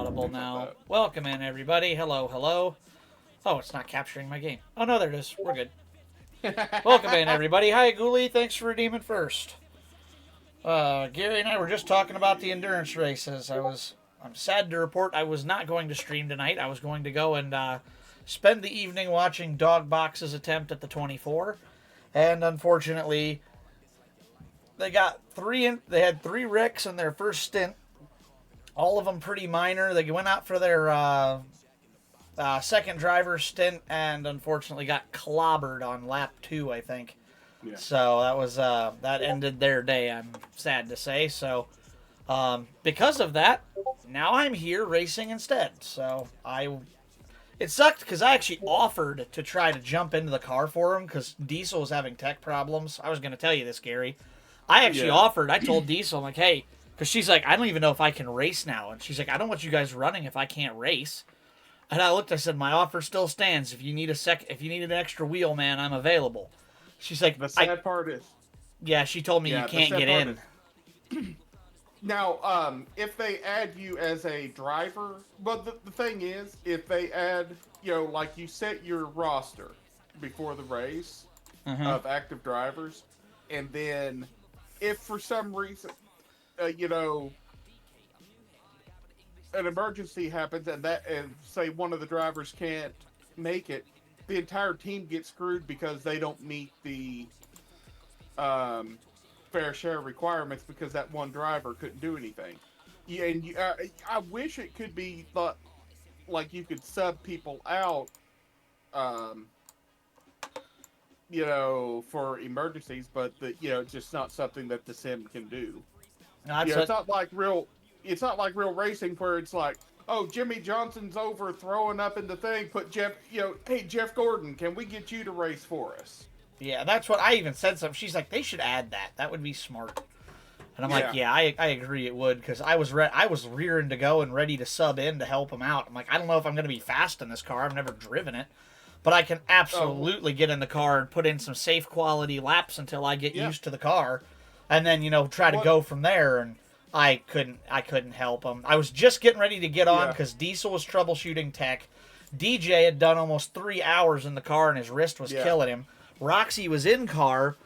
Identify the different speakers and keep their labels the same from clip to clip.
Speaker 1: audible
Speaker 2: Things like
Speaker 1: now.
Speaker 2: that.
Speaker 1: Welcome in, everybody. Hello, hello. Oh, it's not capturing my game. Oh, no, there it is. We're good. Welcome in, everybody. Hi, Ghoulie. Thanks for redeeming first. Gary and I were just talking about the endurance races. I'm sad to report I was not going to stream tonight. I was going to go and spend the evening watching Dogbox's attempt at the 24, and unfortunately, they had three wrecks in their first stint. All of them pretty minor. They went out for their second driver stint and unfortunately got clobbered on lap 2, I think.
Speaker 2: Yeah.
Speaker 1: So that ended their day. I'm sad to say. So because of that, now I'm here racing instead. So it sucked because I actually offered to try to jump into the car for him because Diesel was having tech problems. I was going to tell you this, Gary. I actually
Speaker 2: Yeah.
Speaker 1: offered. I told Diesel, I'm like, hey, because she's like, I don't even know if I can race now, and she's like, I don't want you guys running if I can't race. And I looked. I said, my offer still stands. If you need an extra wheel, man, I'm available. She's like,
Speaker 2: The sad part is,
Speaker 1: yeah. She told me you
Speaker 2: yeah, the
Speaker 1: can't
Speaker 2: sad
Speaker 1: get
Speaker 2: part
Speaker 1: in.
Speaker 2: is now, if they add you as a driver, but the thing is, if they add, like you set your roster before the race
Speaker 1: Uh-huh.
Speaker 2: of active drivers, and then if for some reason, you know, an emergency happens and say one of the drivers can't make it, the entire team gets screwed because they don't meet the um, fair share requirements because that one driver couldn't do anything. Yeah, and I wish it could be like you could sub people out, um, for emergencies, but it's just not something that the sim can do.
Speaker 1: That's
Speaker 2: It's
Speaker 1: what.
Speaker 2: not like real. It's not like real racing where it's like, oh, Jimmy Johnson's over throwing up in the thing. Put Jeff, hey Jeff Gordon, can we get you to race for us?
Speaker 1: Yeah, that's what I even said. Something. She's like, they should add that. That would be smart. And I'm like,
Speaker 2: Yeah.
Speaker 1: yeah, I agree it would because I was rearing to go and ready to sub in to help him out. I'm like, I don't know if I'm going to be fast in this car. I've never driven it, but I can
Speaker 2: Oh,
Speaker 1: absolutely get in the car and put in some safe quality laps until I get
Speaker 2: yeah.
Speaker 1: used to the car, and then try to
Speaker 2: What?
Speaker 1: go from there. And I couldn't help him. I was just getting ready to get on
Speaker 2: Yeah.
Speaker 1: because Diesel was troubleshooting tech. DJ had done almost 3 hours in the car and his wrist was
Speaker 2: Yeah.
Speaker 1: killing him. Roxy was in car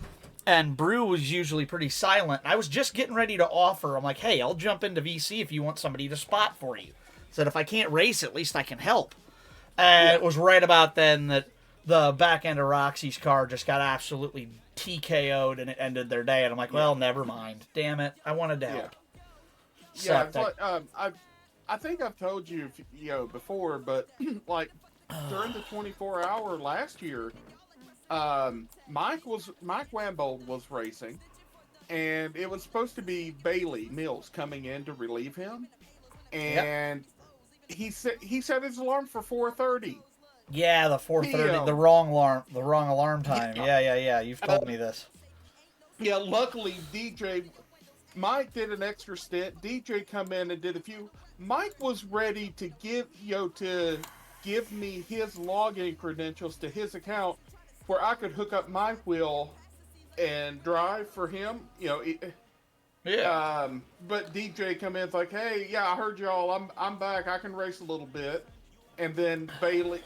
Speaker 1: and Brew was usually pretty silent. I was just getting ready to offer. I'm like, hey, I'll jump into VC if you want somebody to spot for you. Said if I can't race, at least I can help. And
Speaker 2: Yeah.
Speaker 1: it was right about then that the back end of Roxy's car just got absolutely TKO'd and it ended their day. And I'm like,
Speaker 2: Yeah.
Speaker 1: well, never mind. Damn it. I wanted to
Speaker 2: Yeah.
Speaker 1: help.
Speaker 2: Yeah.
Speaker 1: Sucked.
Speaker 2: It's like I think I've told you before, but like during the 24-hour last year, Mike Wambold was racing, and it was supposed to be Bailey Mills coming in to relieve him,
Speaker 1: Yep.
Speaker 2: and he set his alarm for 4:30
Speaker 1: Yeah, the 4:30,
Speaker 2: p.m.
Speaker 1: the wrong alarm time.
Speaker 2: Yeah,
Speaker 1: Yeah. You've told me this.
Speaker 2: yeah. Luckily, DJ Mike did an extra stint. DJ come in and did a few. Mike was ready to give me his login credentials to his account, where I could hook up my wheel and drive for him.
Speaker 1: Yeah.
Speaker 2: But DJ come in, it's like, hey, yeah, I heard y'all. I'm back. I can race a little bit. And then Bailey,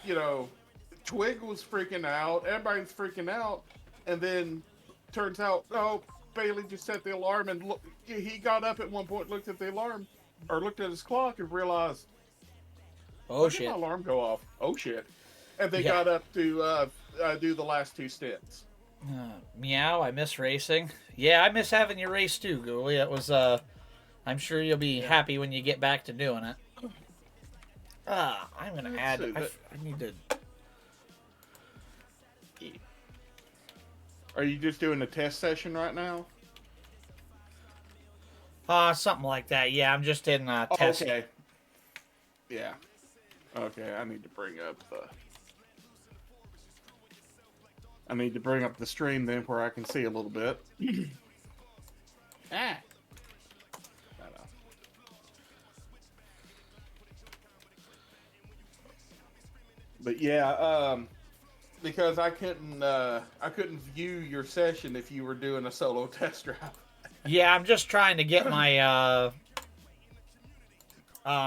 Speaker 2: Twig was freaking out. Everybody's freaking out. And then turns out, oh, Bailey just set the alarm and look. He got up at one point, looked at the alarm, or looked at his clock and realized,
Speaker 1: Oh
Speaker 2: when did my
Speaker 1: shit.
Speaker 2: alarm go off? Oh shit! And they
Speaker 1: Yeah.
Speaker 2: got up to do the last two stints.
Speaker 1: Meow, I miss racing. Yeah, I miss having your race too, Ghoulie. It was I'm sure you'll be
Speaker 2: Yeah.
Speaker 1: happy when you get back to doing it. I'm gonna
Speaker 2: Let's
Speaker 1: add.
Speaker 2: see that.
Speaker 1: I need to.
Speaker 2: Are you just doing a test session right now?
Speaker 1: Something like that. Yeah, I'm just in
Speaker 2: Oh,
Speaker 1: test.
Speaker 2: okay. Yeah. Okay, I need to bring up the stream then where I can see a little bit. Ah. I know. But yeah, because I couldn't view your session if you were doing a solo test drive.
Speaker 1: Yeah, I'm just trying to get my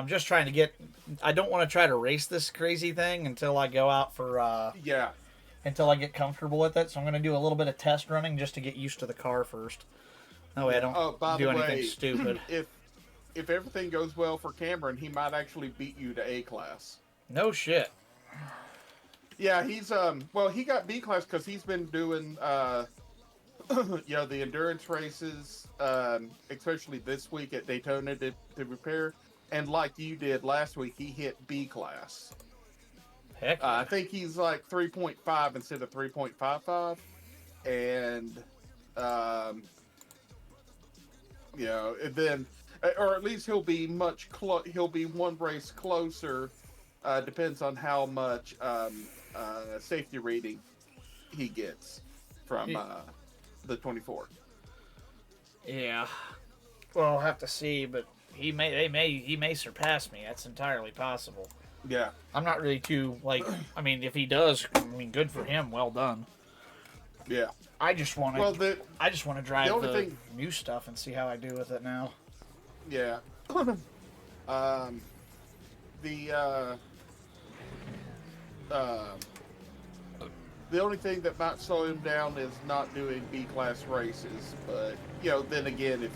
Speaker 1: Just trying to get. I don't want to try to race this crazy thing until I go out for.
Speaker 2: Yeah.
Speaker 1: Until I get comfortable with it, so I'm going to do a little bit of test running just to get used to the car first. That way I don't
Speaker 2: by
Speaker 1: do
Speaker 2: the
Speaker 1: anything
Speaker 2: way,
Speaker 1: stupid.
Speaker 2: If everything goes well for Cameron, he might actually beat you to A class.
Speaker 1: No shit.
Speaker 2: Yeah, he's he got B class because he's been doing the endurance races, especially this week at Daytona to prepare. And like you did last week, he hit B class.
Speaker 1: Heck yeah.
Speaker 2: I think he's like 3.5 instead of 3.55, and and then, or at least he'll be he'll be one race closer. Depends on how much safety rating he gets from the 24.
Speaker 1: Yeah. Well, I'll have to see, but he may surpass me. That's entirely possible.
Speaker 2: Yeah.
Speaker 1: I'm not really too if he does, good for him. Well done.
Speaker 2: Yeah.
Speaker 1: I just want to.
Speaker 2: Well,
Speaker 1: I just want to drive the
Speaker 2: thing,
Speaker 1: new stuff and see how I do with it now.
Speaker 2: Yeah. The only thing that might slow him down is not doing B class races. But then again, if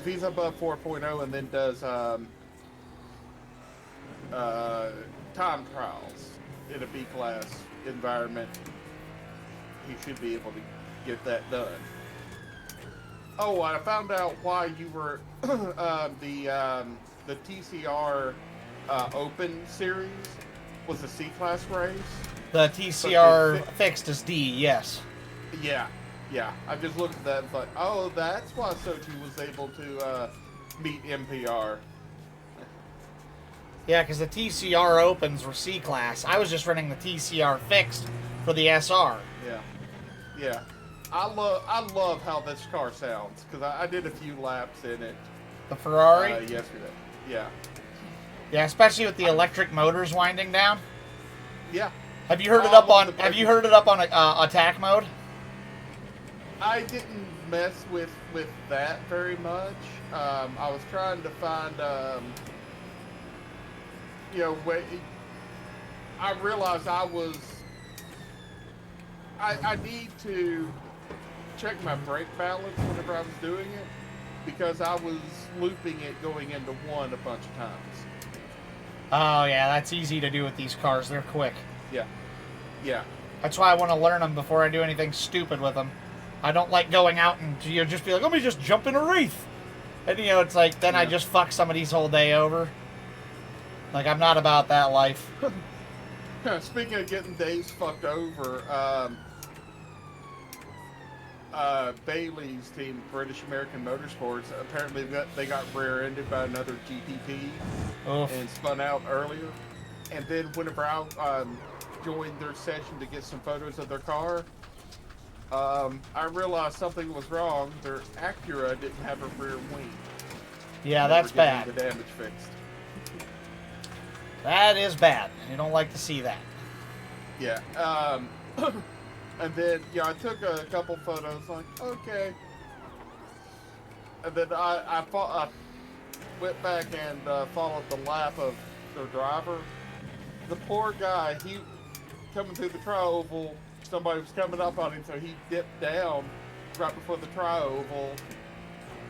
Speaker 2: he's above 4.0 and then does time trials in a B class environment, he should be able to get that done. Oh, I found out why you were the TCR Open Series was a C class race.
Speaker 1: The TCR fixed is D, yes.
Speaker 2: Yeah. I just looked at that and thought, oh, that's why Sochi was able to meet MPR.
Speaker 1: Yeah, because the TCR Opens were C class. I was just running the TCR fixed for the SR.
Speaker 2: Yeah. I love how this car sounds because I did a few laps in it.
Speaker 1: The Ferrari?
Speaker 2: Yesterday. Yeah.
Speaker 1: Yeah, especially with the electric motors winding down.
Speaker 2: Yeah.
Speaker 1: Have you heard it up on attack mode?
Speaker 2: I didn't mess with that very much. I was trying to find I realized I need to check my brake balance whenever I was doing it because I was looping it going into one a bunch of times.
Speaker 1: Oh yeah, that's easy to do with these cars. They're quick.
Speaker 2: Yeah.
Speaker 1: That's why I want to learn them before I do anything stupid with them. I don't like going out and just be like, let me just jump in a Wraith. And it's like, then I just fuck somebody's whole day over. Like, I'm not about that life.
Speaker 2: Speaking of getting days fucked over, Bailey's team, British American Motorsports, apparently they got rear-ended by another GTP and spun out earlier. And then whenever I joined their session to get some photos of their car, I realized something was wrong. Their Acura didn't have a rear wing.
Speaker 1: Yeah, that's bad.
Speaker 2: The damage fixed.
Speaker 1: That is bad. You don't like to see that.
Speaker 2: Yeah. And then, I took a couple photos, like, okay. And then I went back and followed the lap of their driver. The poor guy, he coming through the tri-oval, somebody was coming up on him, so he dipped down right before the tri-oval,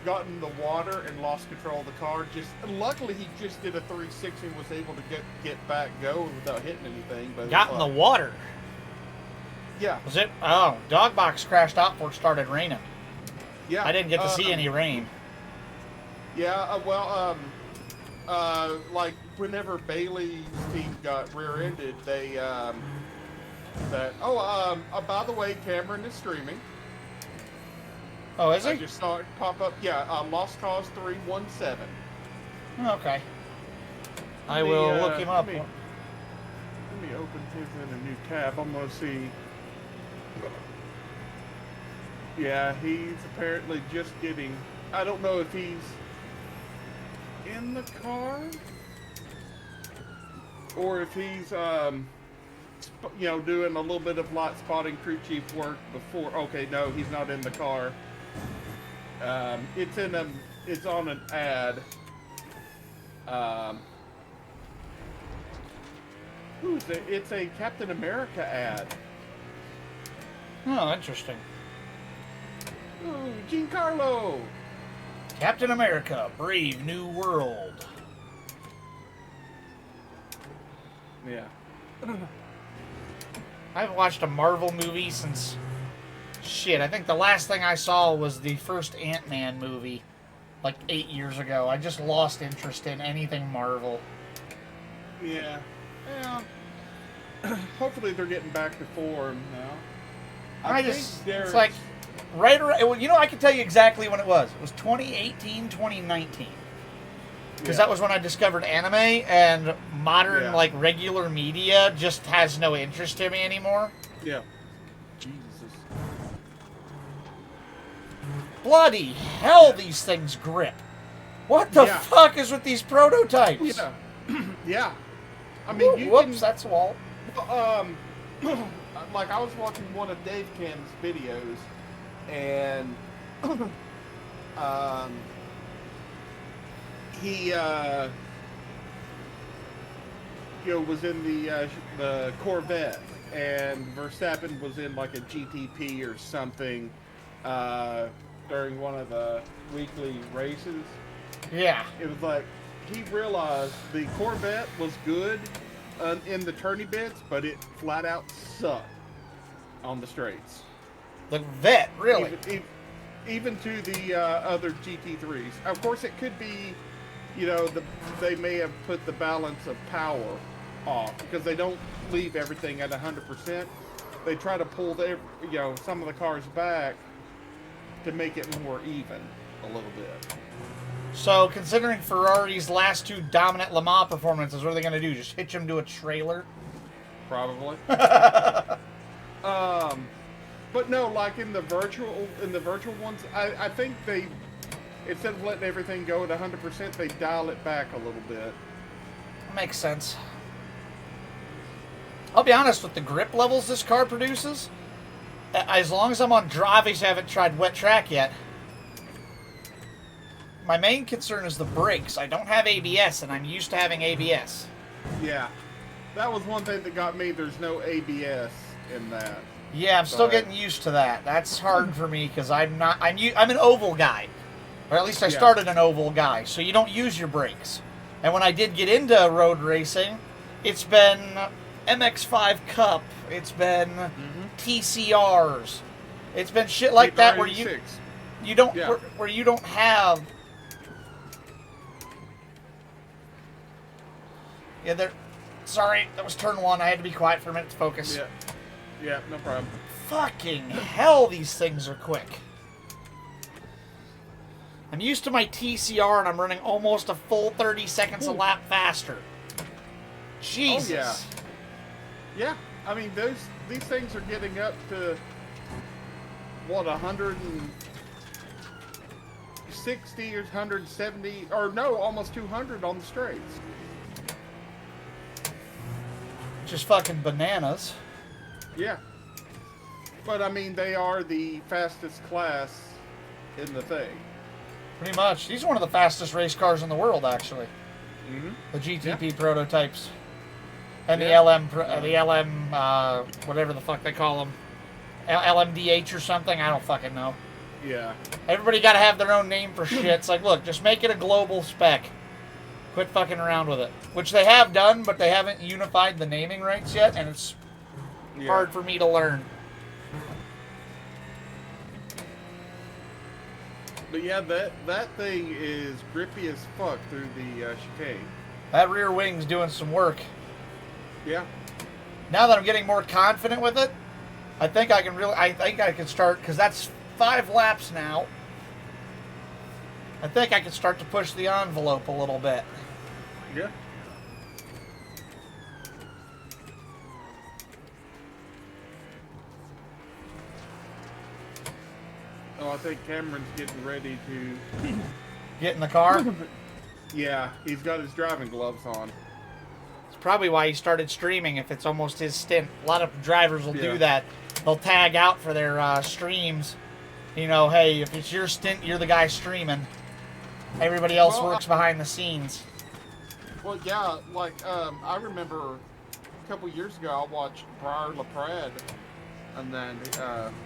Speaker 2: got in the water and lost control of the car. Luckily, he just did a 360 and was able to get back going without hitting anything. But
Speaker 1: got in the water.
Speaker 2: Yeah.
Speaker 1: Was it? Oh, Dogbox crashed out before it started raining.
Speaker 2: Yeah.
Speaker 1: I didn't get to see any rain.
Speaker 2: Yeah. Like whenever Bailey's team got rear-ended, they by the way, Cameron is streaming.
Speaker 1: Oh, is he?
Speaker 2: I just saw it pop up. Yeah, Lost Cause 317.
Speaker 1: Okay. I will look him up.
Speaker 2: Let me open his in a new tab. I'm going to see. Yeah, he's apparently just getting... I don't know if he's in the car or if he's, doing a little bit of light spotting crew chief work before. Okay, no, he's not in the car. It's on an ad. Um, ooh, it's a Captain America ad.
Speaker 1: Oh, interesting.
Speaker 2: Ooh, Giancarlo.
Speaker 1: Captain America, Brave New World.
Speaker 2: Yeah.
Speaker 1: I haven't watched a Marvel movie since... Shit, I think the last thing I saw was the first Ant-Man movie, like 8 years ago. I just lost interest in anything Marvel.
Speaker 2: Yeah. Yeah. Hopefully they're getting back to form now.
Speaker 1: It's like, right around, well, you know, I can tell you exactly when it was. It was 2018, 2019. Because that was when I discovered anime, and modern, like, regular media just has no interest in me anymore.
Speaker 2: Yeah. Jesus.
Speaker 1: Bloody hell, these things grip. What the fuck is with these prototypes?
Speaker 2: Yeah. Yeah. I mean,
Speaker 1: whoops, that's Walt.
Speaker 2: Like, I was watching one of Dave Cam's videos, and he was in the Corvette, and Verstappen was in like a GTP or something during one of the weekly races.
Speaker 1: Yeah.
Speaker 2: It was like he realized the Corvette was good in the turny bits, but it flat out sucked on the straights.
Speaker 1: The Vet, really?
Speaker 2: Even to the other GT3s. Of course, it could be, they may have put the balance of power off because they don't leave everything at 100%. They try to pull some of the cars back to make it more even a little bit.
Speaker 1: So, considering Ferrari's last two dominant Le Mans performances, what are they going to do? Just hitch them to a trailer?
Speaker 2: Probably. But no, like in the virtual ones, I think they, instead of letting everything go at 100%, they dial it back a little bit.
Speaker 1: Makes sense. I'll be honest, with the grip levels this car produces, as long as I'm on dry, obviously I haven't tried wet track yet. My main concern is the brakes. I don't have ABS, and I'm used to having ABS.
Speaker 2: Yeah, that was one thing that got me. There's no ABS in that.
Speaker 1: Yeah, I'm still getting used to that. That's hard for me because I'm an oval guy, or at least I started an oval guy. So you don't use your brakes. And when I did get into road racing, it's been MX-5 Cup. It's been TCRs. It's been shit like that where you don't where you don't have. Yeah, there. Sorry, that was turn one. I had to be quiet for a minute to focus.
Speaker 2: Yeah. Yeah, no problem.
Speaker 1: Fucking hell, these things are quick. I'm used to my TCR and I'm running almost a full 30 seconds a lap faster. Jesus.
Speaker 2: Oh, yeah. Yeah, I mean, these things are getting up to, 160 or 170, or no, almost 200 on the straights.
Speaker 1: Just fucking bananas.
Speaker 2: Yeah. But, I mean, they are the fastest class in the thing.
Speaker 1: Pretty much. These are one of the fastest race cars in the world, actually.
Speaker 2: Mm-hmm.
Speaker 1: The GTP prototypes. And the LM, whatever the fuck they call them. LMDH or something? I don't fucking know.
Speaker 2: Yeah.
Speaker 1: Everybody got to have their own name for shit. It's like, look, just make it a global spec. Quit fucking around with it. Which they have done, but they haven't unified the naming rights yet, and it's hard for me to learn.
Speaker 2: But yeah, that thing is grippy as fuck through the chicane.
Speaker 1: That rear wing's doing some work.
Speaker 2: Yeah.
Speaker 1: Now that I'm getting more confident with it, I think I can start, because that's 5 laps now. I think I can start to push the envelope a little bit.
Speaker 2: Yeah. Oh, I think Cameron's getting ready to
Speaker 1: get in the car.
Speaker 2: Yeah, he's got his driving gloves on.
Speaker 1: It's probably why he started streaming, if it's almost his stint. A lot of drivers will do that. They'll tag out for their streams. You know, hey, if it's your stint, you're the guy streaming. Everybody else works behind the scenes.
Speaker 2: Well, yeah, like I remember a couple years ago I watched Briar LaPrade, and then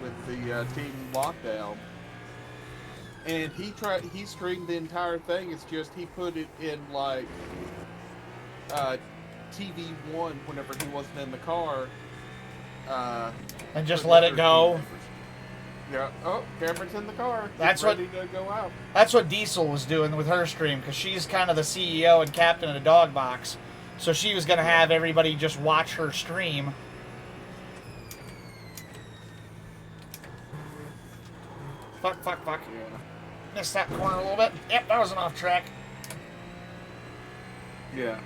Speaker 2: with the Team Lockdown, and he streamed the entire thing. It's just he put it in like TV1 whenever he wasn't in the car,
Speaker 1: And just
Speaker 2: for
Speaker 1: let
Speaker 2: the
Speaker 1: it
Speaker 2: other
Speaker 1: go.
Speaker 2: team members. Yeah. Oh, Cameron's in the car.
Speaker 1: That's
Speaker 2: He's ready to go out.
Speaker 1: That's what Diesel was doing with her stream, because she's kind of the CEO and captain of the dog box. So she was going to have everybody just watch her stream. Fuck.
Speaker 2: Yeah.
Speaker 1: Missed that corner a little bit. Yep, that was an off track.
Speaker 2: Yeah.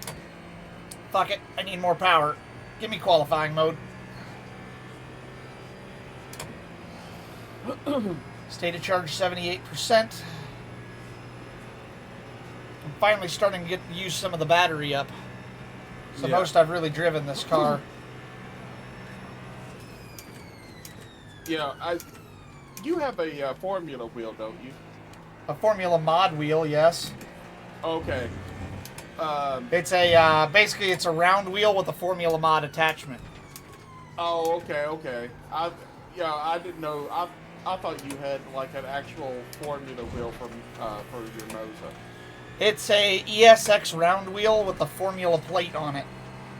Speaker 1: Fuck it, I need more power. Give me qualifying mode. State of charge 78%. I'm finally starting to use some of the battery up. It's the
Speaker 2: Yeah.
Speaker 1: most I've really driven this car.
Speaker 2: Yeah. You have a Formula wheel, don't you?
Speaker 1: A Formula Mod wheel, yes.
Speaker 2: Okay.
Speaker 1: It's a basically it's a round wheel with a Formula Mod attachment.
Speaker 2: Oh, okay. I didn't know. I thought you had like an actual Formula wheel for your Moza.
Speaker 1: It's a ESX round wheel with the Formula plate on it.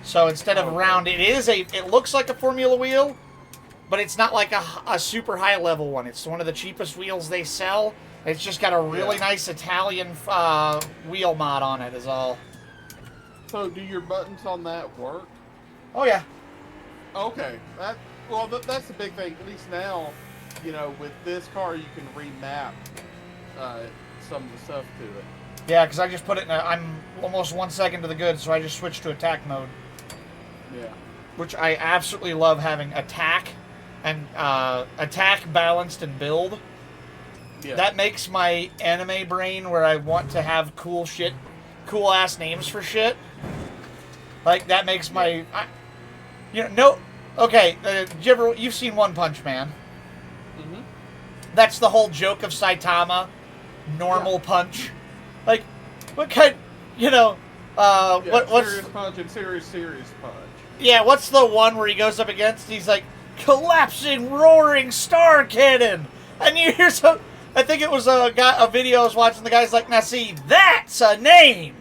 Speaker 1: So instead of
Speaker 2: Okay.
Speaker 1: round, it looks like a Formula wheel, but it's not like a super high level one. It's one of the cheapest wheels they sell. It's just got a really
Speaker 2: Yeah.
Speaker 1: nice Italian wheel mod on it is all.
Speaker 2: So, do your buttons on that work?
Speaker 1: Oh yeah.
Speaker 2: Okay. That's the big thing. At least now, with this car, you can remap some of the stuff to it.
Speaker 1: Yeah, because I just put it in I'm almost 1 second to the good, so I just switched to attack mode.
Speaker 2: Yeah.
Speaker 1: Which I absolutely love having attack and attack balanced and build.
Speaker 2: Yeah.
Speaker 1: That makes my anime brain where I want to have cool ass names for shit. Like that makes my, okay. You've seen One Punch Man?
Speaker 2: Mhm.
Speaker 1: That's the whole joke of Saitama, normal punch. Like, what kind, what's
Speaker 2: serious punch and serious punch.
Speaker 1: Yeah, what's the one where he goes up against? He's like, collapsing, roaring star cannon, and you hear some. I think it was a video I was watching. The guy's like, now see, that's a name.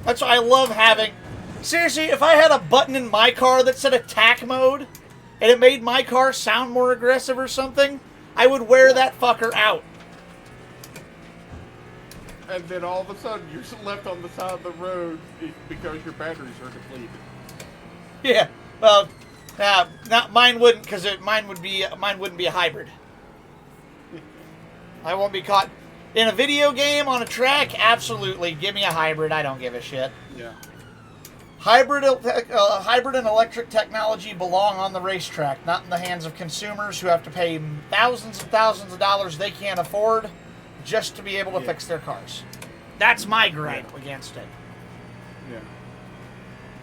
Speaker 1: That's why I love having. Seriously, if I had a button in my car that said attack mode, and it made my car sound more aggressive or something, I would wear that fucker out.
Speaker 2: And then all of a sudden, you're left on the side of the road because your batteries are depleted.
Speaker 1: Yeah, well, not mine wouldn't, because mine wouldn't be a hybrid. I won't be caught in a video game on a track. Absolutely, give me a hybrid. I don't give a shit.
Speaker 2: Yeah.
Speaker 1: Hybrid and electric technology belong on the racetrack, not in the hands of consumers who have to pay thousands and thousands of dollars they can't afford just to be able to fix their cars. That's my gripe against it.
Speaker 2: Yeah.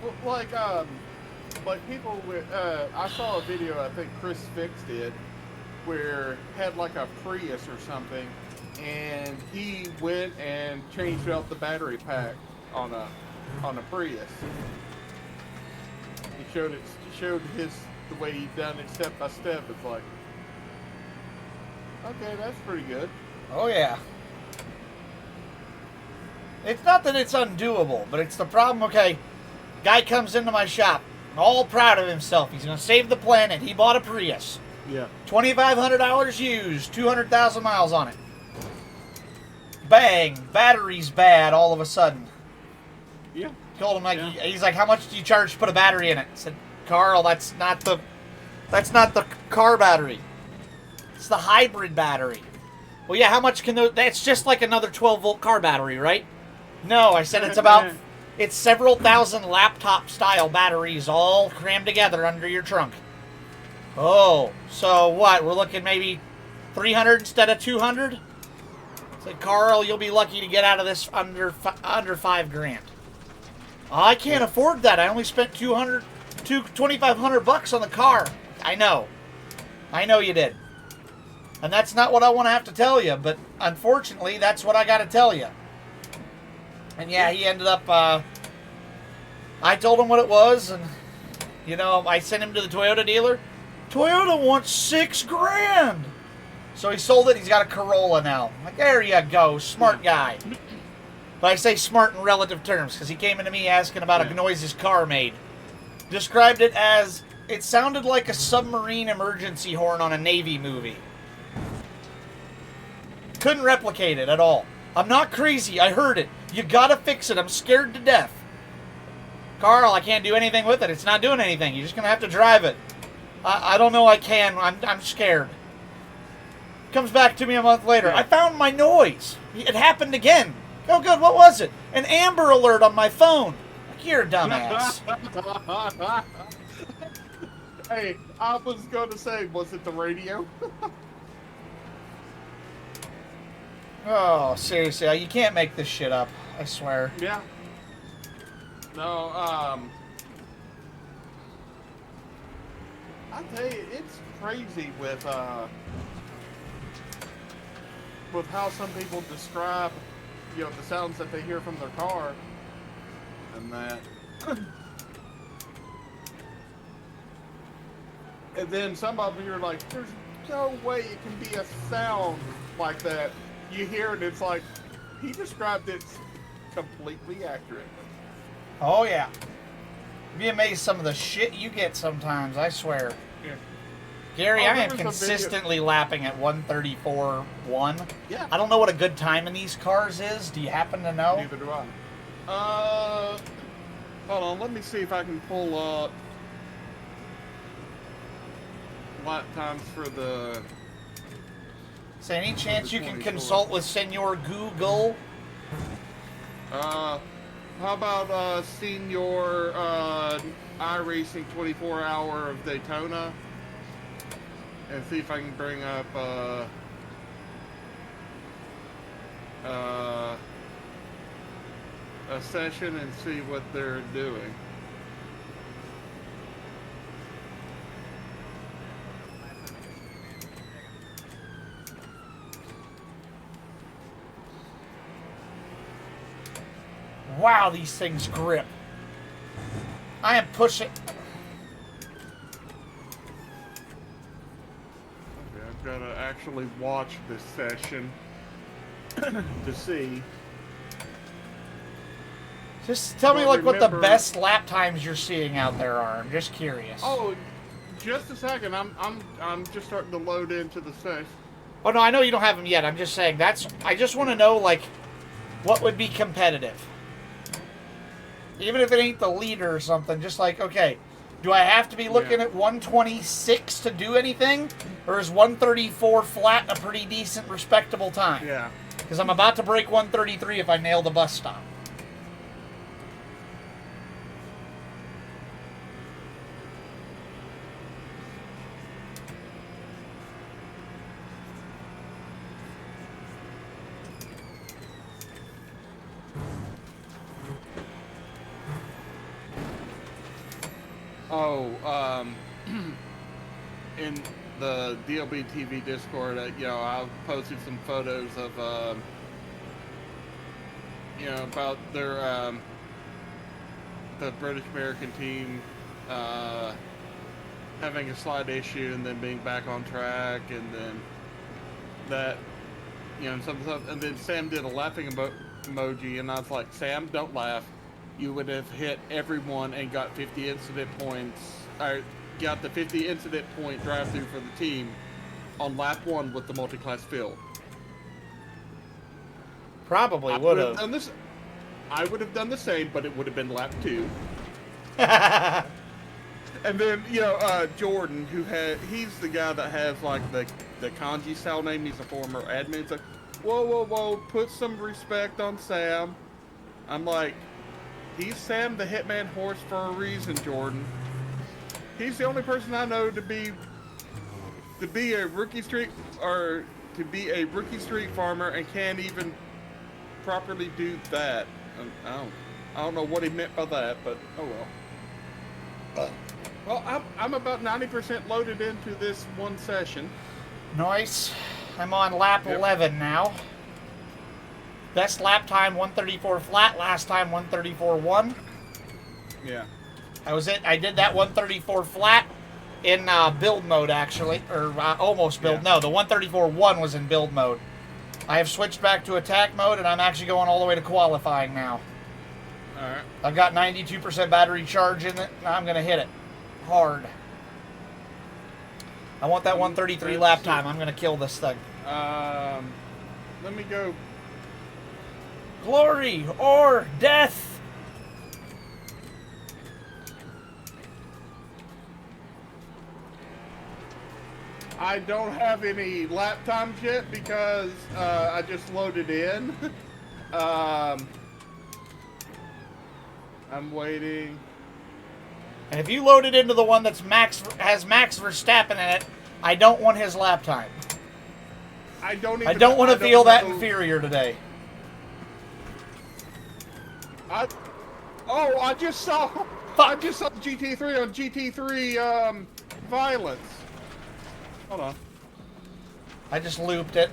Speaker 2: Well, like people with, I saw a video I think Chris Fix did, where had like a Prius or something, and he went and changed out the battery pack on a Prius. He showed the way he done it step by step. It's like, okay, that's pretty good.
Speaker 1: Oh, yeah. It's not that it's undoable, but it's the problem, okay, guy comes into my shop, all proud of himself. He's going to save the planet. He bought a Prius.
Speaker 2: Yeah.
Speaker 1: $2,500 used, 200,000 miles on it. Bang, battery's bad all of a sudden.
Speaker 2: Yeah.
Speaker 1: Told him,
Speaker 2: Yeah.
Speaker 1: he's like, how much do you charge to put a battery in it? I said, Carl, that's not the car battery. It's the hybrid battery. Well, yeah, how much can that's just like another 12-volt car battery, right? No, I said it's several thousand laptop-style batteries all crammed together under your trunk. Oh, so what? We're looking maybe 300 instead of 200? I said, Carl, you'll be lucky to get out of this under $5,000. I can't afford that. I only spent $2,500 on the car. I know you did. And that's not what I want to have to tell you, but unfortunately, that's what I got to tell you. And yeah, he ended up, I told him what it was, and, you know, I sent him to the Toyota dealer. Toyota wants $6,000. So he sold it. He's got a Corolla now. I'm like, there you go. Smart guy. But I say smart in relative terms because he came into me asking about a noise his car made. Described it as, it sounded like a submarine emergency horn on a Navy movie. Couldn't replicate it at all. I'm not crazy. I heard it. You gotta fix it. I'm scared to death. Carl, I can't do anything with it. It's not doing anything. You're just gonna have to drive it. I don't know I can. I'm scared. Comes back to me a month later. I found my noise. It happened again. Oh, good. What was it? An Amber Alert on my phone. Like, you're a dumbass.
Speaker 2: Hey, I was going to say, was it the radio?
Speaker 1: Oh, seriously. You can't make this shit up. I swear.
Speaker 2: Yeah. No, I tell you, it's crazy with how some people describe, you know, the sounds that they hear from their car, and that. And then some of them, you're like, there's no way it can be a sound like that. You hear it, it's like, he described it completely accurately.
Speaker 1: Oh, yeah. You'd be amazed some of the shit you get sometimes, I swear.
Speaker 2: Yeah.
Speaker 1: Gary,
Speaker 2: Oh,
Speaker 1: I am
Speaker 2: there was a
Speaker 1: consistently lapping at 134.1.
Speaker 2: Yeah.
Speaker 1: I don't know what a good time in these cars is. Do you happen to know?
Speaker 2: Neither do I. Hold on, let me see if I can pull up lap times for the...
Speaker 1: Is there any chance you can
Speaker 2: 24.
Speaker 1: consult with Senor Google?
Speaker 2: How about Senior iRacing 24-hour of Daytona? And see if I can bring up a session and see what they're doing.
Speaker 1: Wow, these things grip. I am pushing.
Speaker 2: Okay, I've got to actually watch this session to see.
Speaker 1: Just tell me,
Speaker 2: Well,
Speaker 1: like, what the
Speaker 2: remember-
Speaker 1: best lap times you're seeing out there are. I'm just curious.
Speaker 2: Oh, just a second. I'm just starting to load into the session.
Speaker 1: Oh, no, I know you don't have them yet. I'm just saying I just want to know, like, what would be competitive. Even if it ain't the leader or something, just like, okay, do I have to be looking at 126 to do anything? Or is 134 flat a pretty decent, respectable time?
Speaker 2: Yeah.
Speaker 1: Because I'm about to break 133 if I nail the bus stop.
Speaker 2: Oh, in the DLB TV Discord, you know, I've posted some photos of, you know, about their, the British American team, having a slight issue and then being back on track, and then that, you know, some stuff, and then Sam did a laughing emoji, and I was like, Sam, don't laugh. You would have hit everyone and got 50 incident points, or got the 50 incident point drive-through for the team on lap 1 with the multi-class field.
Speaker 1: Probably
Speaker 2: I
Speaker 1: would
Speaker 2: would
Speaker 1: have.
Speaker 2: done this. I would have done the same, but it would have been lap 2. And then, you know, Jordan, he's the guy that has, like, the kanji style name. He's a former admin. It's like, whoa, put some respect on Sam. I'm like, he's Sam the Hitman Horse for a reason, Jordan. He's the only person I know to be a rookie street farmer and can't even properly do that. I don't know what he meant by that, but oh well. Well, I'm about 90% loaded into this one session.
Speaker 1: Nice. I'm on lap
Speaker 2: Yep.
Speaker 1: 11 now. Best lap time 134 flat. Last time 134.1.
Speaker 2: Yeah.
Speaker 1: I did that 134 flat in build mode actually, or almost build.
Speaker 2: Yeah.
Speaker 1: No, the 134.1 was in build mode. I have switched back to attack mode, and I'm actually going all the way to qualifying now.
Speaker 2: All right.
Speaker 1: I've got 92% battery charge in it. Now I'm gonna hit it hard. I want that 133 lap time. I'm gonna kill this thing.
Speaker 2: Let me go.
Speaker 1: Glory or death.
Speaker 2: I don't have any lap times yet because I just loaded in. I'm waiting.
Speaker 1: And if you load it into the one that's has Max Verstappen in it, I don't want his lap time.
Speaker 2: I don't
Speaker 1: want to feel that
Speaker 2: know.
Speaker 1: inferior today.
Speaker 2: I just saw.
Speaker 1: Fuck.
Speaker 2: I just saw GT3 on GT3 Violence. Hold on.
Speaker 1: I just looped it.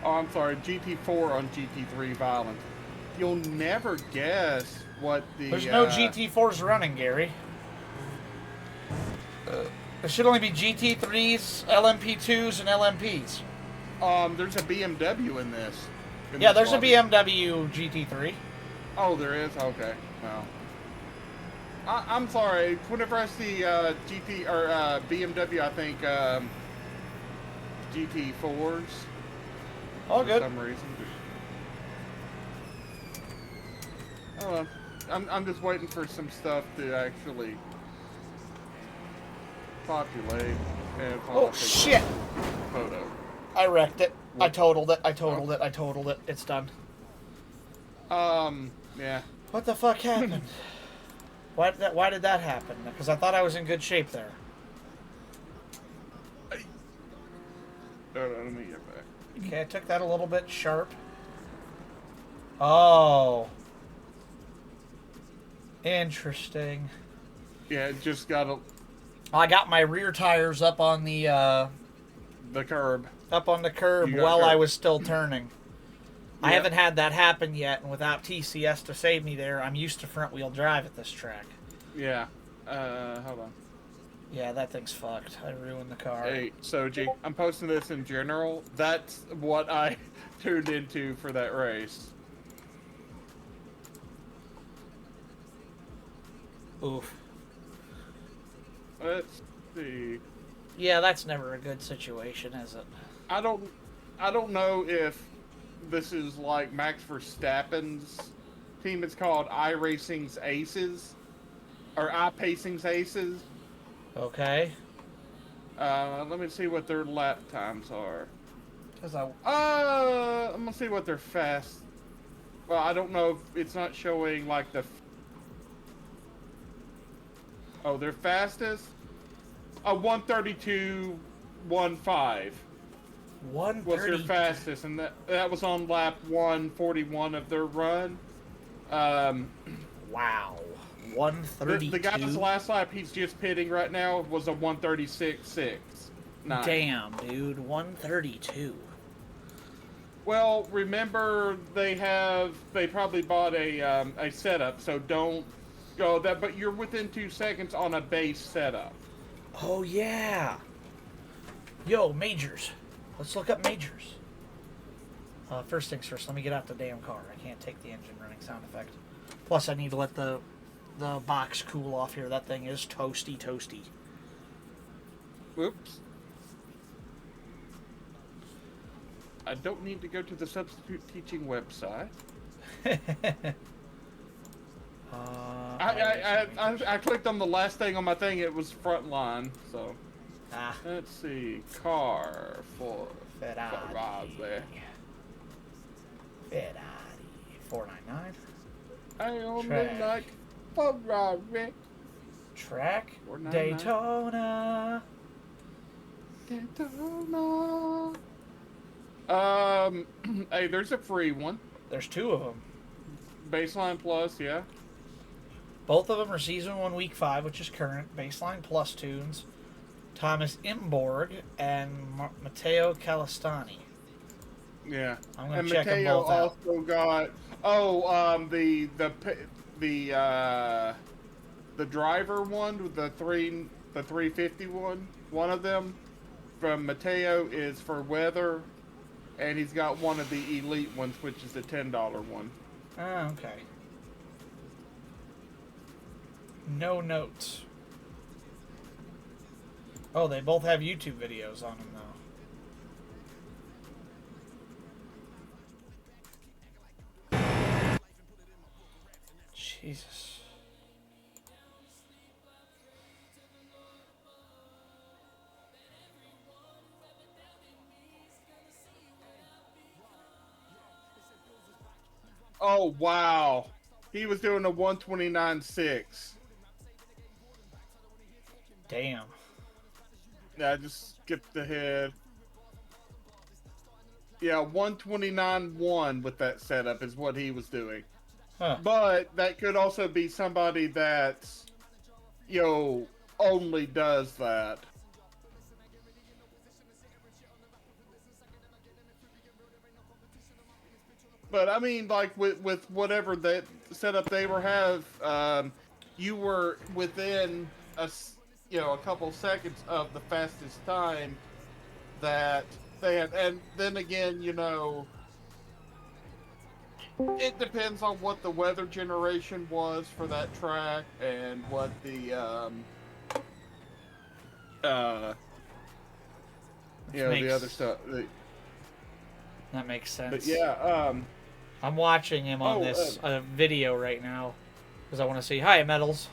Speaker 2: Oh, I'm sorry. GT4 on GT3 Violence. You'll never guess what the.
Speaker 1: There's no GT4s running, Gary. There should only be GT3s, LMP2s, and LMPs.
Speaker 2: There's a BMW in this.
Speaker 1: Yeah, there's a BMW GT3.
Speaker 2: Oh, there is? Okay. Well. I'm sorry. Whenever I see GT or BMW, I think GT4s.
Speaker 1: All
Speaker 2: For
Speaker 1: good.
Speaker 2: some reason. Oh, I'm just waiting for some stuff to actually populate. And
Speaker 1: Oh,
Speaker 2: take
Speaker 1: shit.
Speaker 2: a photo.
Speaker 1: I wrecked it. I
Speaker 2: What?
Speaker 1: totaled it. I totaled it. I totaled it. It's done.
Speaker 2: Yeah.
Speaker 1: What the fuck happened? Why did that happen? Because I thought I was in good shape there.
Speaker 2: Let me get back.
Speaker 1: Okay, I took that a little bit sharp. Oh. Interesting.
Speaker 2: Yeah, it just got
Speaker 1: I got my rear tires up on the
Speaker 2: curb.
Speaker 1: curb
Speaker 2: You got
Speaker 1: while
Speaker 2: curb.
Speaker 1: I was still turning. I
Speaker 2: Yep.
Speaker 1: haven't had that happen yet, and without TCS to save me there, I'm used to front wheel drive at this track.
Speaker 2: Yeah. Hold on.
Speaker 1: Yeah, that thing's fucked. I ruined the car.
Speaker 2: Hey, Soji, I'm posting this in general. That's what I tuned into for that race.
Speaker 1: Oof.
Speaker 2: Let's see.
Speaker 1: Yeah, that's never a good situation, is it?
Speaker 2: I don't know if this is like Max Verstappen's team. It's called iRacing's Aces or iPacing's Aces.
Speaker 1: Okay.
Speaker 2: Let me see what their lap times are.
Speaker 1: Because I...
Speaker 2: I'm gonna see what their fast. Well, I don't know if it's not showing like the. Oh, their fastest. A 132.15 was their
Speaker 1: 130.
Speaker 2: fastest, and that was on lap 141 of their run.
Speaker 1: Wow. 132.
Speaker 2: The guy's last lap, he's just pitting right now, was a 136.6.
Speaker 1: Damn, dude. 132.
Speaker 2: Well, remember they probably bought a setup, so don't go that. But you're within 2 seconds on a base setup.
Speaker 1: Oh, yeah. Yo, majors. Let's look up majors. First things first, let me get out the damn car. I can't take the engine running sound effect. Plus, I need to let the box cool off here. That thing is toasty.
Speaker 2: Whoops. I don't need to go to the substitute teaching website. I clicked on the last thing on my thing. It was Frontline. So
Speaker 1: Ah,
Speaker 2: let's see. Car for
Speaker 1: Ferrari.
Speaker 2: Ferrari.
Speaker 1: Ferrari. 499.
Speaker 2: I only
Speaker 1: Track.
Speaker 2: like Ferrari.
Speaker 1: Track.
Speaker 2: 499.
Speaker 1: Daytona.
Speaker 2: Daytona. Hey, there's a free one.
Speaker 1: There's 2 of them.
Speaker 2: Baseline Plus, yeah.
Speaker 1: Both of them are Season 1, Week 5, which is current. Baseline Plus tunes. Thomas Imborg and Matteo Calistani.
Speaker 2: Yeah.
Speaker 1: I'm going
Speaker 2: And
Speaker 1: to check them
Speaker 2: Mateo
Speaker 1: both out.
Speaker 2: also got the driver one with the 350 one of them from Mateo is for weather, and he's got one of the elite ones, which is the $10 one.
Speaker 1: Oh, okay. No notes. Oh, they both have YouTube videos on them, though. Jesus.
Speaker 2: Oh wow, he was doing a 129.6.
Speaker 1: Damn.
Speaker 2: Yeah, I just skipped ahead. Yeah, 129.1 with that setup is what he was doing.
Speaker 1: Huh.
Speaker 2: But that could also be somebody that, only does that. But I mean, like with whatever that setup they you were within a couple seconds of the fastest time that they had, and then again, it depends on what the weather generation was for that track and what the the other stuff.
Speaker 1: That makes sense.
Speaker 2: But yeah,
Speaker 1: I'm watching him on this video right now because I want to see. Hi, Metals.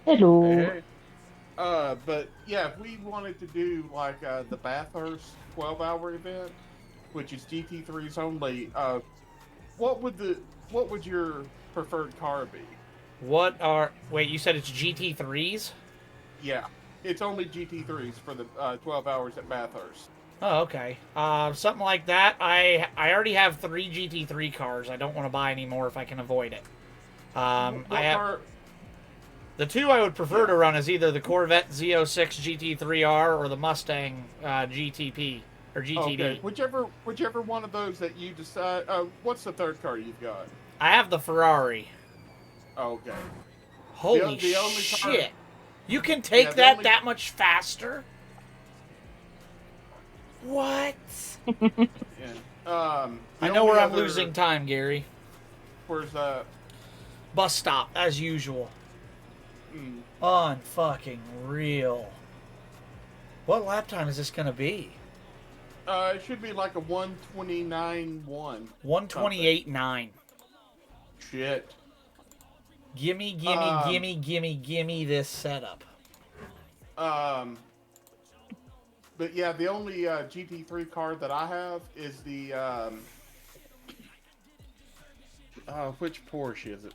Speaker 3: Hello.
Speaker 2: hey. But yeah, if we wanted to do like the Bathurst 12-hour event, which is GT3s only, what would your preferred car be?
Speaker 1: Wait, you said it's GT3s?
Speaker 2: Yeah, it's only GT3s for the 12 hours at Bathurst.
Speaker 1: Oh, okay. Something like that. I already have 3 GT3 cars. I don't want to buy any more if I can avoid it. The 2 I would prefer to run is either the Corvette Z06 GT3R or the Mustang GTP or GTD.
Speaker 2: Okay, whichever one of those that you decide. What's the third car you've got?
Speaker 1: I have the Ferrari.
Speaker 2: Okay.
Speaker 1: Holy
Speaker 2: the only
Speaker 1: shit!
Speaker 2: car-
Speaker 1: You can take
Speaker 2: Yeah, the
Speaker 1: that
Speaker 2: only-
Speaker 1: that much faster? What?
Speaker 2: Yeah.
Speaker 1: I know where I'm losing time, Gary.
Speaker 2: Where's that?
Speaker 1: Bus stop, as usual.
Speaker 2: Mm.
Speaker 1: Unfucking real. What lap time is this gonna be?
Speaker 2: It should be like a 129.1.
Speaker 1: 128.9.
Speaker 2: Shit.
Speaker 1: Gimme this setup.
Speaker 2: But yeah, the only GT3 car that I have is the which Porsche is it?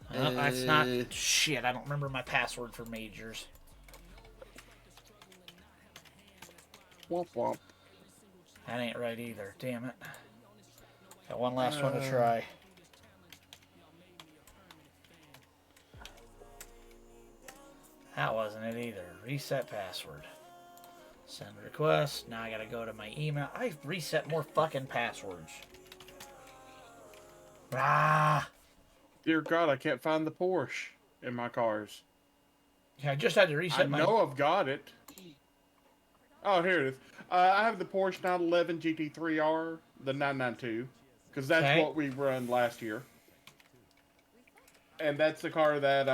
Speaker 1: That's not shit. I don't remember my password for majors.
Speaker 2: Womp womp.
Speaker 1: That ain't right either. Damn it. Got one last one to try. That wasn't it either. Reset password. Send request. Now I gotta go to my email. I reset more fucking passwords. Ah!
Speaker 2: Dear God, I can't find the Porsche in my cars.
Speaker 1: Yeah, I just had to
Speaker 2: I
Speaker 1: reset my...
Speaker 2: know I've got it. Oh, here it is. I have the Porsche 911 GT3R, the 992, because that's
Speaker 1: Okay.
Speaker 2: what we run last year. And that's the car that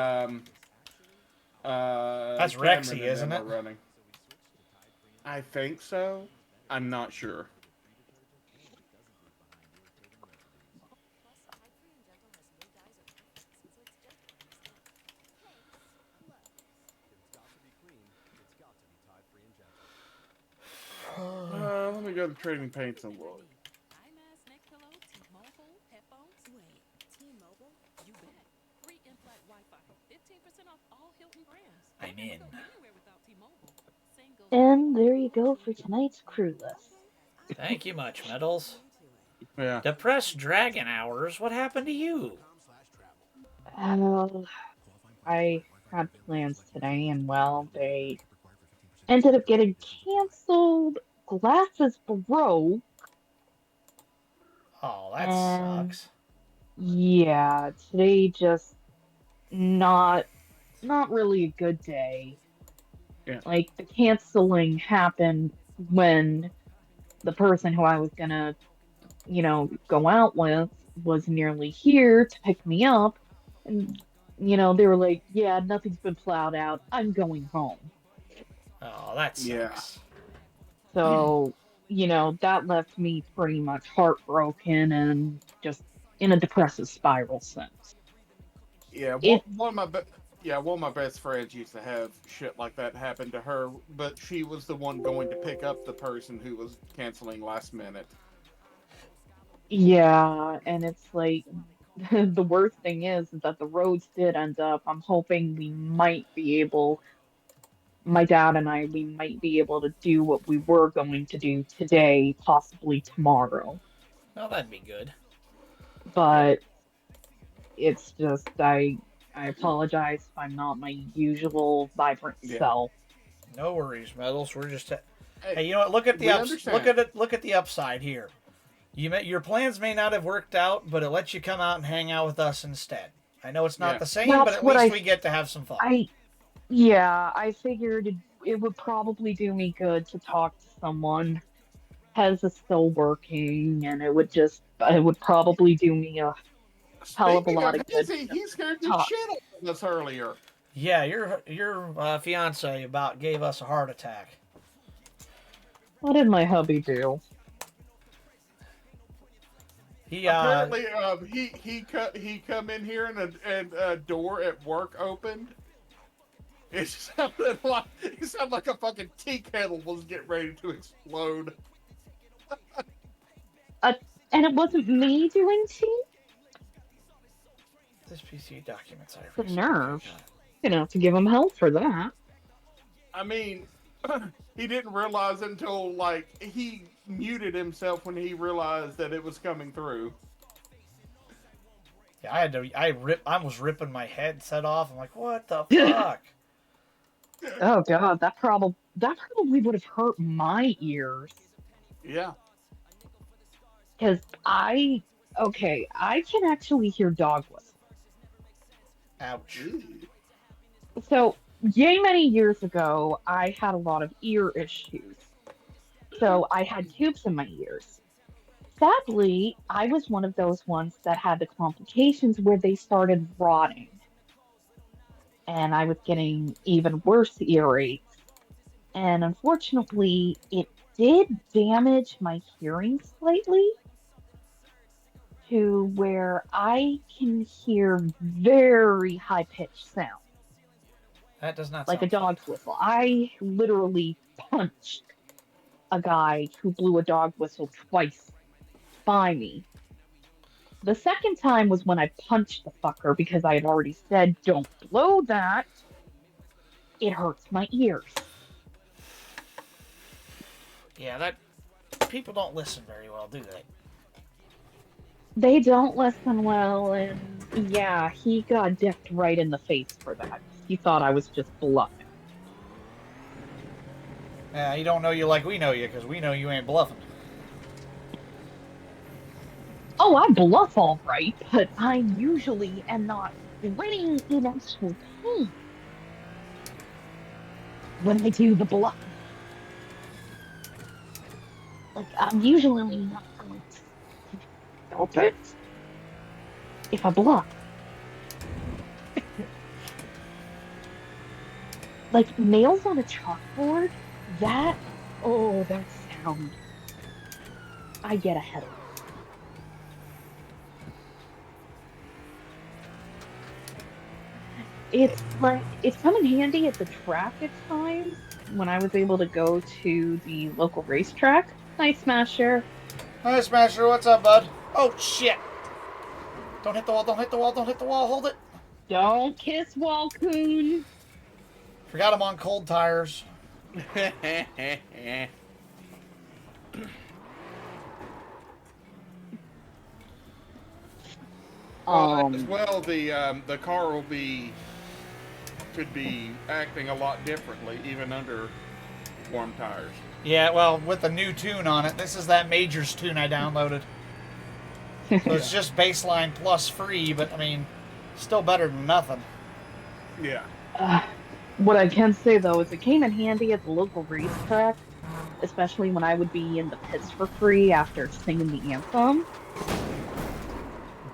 Speaker 1: That's
Speaker 2: Cameron
Speaker 1: Rexy,
Speaker 2: and
Speaker 1: isn't
Speaker 2: them
Speaker 1: it?
Speaker 2: are running. I think so. I'm not sure. let me go to Trading Paints and look.
Speaker 1: I'm in.
Speaker 3: And there you go for tonight's crew list.
Speaker 1: Thank you much, Metals.
Speaker 2: Yeah.
Speaker 1: Depressed Dragon Hours, what happened to you?
Speaker 3: I had plans today, and well, they ended up getting canceled. Glasses broke,
Speaker 1: Oh, that
Speaker 3: and
Speaker 1: sucks.
Speaker 3: yeah, today just not not really a good day.
Speaker 2: Yeah.
Speaker 3: Like the canceling happened when the person who I was gonna, go out with was nearly here to pick me up, and they were like, "Yeah, nothing's been plowed out. I'm going home."
Speaker 1: Oh, that
Speaker 2: Yeah.
Speaker 1: sucks.
Speaker 3: So, that left me pretty much heartbroken and just in a depressive spiral since.
Speaker 2: Yeah.
Speaker 3: It,
Speaker 2: One of my best friends used to have shit like that happen to her, but she was the one going to pick up the person who was canceling last minute.
Speaker 3: yeah, and it's like the worst thing is that the roads did end up. I'm hoping my dad and we might be able to do what we were going to do today, possibly tomorrow.
Speaker 1: Well, that'd be good.
Speaker 2: Yeah.
Speaker 3: But it's just I apologize if I'm not my usual vibrant
Speaker 2: Yeah.
Speaker 3: self.
Speaker 1: No worries, Metals. We're just...
Speaker 2: Hey,
Speaker 1: Hey, you know what? Look at the
Speaker 2: we
Speaker 1: Look
Speaker 2: understand.
Speaker 1: at it. Look at the upside here. Your plans may not have worked out, but it lets you come out and hang out with us instead. I know it's not
Speaker 2: Yeah.
Speaker 1: the same, but
Speaker 3: That's
Speaker 1: at
Speaker 3: what
Speaker 1: least we get to have some fun.
Speaker 3: I figured it would probably do me good to talk to someone. Hez is still working, and it would probably do me a hell of a
Speaker 2: Speaking
Speaker 3: lot
Speaker 2: of
Speaker 3: of good
Speaker 2: Hizzy,
Speaker 3: to
Speaker 2: he scared the
Speaker 3: talk.
Speaker 2: shit out of us earlier.
Speaker 1: Yeah, your fiance about gave us a heart attack.
Speaker 3: What did my hubby do?
Speaker 1: He
Speaker 2: Apparently, he come in here and a door at work opened. It sounded like a fucking tea kettle was getting ready to explode.
Speaker 3: And it wasn't me doing tea?
Speaker 1: this PC documents I
Speaker 3: The
Speaker 1: recently
Speaker 3: nerve.
Speaker 1: got.
Speaker 3: Gonna have to give him hell for that.
Speaker 2: I mean, he didn't realize until like he muted himself when he realized that it was coming through.
Speaker 1: Yeah, I was ripping my headset off. I'm like, what the fuck?
Speaker 3: Oh God, that probably would have hurt my ears.
Speaker 2: Yeah.
Speaker 3: Because I can actually hear dog whistles.
Speaker 1: Ouch.
Speaker 3: So, yay many years ago, I had a lot of ear issues. So, I had tubes in my ears. Sadly, I was one of those ones that had the complications where they started rotting. And I was getting even worse earaches. And unfortunately, it did damage my hearing slightly to where I can hear very high pitched sound,
Speaker 1: That does not
Speaker 3: like a
Speaker 1: sound fun.
Speaker 3: dog's whistle. I literally punched a guy who blew a dog whistle twice by me. The second time was when I punched the fucker because I had already said, "Don't blow that. It hurts my ears."
Speaker 1: Yeah, that people don't listen very well, do they?
Speaker 3: They don't listen well, and yeah, he got dicked right in the face for that. He thought I was just bluffing.
Speaker 1: Yeah, he don't know you like we know you, because we know you ain't bluffing.
Speaker 3: Oh, I bluff all right, but I usually am not grinning in actual pain when I do the bluffing. Like, I'm usually not going to help it if I bluff. Like, nails on a chalkboard, that sound, I get a headache. It's come in handy at the track at times when I was able to go to the local racetrack. Hi, Smasher.
Speaker 1: Hi, Smasher. What's up, bud? Oh, shit. Don't hit the wall. Don't hit the wall. Don't hit the wall. Hold it.
Speaker 3: Don't kiss Walcoon.
Speaker 1: Forgot I'm on cold tires.
Speaker 2: As well, the car could be acting a lot differently even under warm tires.
Speaker 1: Yeah, well, with the new tune on it. This is that Majors tune I downloaded. So it's just baseline plus free, but I mean, still better than nothing.
Speaker 2: Yeah.
Speaker 3: What I can say though is it came in handy at the local racetrack, especially when I would be in the pits for free after singing the anthem.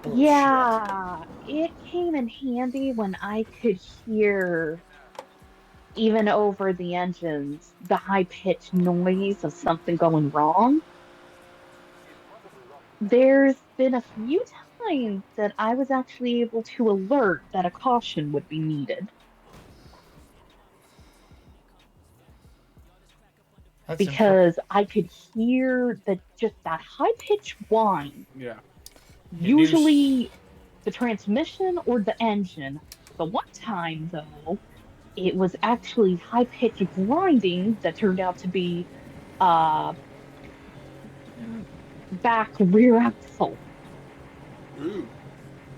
Speaker 1: Bullshit.
Speaker 3: Yeah, it came in handy when I could hear, even over the engines, the high-pitched noise of something going wrong. There's been a few times that I was actually able to alert that a caution would be needed
Speaker 1: That's
Speaker 3: because I could hear just that high-pitched whine.
Speaker 2: Yeah.
Speaker 3: Usually the transmission or the engine. The one time, though, it was actually high-pitched grinding that turned out to be uh back rear axle
Speaker 2: Ooh.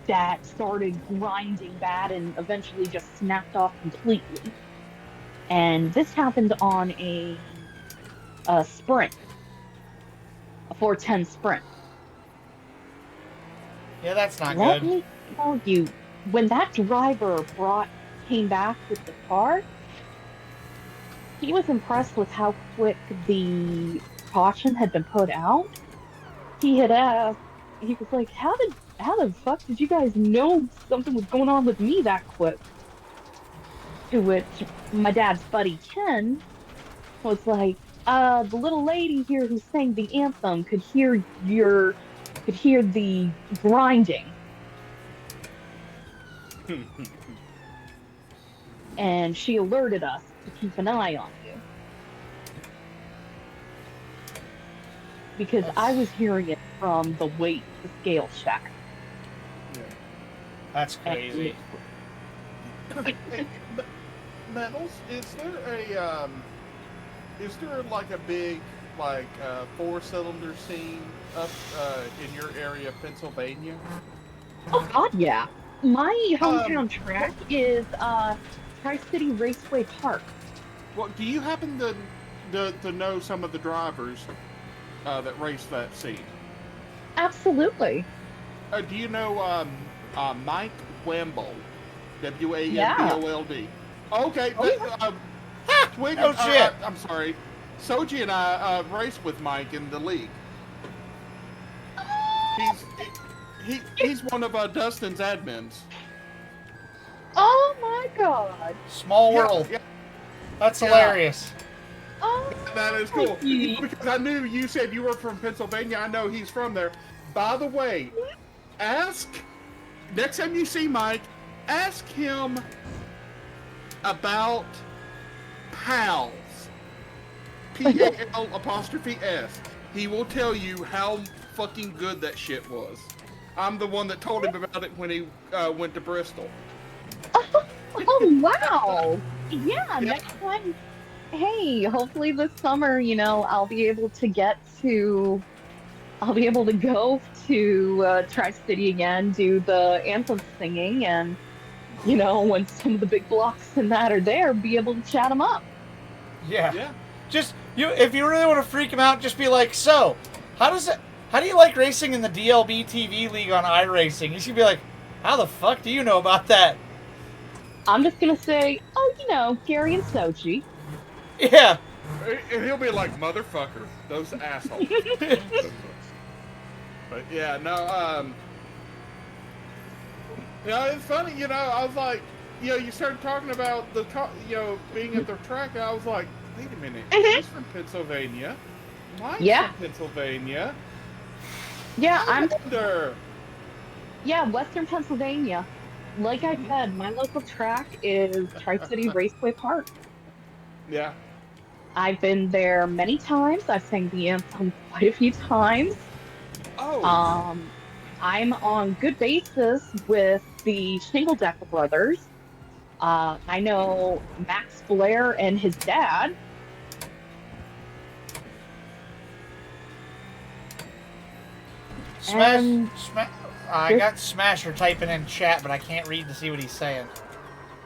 Speaker 3: that started grinding bad and eventually just snapped off completely. And this happened on a sprint, a 410 sprint.
Speaker 1: Yeah, that's not
Speaker 3: Let
Speaker 1: good.
Speaker 3: me tell you, when that driver came back with the car, he was impressed with how quick the caution had been put out. He had asked, he was like, how the fuck did you guys know something was going on with me that quick? To which my dad's buddy Ken was like, the little lady here who sang the anthem could hear the grinding. And she alerted us to keep an eye on you. Because I was hearing it from the weight to scale shack.
Speaker 2: Yeah.
Speaker 1: That's crazy.
Speaker 2: Hey, Metals, is there like a big like 4-cylinder scene up in your area of Pennsylvania?
Speaker 3: Oh God, yeah. My hometown track is Tri-City Raceway Park.
Speaker 2: Well, do you happen to know some of the drivers that race that scene?
Speaker 3: Absolutely.
Speaker 2: Do you know Mike Wambold? Wambold. Okay.
Speaker 3: Oh,
Speaker 2: Twig,
Speaker 1: Oh, shit.
Speaker 2: I'm sorry. Soji and I raced with Mike in the league. He's one of Dustin's admins.
Speaker 3: Oh my God.
Speaker 1: Small world.
Speaker 2: Yeah,
Speaker 1: That's
Speaker 2: Yeah.
Speaker 1: hilarious.
Speaker 3: Oh,
Speaker 2: that is cool.
Speaker 3: Mikey.
Speaker 2: Because I knew you said you were from Pennsylvania. I know he's from there. By the way, next time you see Mike, ask him about PALS. PAL''S. He will tell you how fucking good that shit was. I'm the one that told him about it when he went to Bristol.
Speaker 3: oh wow. Yeah, next time. Hey, hopefully this summer, I'll be able to go to Tri-City again, do the anthem singing, and when some of the big blocks and that are there, be able to chat them up.
Speaker 1: Yeah.
Speaker 2: Yeah.
Speaker 1: Just if you really want to freak him out, just be like, so, how do you like racing in the DLB TV League on iRacing? He's gonna be like, how the fuck do you know about that?
Speaker 3: I'm just gonna say, Gary and Sochi.
Speaker 1: Yeah.
Speaker 2: And he'll be like, motherfucker, those assholes. But yeah, no, it's funny, I was like, you started talking about being at the track, and I was like, wait a minute, he's from Pennsylvania. Mike's from Pennsylvania.
Speaker 3: Yeah, I'm
Speaker 2: wonder.
Speaker 3: Yeah, Western Pennsylvania. Like I said, my local track is Tri-City Raceway Park.
Speaker 2: Yeah.
Speaker 3: I've been there many times. I've sang the anthem quite a few times.
Speaker 2: Oh,
Speaker 3: Um, I'm on good basis with the Shingle Decker brothers. I know Max Blair and his dad.
Speaker 1: Smash,
Speaker 3: And
Speaker 1: I got Smasher typing in chat, but I can't read to see what he's saying.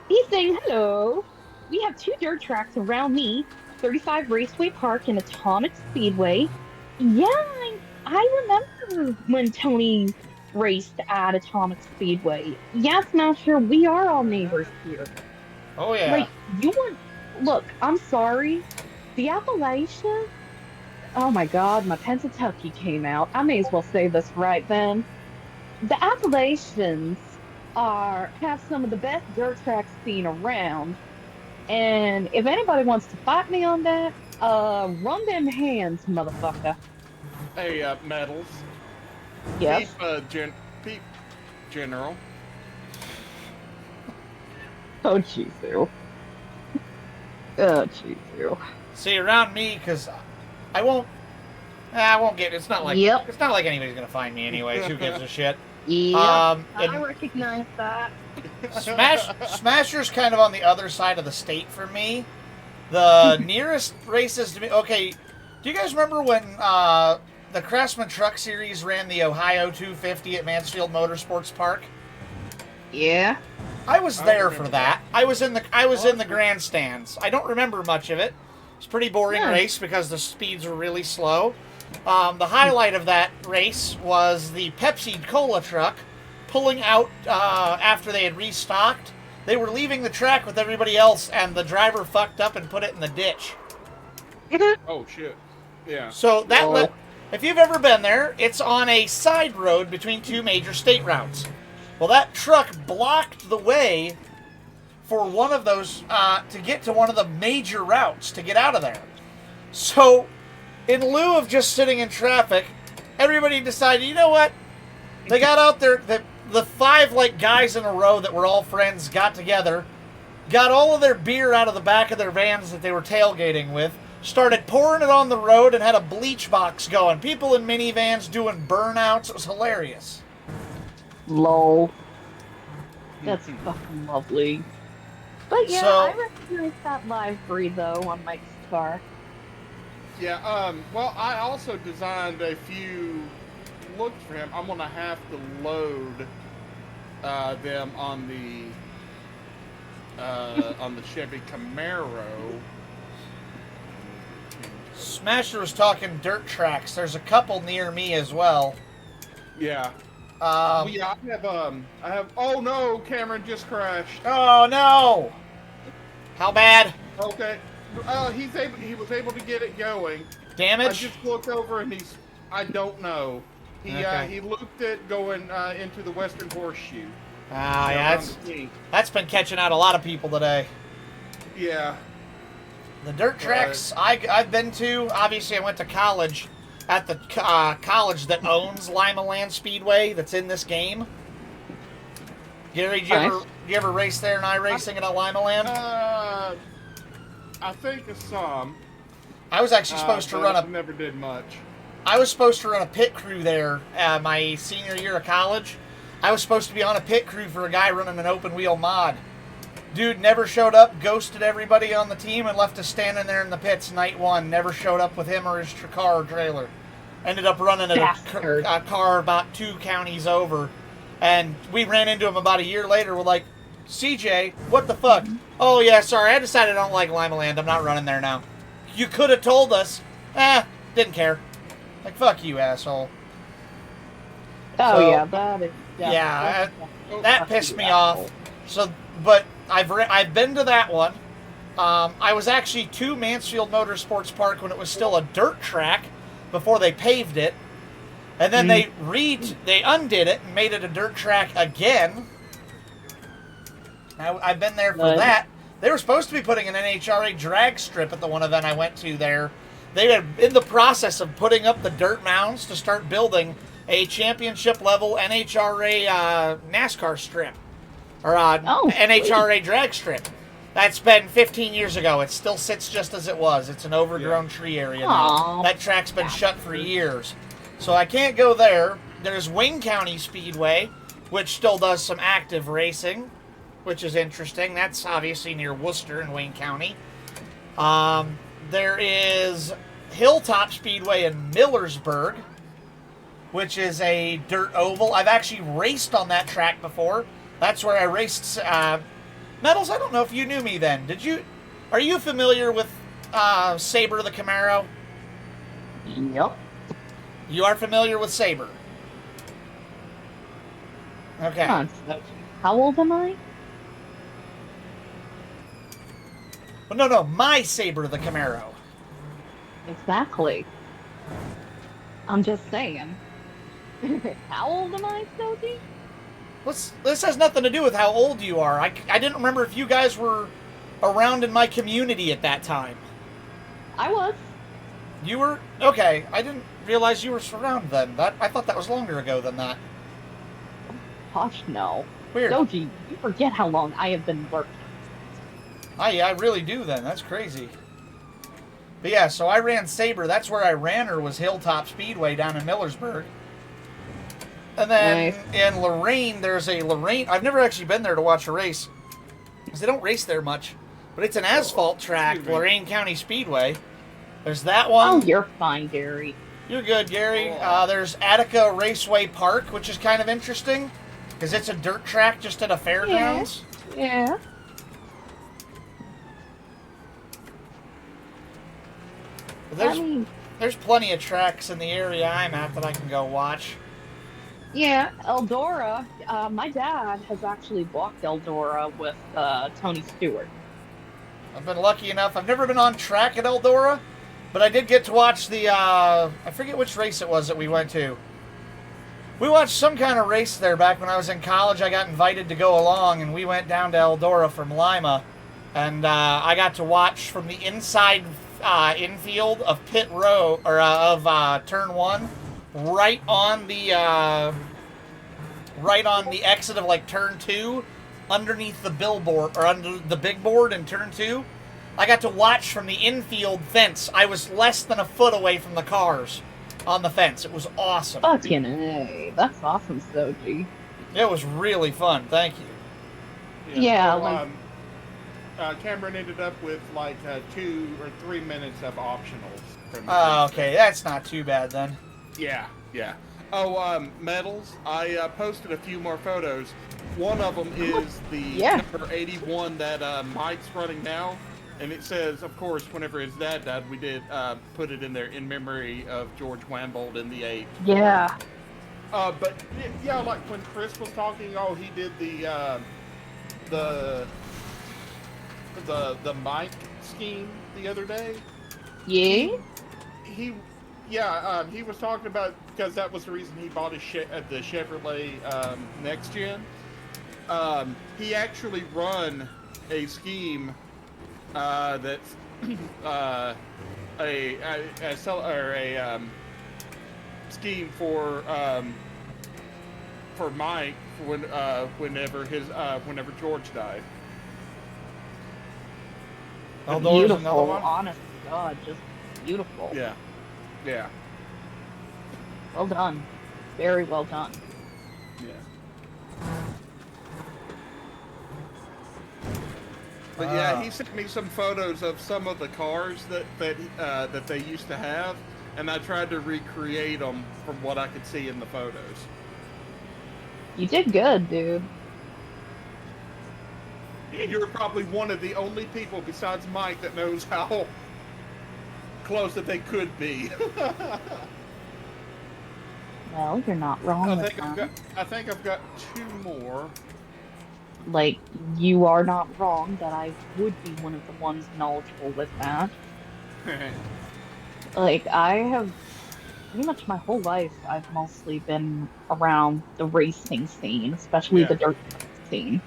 Speaker 3: he's saying hello. We have two dirt tracks around me, 35 Raceway Park and Atomic Speedway. Yeah, I remember when Tony raced at Atomic Speedway. Yes, Smasher, we are all neighbors here.
Speaker 1: Oh yeah.
Speaker 3: Like, you want. Look, I'm sorry. The Appalachian. Oh my God, my Pennsatucky came out. I may as well say this right then. The Appalachians have some of the best dirt tracks seen around. And if anybody wants to fight me on that, run them hands, motherfucker.
Speaker 2: hey, Metals.
Speaker 3: Yes.
Speaker 2: Peep General.
Speaker 3: Oh, Chizu. Oh, Chizu.
Speaker 1: See, around me, because I won't get. It's not like
Speaker 3: Yep.
Speaker 1: it's not like anybody's gonna find me anyways. Who gives a shit?
Speaker 3: Yeah, I
Speaker 1: And
Speaker 3: recognize that.
Speaker 1: Smasher's kind of on the other side of the state for me. The nearest races to me. Okay, do you guys remember when the Craftsman Truck Series ran the Ohio 250 at Mansfield Motorsports Park?
Speaker 3: Yeah.
Speaker 1: I was
Speaker 2: I
Speaker 1: there
Speaker 2: remember
Speaker 1: for that. I was in the grandstands. I don't remember much of it. It's a pretty boring
Speaker 3: Yeah.
Speaker 1: race because the speeds were really slow. The highlight of that race was the Pepsi Cola truck pulling out after they had restocked. They were leaving the track with everybody else, and the driver fucked up and put it in the ditch.
Speaker 2: Oh shit. Yeah.
Speaker 1: So that
Speaker 3: Oh.
Speaker 1: if you've ever been there, it's on a side road between two major state routes. Well, that truck blocked the way for one of those to get to one of the major routes to get out of there. So, in lieu of just sitting in traffic, everybody decided, you know what? They got out there. The five guys in a row that were all friends got together, got all of their beer out of the back of their vans that they were tailgating with, started pouring it on the road, and had a bleach box going. People in minivans doing burnouts. It was hilarious.
Speaker 3: Lol. That's fucking lovely. But yeah,
Speaker 1: So-
Speaker 3: I recognize that live breed though on Mike's car.
Speaker 2: Yeah. Well, I also designed a few looks for him. I'm gonna have to load them on the Chevy Camaro.
Speaker 1: Smasher was talking dirt tracks. There's a couple near me as well.
Speaker 2: Yeah. Well, yeah, I have. Oh no, Cameron just crashed.
Speaker 1: Oh no! How bad?
Speaker 2: Okay. He was able to get it going. I
Speaker 1: Damage?
Speaker 2: just looked over and I don't know.
Speaker 1: Okay.
Speaker 2: He looped it going into the Western Horseshoe.
Speaker 1: Ah, yeah,
Speaker 2: Around the key.
Speaker 1: that's been catching out a lot of people today.
Speaker 2: Yeah.
Speaker 1: The dirt tracks I've been to, obviously I went to college at the college that owns Lima Land Speedway that's in this game. Gary, did you ever race there in iRacing at Lima Land?
Speaker 2: I think some.
Speaker 1: I was actually supposed to
Speaker 2: but
Speaker 1: run
Speaker 2: I never did much.
Speaker 1: I was supposed to run a pit crew there my senior year of college. I was supposed to be on a pit crew for a guy running an open wheel mod. Dude never showed up, ghosted everybody on the team, and left us standing there in the pits night one. Never showed up with him or his car or trailer. Ended up running a car about 2 counties over. And we ran into him about a year later. We're like, CJ, what the fuck? Oh, yeah, sorry, I decided I don't like Lima Land. I'm not running there now. You could have told us. Didn't care. Like, fuck you, asshole.
Speaker 3: Oh
Speaker 1: So-
Speaker 3: yeah, that is.
Speaker 1: Yeah,
Speaker 3: that's
Speaker 1: that pissed me off. So, but I've been to that one. I was actually to Mansfield Motorsports Park when it was still a dirt track before they paved it, and then they undid it and made it a dirt track again. I've been there for
Speaker 3: Nice.
Speaker 1: that. They were supposed to be putting an NHRA drag strip at the one event I went to there. They were in the process of putting up the dirt mounds to start building a championship level NHRA NASCAR strip or
Speaker 3: Oh,
Speaker 1: NHRA drag strip. That's been 15 years ago. It still sits just as it was. It's an overgrown tree area now.
Speaker 3: Aw.
Speaker 1: That track's been shut for years. So I can't go there. There's Wayne County Speedway, which still does some active racing, which is interesting. That's obviously near Worcester in Wayne County. There is Hilltop Speedway in Millersburg, which is a dirt oval. I've actually raced on that track before. That's where I raced... Metals, I don't know if you knew me then. Are you familiar with Saber the Camaro?
Speaker 3: Yep.
Speaker 1: You are familiar with Saber? Okay.
Speaker 3: Come on, Sophie. How old am I?
Speaker 1: Well, no, my Saber the Camaro.
Speaker 3: Exactly. I'm just saying. How old am I, Sophie?
Speaker 1: This has nothing to do with how old you are. I didn't remember if you guys were around in my community at that time.
Speaker 3: I was.
Speaker 1: You were? Okay, I didn't realize you were around then. I thought that was longer ago than that.
Speaker 3: Gosh, no.
Speaker 1: Weird.
Speaker 3: Sophie, you forget how long I have been working.
Speaker 1: I really do then. That's crazy. But yeah, so I ran Saber. That's where I ran her, was Hilltop Speedway down in Millersburg. And then in Lorraine, there's a Lorraine... I've never actually been there to watch a race, because they don't race there much. But it's an asphalt track, Lorraine County Speedway. There's that one.
Speaker 3: Oh, you're fine, Gary.
Speaker 1: You're good, Gary. There's Attica Raceway Park, which is kind of interesting, because it's a dirt track just at a fairgrounds.
Speaker 3: Yeah.
Speaker 1: There's plenty of tracks in the area I'm at that I can go watch.
Speaker 3: Yeah, Eldora. My dad has actually walked Eldora with Tony Stewart.
Speaker 1: I've been lucky enough. I've never been on track at Eldora, but I did get to watch the, I forget which race it was that we went to. We watched some kind of race there back when I was in college. I got invited to go along, and we went down to Eldora from Lima, and I got to watch from the inside infield of pit row, or of turn 1, right on the exit of like turn 2, underneath the billboard, or under the big board in turn 2. I got to watch from the infield fence. I was less than a foot away from the cars on the fence. It was awesome.
Speaker 3: Fucking A. That's awesome, Soji.
Speaker 1: It was really fun. Thank you.
Speaker 3: Yeah,
Speaker 2: Cameron ended up with like 2 or 3 minutes of optionals. From
Speaker 1: Okay, that's not too bad then.
Speaker 2: Yeah. Oh, medals. I posted a few more photos. One of them is the number 81 that Mike's running now. And it says, of course, whenever his dad died, we did put it in there in memory of George Wambold in the 8.
Speaker 3: Yeah.
Speaker 2: But, yeah, like when Chris was talking, he did the mic scheme the other day.
Speaker 3: Yeah?
Speaker 2: He was talking about, because that was the reason he bought the Chevrolet Next Gen. He actually run a scheme that's a scheme for Mike whenever George died.
Speaker 3: Beautiful, honest to God, just beautiful.
Speaker 2: Yeah.
Speaker 3: Well done. Very well done.
Speaker 2: Yeah. But yeah, he sent me some photos of some of the cars that they used to have, and I tried to recreate them from what I could see in the photos.
Speaker 3: You did good, dude.
Speaker 2: You're probably one of the only people besides Mike that knows how close that they could be.
Speaker 3: Well, you're not wrong
Speaker 2: I
Speaker 3: with
Speaker 2: think I've got 2 more.
Speaker 3: Like, you are not wrong that I would be one of the ones knowledgeable with that. Like, I have pretty much my whole life, I've mostly been around the racing scene, especially the dirt scene.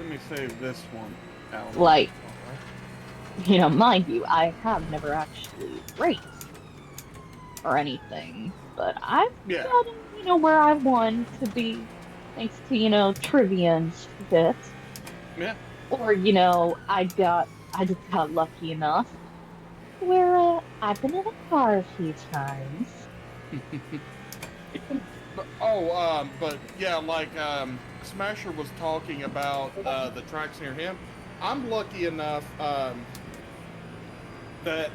Speaker 2: Let me save this one out.
Speaker 3: Like, mind you, I have never actually raced or anything, but I've gotten, where I want to be thanks to, trivia and shit.
Speaker 2: Yeah.
Speaker 3: Or, I just got lucky enough where I've been in a car a few times.
Speaker 2: But yeah, like Smasher was talking about the tracks near him. I'm lucky enough that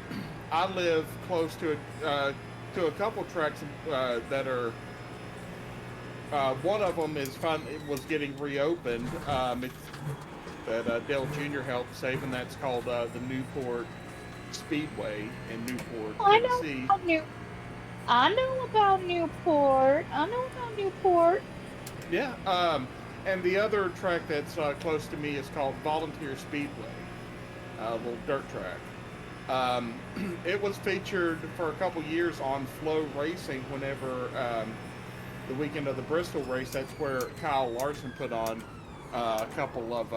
Speaker 2: I live close to a couple tracks that are. One of them is fun. It was getting reopened. It's that Dale Jr. helped save, and that's called the Newport Speedway in Newport, Tennessee.
Speaker 3: I know about Newport. I know about Newport.
Speaker 2: Yeah. And the other track that's close to me is called Volunteer Speedway, a little dirt track. It was featured for a couple years on Flow Racing whenever the weekend of the Bristol race. That's where Kyle Larson put on a couple of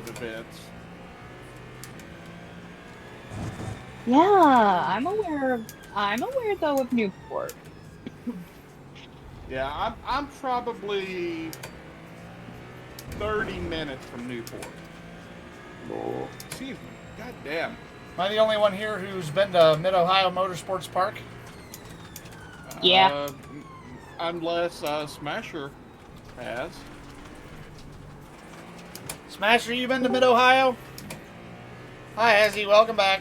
Speaker 2: events.
Speaker 3: Yeah, I'm aware though of Newport.
Speaker 2: Yeah, I'm probably 30 minutes from Newport. Excuse me. God damn.
Speaker 1: Am I the only one here who's been to Mid-Ohio Motorsports Park?
Speaker 3: Yeah.
Speaker 2: Unless Smasher has.
Speaker 1: Smasher, you been to Mid-Ohio? Hi, Ezzy. Welcome back.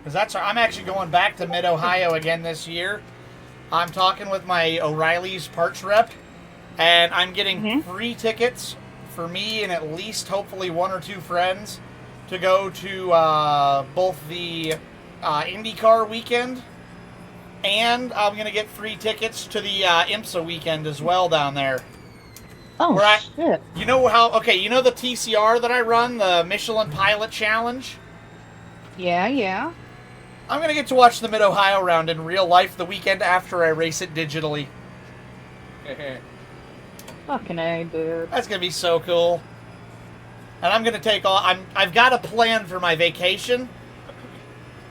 Speaker 1: Because I'm actually going back to Mid-Ohio again this year. I'm talking with my O'Reilly's parts rep, and I'm getting free tickets for me and at least hopefully one or two friends to go to both the IndyCar weekend, and I'm going to get free tickets to the IMSA weekend as well down there.
Speaker 3: Oh, shit.
Speaker 1: You know the TCR that I run, the Michelin Pilot Challenge?
Speaker 3: Yeah.
Speaker 1: I'm going to get to watch the Mid-Ohio round in real life the weekend after I race it digitally.
Speaker 3: Fucking A, dude.
Speaker 1: That's going to be so cool. And I'm going to take all... I've got a plan for my vacation.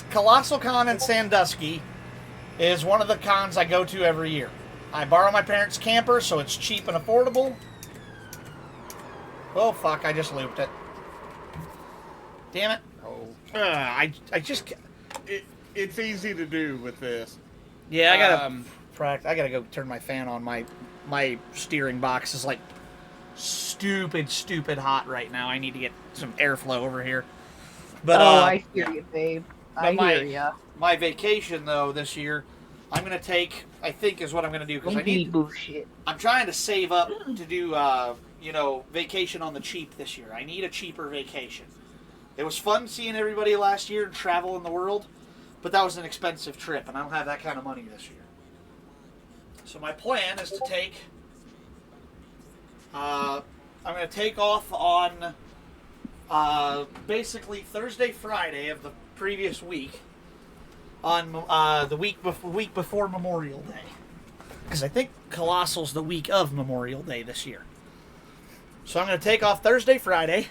Speaker 1: Colossal Con in Sandusky is one of the cons I go to every year. I borrow my parents' camper, so it's cheap and affordable. Oh, fuck, I just looped it. Damn it.
Speaker 2: Oh.
Speaker 1: I just...
Speaker 2: It's easy to do with this.
Speaker 1: Yeah, I gotta go turn my fan on. My steering box is like stupid hot right now. I need to get some airflow over here. But
Speaker 3: I hear you, babe. I
Speaker 1: my,
Speaker 3: hear ya.
Speaker 1: My vacation though this year, I'm gonna take. I think is what I'm gonna do because I need
Speaker 3: bullshit.
Speaker 1: I'm trying to save up to do vacation on the cheap this year. I need a cheaper vacation. It was fun seeing everybody last year and traveling the world, but that was an expensive trip, and I don't have that kind of money this year. So my plan is to take... I'm going to take off on basically Thursday, Friday of the previous week, on the week before Memorial Day. Because I think Colossal's the week of Memorial Day this year. So I'm going to take off Thursday, Friday,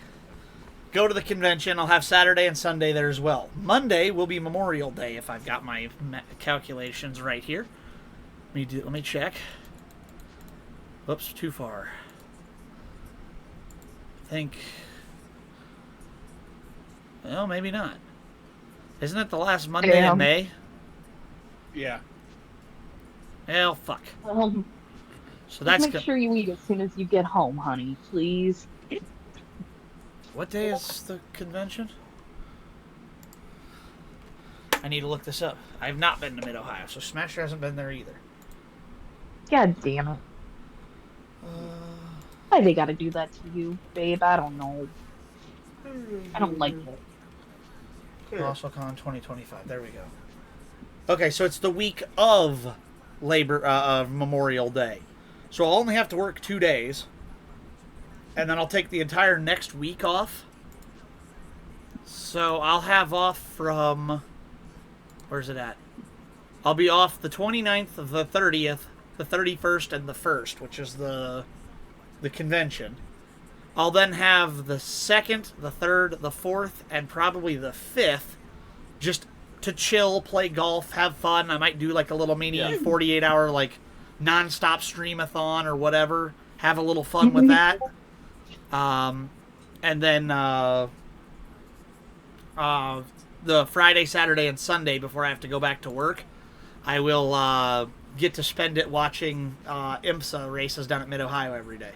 Speaker 1: go to the convention. I'll have Saturday and Sunday there as well. Monday will be Memorial Day if I've got my calculations right here. Let me check. Whoops, too far. I think... Well, maybe not. Isn't it the last Monday in May?
Speaker 2: Yeah.
Speaker 1: Well, fuck. So
Speaker 3: that's make sure you eat as soon as you get home, honey, please.
Speaker 1: What day is the convention? I need to look this up. I have not been to Mid-Ohio, so Smasher hasn't been there either.
Speaker 3: God damn it. Why they gotta do that to you, babe? I don't know. I don't like it.
Speaker 1: ColossalCon 2025. There we go. Okay, so it's the week of Memorial Day. So I'll only have to work 2 days. And then I'll take the entire next week off. So I'll have off from... Where's it at? I'll be off the 29th, the 30th, the 31st, and the 1st, which is the convention. I'll then have the 2nd, the 3rd, the 4th, and probably the 5th just to chill, play golf, have fun. I might do like a little mini
Speaker 2: Yeah.
Speaker 1: 48-hour like nonstop streamathon or whatever. Have a little fun with that. And then the Friday, Saturday, and Sunday before I have to go back to work, I will get to spend it watching IMSA races down at Mid-Ohio every day.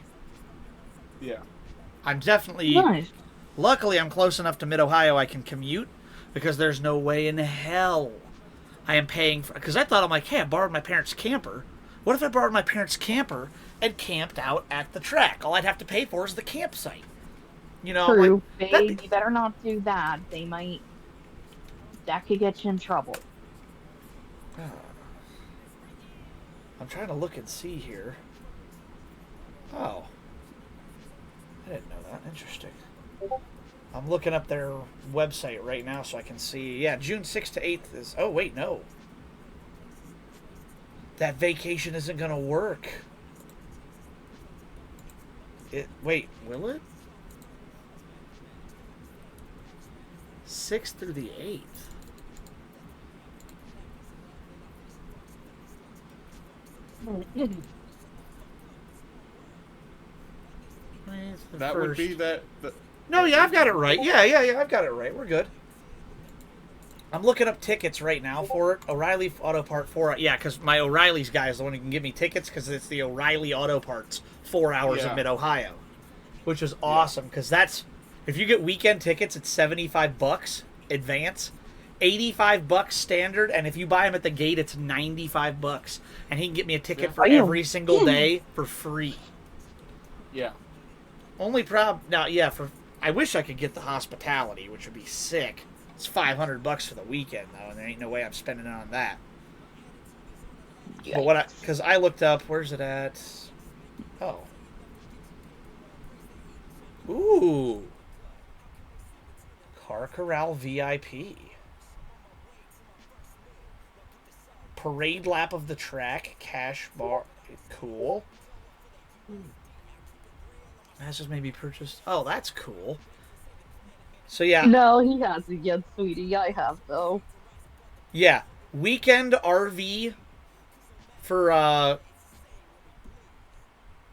Speaker 2: Yeah.
Speaker 1: I'm definitely...
Speaker 3: Nice.
Speaker 1: Luckily, I'm close enough to Mid-Ohio I can commute, because there's no way in hell I am paying for... Because I thought, I'm like, hey, I borrowed my parents' camper. What if I borrowed my parents' camper and camped out at the track? All I'd have to pay for is the campsite. You know,
Speaker 3: True.
Speaker 1: like,
Speaker 3: Babe, you better not do that. They might... That could get you in trouble.
Speaker 1: I'm trying to look and see here. Oh. I didn't know that. Interesting. I'm looking up their website right now so I can see. Yeah, June 6th to 8th is... Oh, wait, no. That vacation isn't going to work. Wait, will it? 6th through the 8th.
Speaker 2: That would be that.
Speaker 1: No, yeah, I've got it right. Yeah, I've got it right. We're good. I'm looking up tickets right now for it. O'Reilly Auto Part 4. Yeah, because my O'Reilly's guy is the one who can give me tickets because it's the O'Reilly Auto Parts 4 hours
Speaker 2: Yeah.
Speaker 1: of Mid-Ohio, which is awesome because that's... If you get weekend tickets, it's $75 advance, $85 standard, and if you buy them at the gate, it's $95. And he can get me a ticket for every single day for free.
Speaker 2: Yeah.
Speaker 1: Only problem now, yeah. I wish I could get the hospitality, which would be sick. It's $500 for the weekend though, and there ain't no way I'm spending it on that.
Speaker 3: Yikes.
Speaker 1: But because I looked up, where's it at? Oh, ooh, Car Corral VIP. Parade lap of the track, cash bar, cool. That's just maybe purchased. Oh, that's cool. So yeah,
Speaker 3: No, he hasn't yet, sweetie. I have, though.
Speaker 1: yeah, weekend RV for yeah,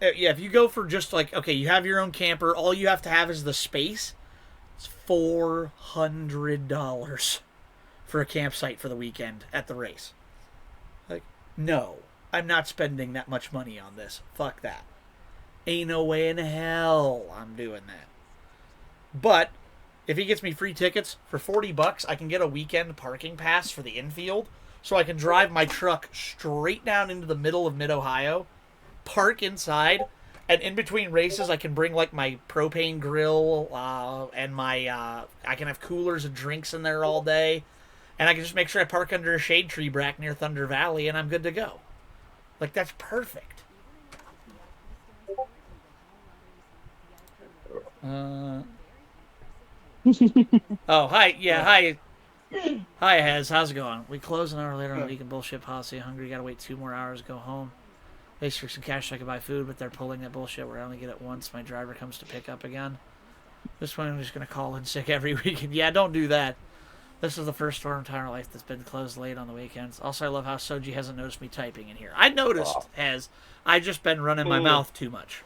Speaker 1: if you go for just like, okay, you have your own camper, all you have to have is the space. It's $400 for a campsite for the weekend at the race. Like, no, I'm not spending that much money on this. Fuck that. Ain't no way in hell I'm doing that. But if he gets me free tickets for $40, I can get a weekend parking pass for the infield, so I can drive my truck straight down into the middle of Mid-Ohio, park inside, and in between races I can bring like my propane grill and my I can have coolers and drinks in there all day, and I can just make sure I park under a shade tree back near Thunder Valley, and I'm good to go. Like, that's perfect. Oh, hi. Yeah, hi. Hi, Hez. How's it going? We close an hour later on the weekend. Bullshit policy. Hungry. Gotta wait 2 more hours to go home. They for some cash so I can buy food, but they're pulling that bullshit where I only get it once. My driver comes to pick up again. This one I'm just gonna call in sick every weekend. Yeah, don't do that. This is the first store in my entire life that's been closed late on the weekends. Also, I love how Soji hasn't noticed me typing in here. I noticed, Hez. I just been running my mouth too much.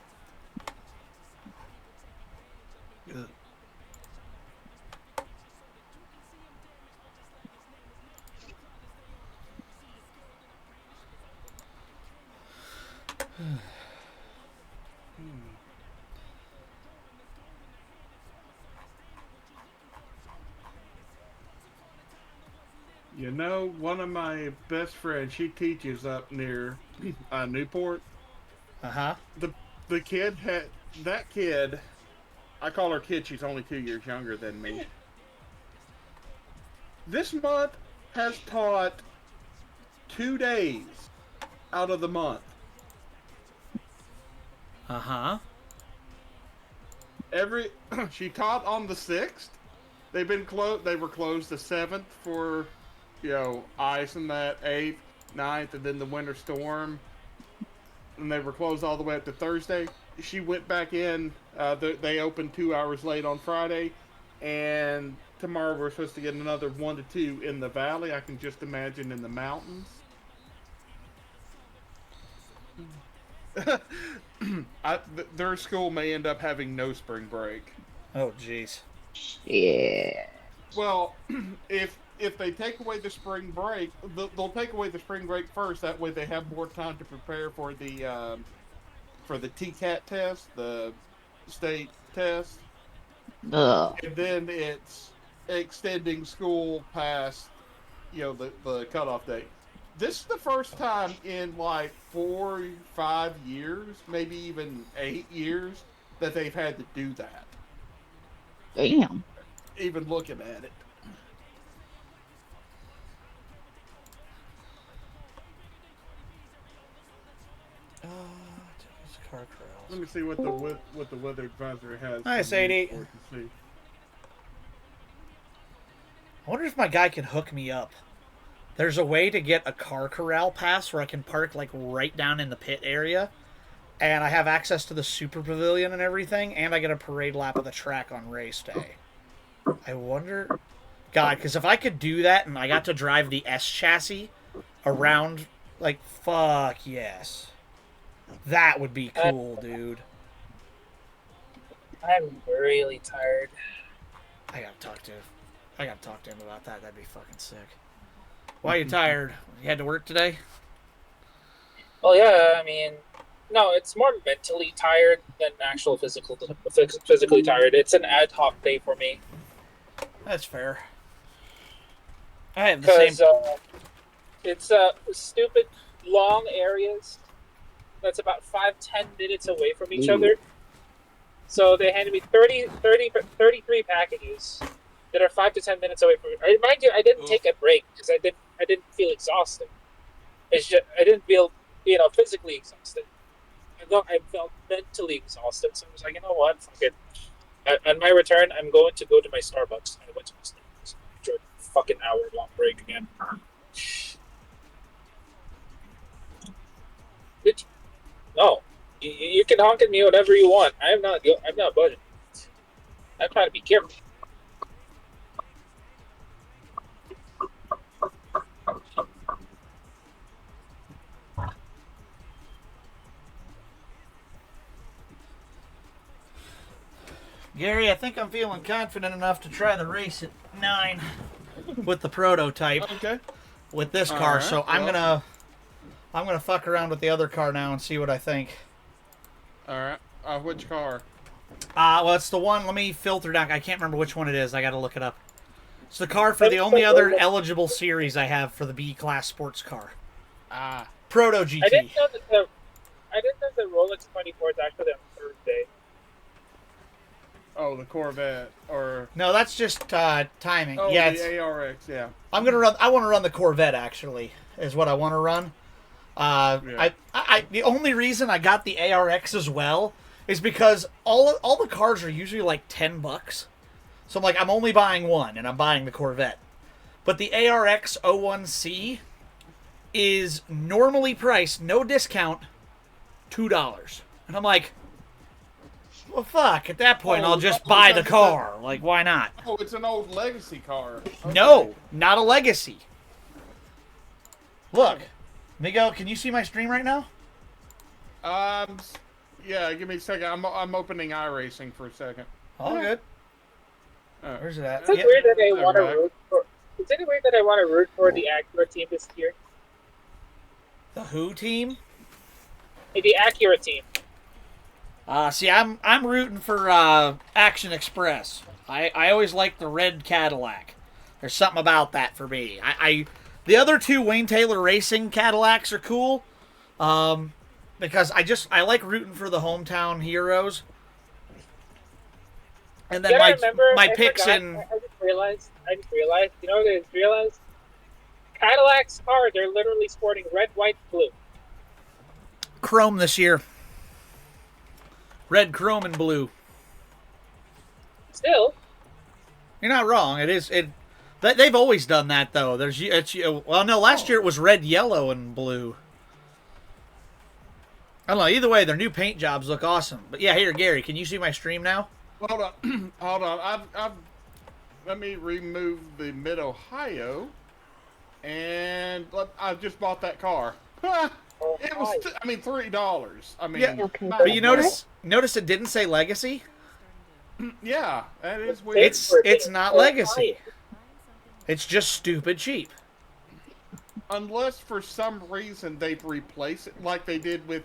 Speaker 2: You know, one of my best friends, she teaches up near Newport.
Speaker 1: Uh-huh.
Speaker 2: The kid had that kid. I call her kid. She's only 2 years younger than me. This month has taught 2 days out of the month.
Speaker 1: Uh-huh.
Speaker 2: She taught on the 6th. They've been closed. They were closed the 7th for, ice and that 8th, 9th, and then the winter storm. And they were closed all the way up to Thursday. She went back in. They opened 2 hours late on Friday. and tomorrow we're supposed to get another 1 to 2 in the valley. I can just imagine in the mountains. Their school may end up having no spring break.
Speaker 1: Oh, jeez.
Speaker 3: Yeah.
Speaker 2: Well, if they take away the spring break, they'll take away the spring break first. That way, they have more time to prepare for the TCAT test, the state test,
Speaker 3: Ugh.
Speaker 2: and then it's extending school past, the cutoff date. This is the first time in like 4, 5 years, maybe even 8 years, that they've had to do that.
Speaker 3: Damn.
Speaker 2: Even looking at it.
Speaker 1: Car
Speaker 2: Let
Speaker 1: corrals.
Speaker 2: me see what the weather advisory has.
Speaker 1: Hi,
Speaker 2: for me
Speaker 1: Sadie.
Speaker 2: for it to see.
Speaker 1: I wonder if my guy can hook me up. There's a way to get a car corral pass where I can park like right down in the pit area, and I have access to the super pavilion and everything, and I get a parade lap of the track on race day. I wonder, God, because if I could do that and I got to drive the S chassis around, like, fuck yes, that would be cool, dude.
Speaker 4: I'm really tired.
Speaker 1: I gotta talk to him about that. That'd be fucking sick. Why are you tired? You had to work today?
Speaker 4: Well, yeah, I mean, no, it's more mentally tired than physically tired. It's an ad hoc day for me
Speaker 1: That's fair. I have the same.
Speaker 4: because it's stupid long areas that's about 5-10 minutes away from each other. So they handed me 33 packages that are 5 to 10 minutes away from me. Mind you, I didn't take a break because I didn't feel exhausted. It's just I didn't feel physically exhausted. I felt mentally exhausted. So I was like, you know what, fuck it. On my return, I'm going to go to my Starbucks. I went to my Starbucks. Enjoyed a fucking hour-long break again. No, you can honk at me whatever you want. I'm not budging. I'm trying to be careful.
Speaker 1: Gary, I think I'm feeling confident enough to try the race at 9 with the prototype
Speaker 2: Okay.
Speaker 1: with this car.
Speaker 2: Alright,
Speaker 1: So I'm gonna fuck around with the other car now and see what I think.
Speaker 2: All right. Which car?
Speaker 1: Well, it's the one. Let me filter down. I can't remember which one it is. I got to look it up. It's the car for the only other eligible series I have for the B-class sports car. Proto GT.
Speaker 4: I didn't know that the Rolex 24 is actually on Thursday.
Speaker 2: Oh, the Corvette or
Speaker 1: No, that's just timing.
Speaker 2: oh,
Speaker 1: Yeah,
Speaker 2: the ARX. Yeah.
Speaker 1: I want to run the Corvette. Actually, is what I want to run.
Speaker 2: Yeah.
Speaker 1: The only reason I got the ARX as well is because all the cars are usually like $10. So I'm like, I'm only buying one, and I'm buying the Corvette. But the ARX 01C is normally priced, no discount, $2. And I'm like, well, fuck. At that point,
Speaker 2: Oh,
Speaker 1: I'll just
Speaker 2: oh,
Speaker 1: buy the
Speaker 2: that's-
Speaker 1: car. Like, why not?
Speaker 2: Oh, it's an old legacy car. Okay.
Speaker 1: No, not a Legacy. Look, Miguel, can you see my stream right now?
Speaker 2: Yeah. Give me a second. I'm opening iRacing for a second.
Speaker 1: All good.
Speaker 2: Oh.
Speaker 1: Where's it at?
Speaker 4: Is it
Speaker 1: Yep.
Speaker 4: weird that I
Speaker 2: They're
Speaker 4: want to
Speaker 2: back.
Speaker 4: root for? Is it weird that I want to root for the Acura team this year?
Speaker 1: The Who team?
Speaker 4: The Acura team.
Speaker 1: See, I'm rooting for Action Express. I always like the red Cadillac. There's something about that for me. The other two Wayne Taylor Racing Cadillacs are cool, because I like rooting for the hometown heroes. And then
Speaker 4: Then I remember.
Speaker 1: my
Speaker 4: I
Speaker 1: picks
Speaker 4: forgot,
Speaker 1: in
Speaker 4: I just realized. You know what I just realized? Cadillac's car. They're literally sporting red, white, blue.
Speaker 1: Chrome this year. Red, chrome, and blue.
Speaker 4: Still,
Speaker 1: You're not wrong. They've always done that though. Last year it was red, yellow, and blue. I don't know. Either way, their new paint jobs look awesome. But yeah, here, Gary, can you see my stream now?
Speaker 2: Hold on. Hold on. let me remove the Mid Ohio, and I just bought that car. It was, $3. I mean,
Speaker 4: Yeah.
Speaker 3: Okay.
Speaker 1: But you notice it didn't say Legacy.
Speaker 2: Yeah, that is weird.
Speaker 1: It's not Legacy. It's just stupid cheap.
Speaker 2: Unless for some reason they've replaced it, like they did with.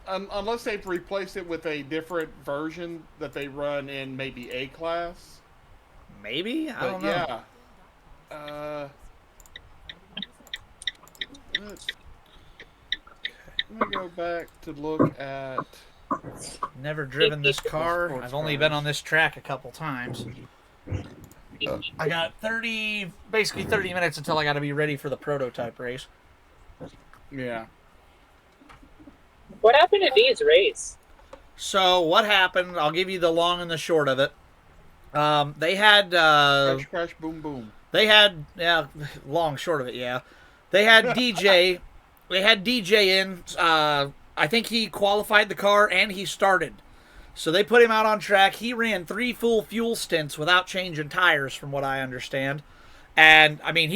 Speaker 2: Unless they've replaced it with a different version that they run in maybe A class.
Speaker 1: Maybe? I don't know.
Speaker 2: Yeah. Let me go back to look at.
Speaker 1: Never driven this car.
Speaker 2: Sports
Speaker 1: I've only
Speaker 2: cars.
Speaker 1: been on this track a couple times. I got basically 30 minutes until I got to be ready for the prototype race.
Speaker 2: Yeah.
Speaker 4: What happened to Dean's race?
Speaker 1: So what happened? I'll give you the long and the short of it. They had
Speaker 2: Crash, crash, boom, boom.
Speaker 1: long short of it, yeah. They had DJ. They had DJ in. I think he qualified the car and he started. So they put him out on track. He ran 3 full fuel stints without changing tires, from what I understand. And I mean,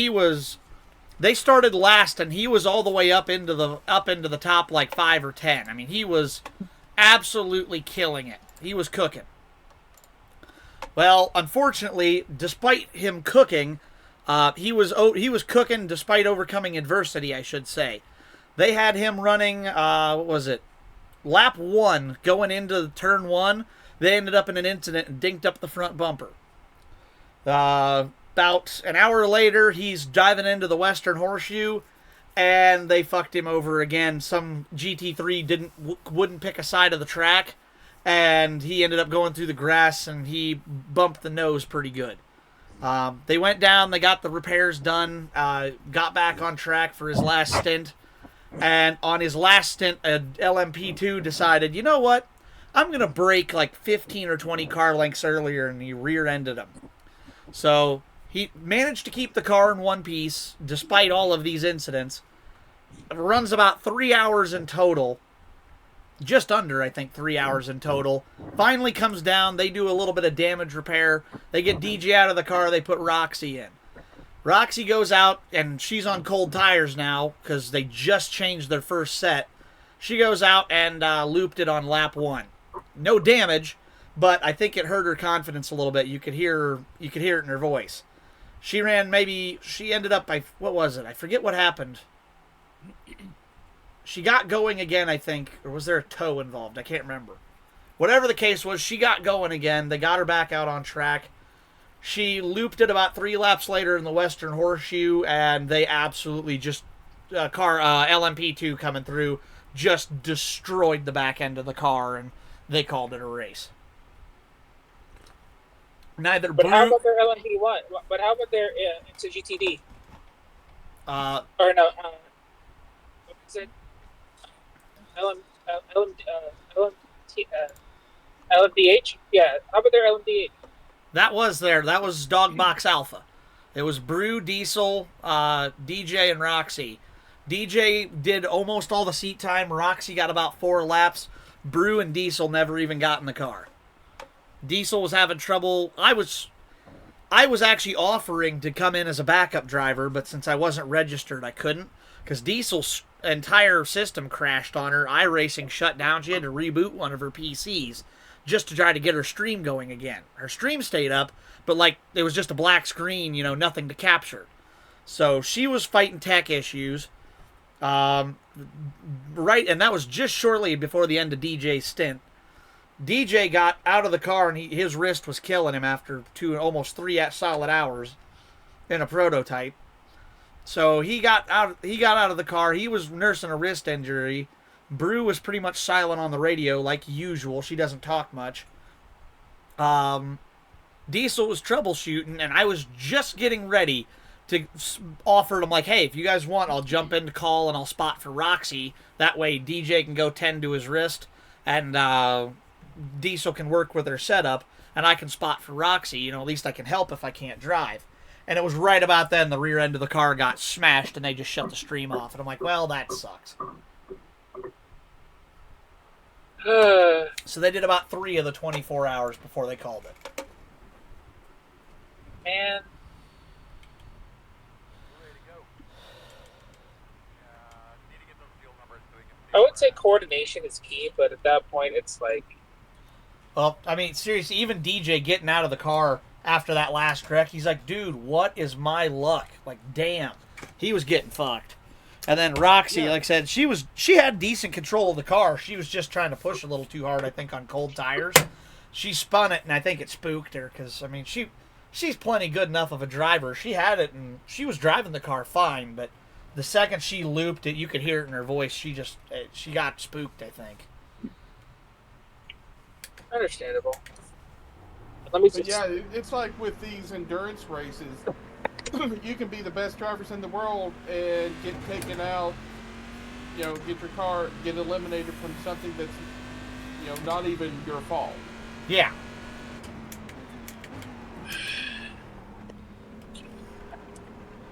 Speaker 1: they started last, and he was all the way up into the top like 5 or 10. I mean, he was absolutely killing it. He was cooking. Well, unfortunately, despite him cooking, he was cooking despite overcoming adversity, I should say. They had him running, what was it? Lap 1, going into turn 1. They ended up in an incident and dinked up the front bumper. About an hour later, he's diving into the Western Horseshoe, and they fucked him over again. Some GT3 wouldn't pick a side of the track, and he ended up going through the grass, and he bumped the nose pretty good. They went down, they got the repairs done, got back on track for his last stint, and on his last stint, LMP2 decided, you know what? I'm going to brake like 15 or 20 car lengths earlier, and he rear-ended him. So he managed to keep the car in one piece, despite all of these incidents. It runs about 3 hours in total. Just under, I think, 3 hours in total. Finally comes down. They do a little bit of damage repair. They get DJ out of the car. They put Roxy in. Roxy goes out, and she's on cold tires now because they just changed their first set. She goes out and looped it on lap 1. No damage, but I think it hurt her confidence a little bit. You could hear it in her voice. She ended up by, what was it? I forget what happened. She got going again, I think, or was there a tow involved? I can't remember. Whatever the case was, she got going again. They got her back out on track. She looped it about 3 laps later in the Western Horseshoe, and they absolutely just, LMP2 coming through, just destroyed the back end of the car, and they called it a race.
Speaker 4: But how about their LMP1? But how about their into GTD? Or no, what is it? LMDH? Yeah, how about their LMDH?
Speaker 1: That was Dogbox Alpha. It was Brew, Diesel, DJ, and Roxy. DJ did almost all the seat time. Roxy got about 4 laps. Brew and Diesel never even got in the car. Diesel was having trouble. I was actually offering to come in as a backup driver, but since I wasn't registered, I couldn't. Because Diesel's entire system crashed on her. iRacing shut down. She had to reboot one of her PCs just to try to get her stream going again. Her stream stayed up, but like it was just a black screen, nothing to capture. So she was fighting tech issues. Right, and that was just shortly before the end of DJ's stint. DJ got out of the car, and his wrist was killing him after almost 3 solid hours in a prototype. So he got out of the car. He was nursing a wrist injury. Brew was pretty much silent on the radio, like usual. She doesn't talk much. Diesel was troubleshooting, and I was just getting ready to offer him, like, hey, if you guys want, I'll jump in to call, and I'll spot for Roxy. That way DJ can go tend to his wrist, and Diesel can work with her setup, and I can spot for Roxy. At least I can help if I can't drive. And it was right about then the rear end of the car got smashed, and they just shut the stream off. And I'm like, well, that sucks. So they did about 3 of the 24 hours before they called it.
Speaker 4: Man, I would say coordination is key, but at that point, it's like,
Speaker 1: Well, I mean, seriously, even DJ getting out of the car after that last wreck, he's like, dude, what is my luck? Like, damn. He was getting fucked. And then Roxy,
Speaker 2: Yeah.
Speaker 1: like I said, she had decent control of the car. She was just trying to push a little too hard, I think, on cold tires. She spun it, and I think it spooked her because, I mean, she's plenty good enough of a driver. She had it, and she was driving the car fine, but the second she looped it, you could hear it in her voice. She got spooked, I think.
Speaker 4: understandable. Let me
Speaker 2: But
Speaker 4: just.
Speaker 2: yeah, it's like with these endurance races, you can be the best drivers in the world and get taken out, get your car, get eliminated from something that's, not even your fault.
Speaker 1: Yeah.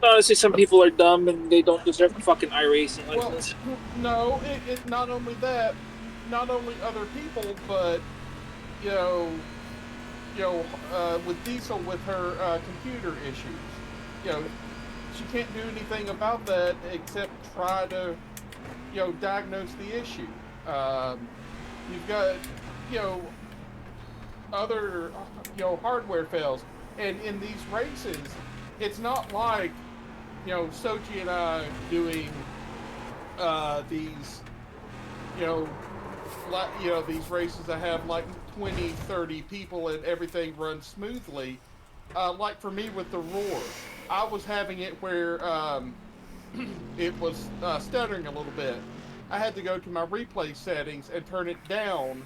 Speaker 4: Honestly, some people are dumb and they don't deserve a fucking iRacing
Speaker 2: Well,
Speaker 4: license.
Speaker 2: no, it not only that, not only other people, but, with Diesel with her computer issues, she can't do anything about that except try to, diagnose the issue. You've got, other, hardware fails, and in these races, it's not like, Sochi and I doing these, these races that have like 20, 30 people and everything runs smoothly. Like for me with the Roar, I was having it where it was stuttering a little bit. I had to go to my replay settings and turn it down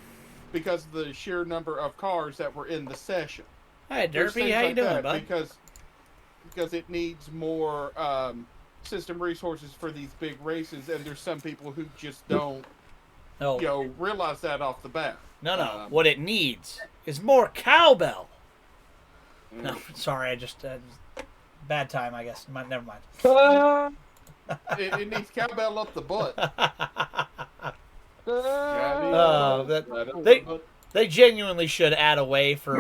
Speaker 2: because of the sheer number of cars that were in the session.
Speaker 1: Hey,
Speaker 2: There's
Speaker 1: Derpy,
Speaker 2: things
Speaker 1: how you
Speaker 2: like
Speaker 1: doing,
Speaker 2: that
Speaker 1: bud?
Speaker 2: because it needs more system resources for these big races, and there's some people who just don't
Speaker 1: No,
Speaker 2: realize that off the bat.
Speaker 1: no. What it needs is more cowbell. No, sorry, I just bad time, I guess. Never mind.
Speaker 2: It needs cowbell up the butt.
Speaker 1: They genuinely should add a way for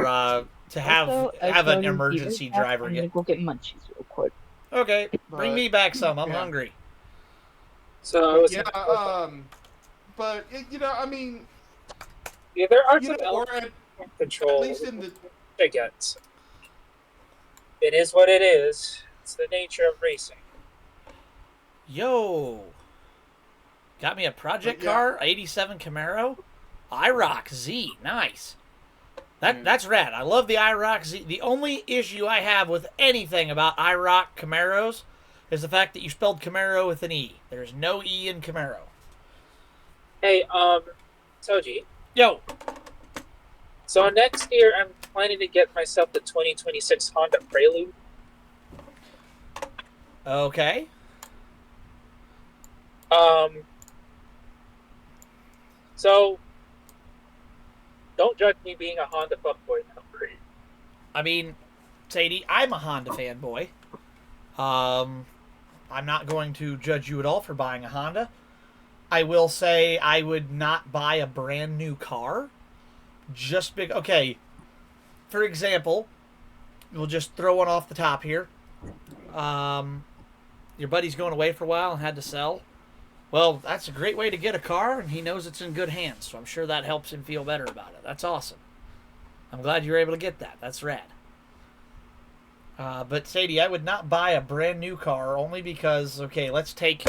Speaker 1: to have
Speaker 3: Also,
Speaker 1: have
Speaker 3: so
Speaker 1: an
Speaker 3: your
Speaker 1: emergency
Speaker 3: beer's back.
Speaker 1: driver
Speaker 3: I'm gonna
Speaker 1: get.
Speaker 3: go get munchies real quick.
Speaker 1: Okay, bring
Speaker 2: But-
Speaker 1: me back some. I'm
Speaker 2: yeah.
Speaker 1: hungry.
Speaker 4: So I was
Speaker 2: Yeah, but I mean,
Speaker 4: yeah, there are some
Speaker 2: or
Speaker 4: elements
Speaker 2: at
Speaker 4: of control.
Speaker 2: least in the
Speaker 4: I get. It is what it is. It's the nature of racing.
Speaker 1: Yo, got me a project
Speaker 2: Yeah.
Speaker 1: car, 87 Camaro, IROC Z. Nice. That's rad. I love the IROC Z. The only issue I have with anything about IROC Camaros is the fact that you spelled Camaro with an E. There's no E in Camaro.
Speaker 4: Hey, Soji.
Speaker 1: Yo,
Speaker 4: So next year, I'm planning to get myself the 2026 Honda Prelude.
Speaker 1: okay.
Speaker 4: So don't judge me being a Honda fuckboy now.
Speaker 1: I mean, Sadie, I'm a Honda fanboy. I'm not going to judge you at all for buying a Honda. I will say I would not buy a brand new car. Just big. Okay, for example, we'll just throw one off the top here. Your buddy's going away for a while and had to sell. Well, that's a great way to get a car, and he knows it's in good hands, so I'm sure that helps him feel better about it. That's awesome. I'm glad you were able to get that. That's rad. But Sadie, I would not buy a brand new car only because, okay, let's take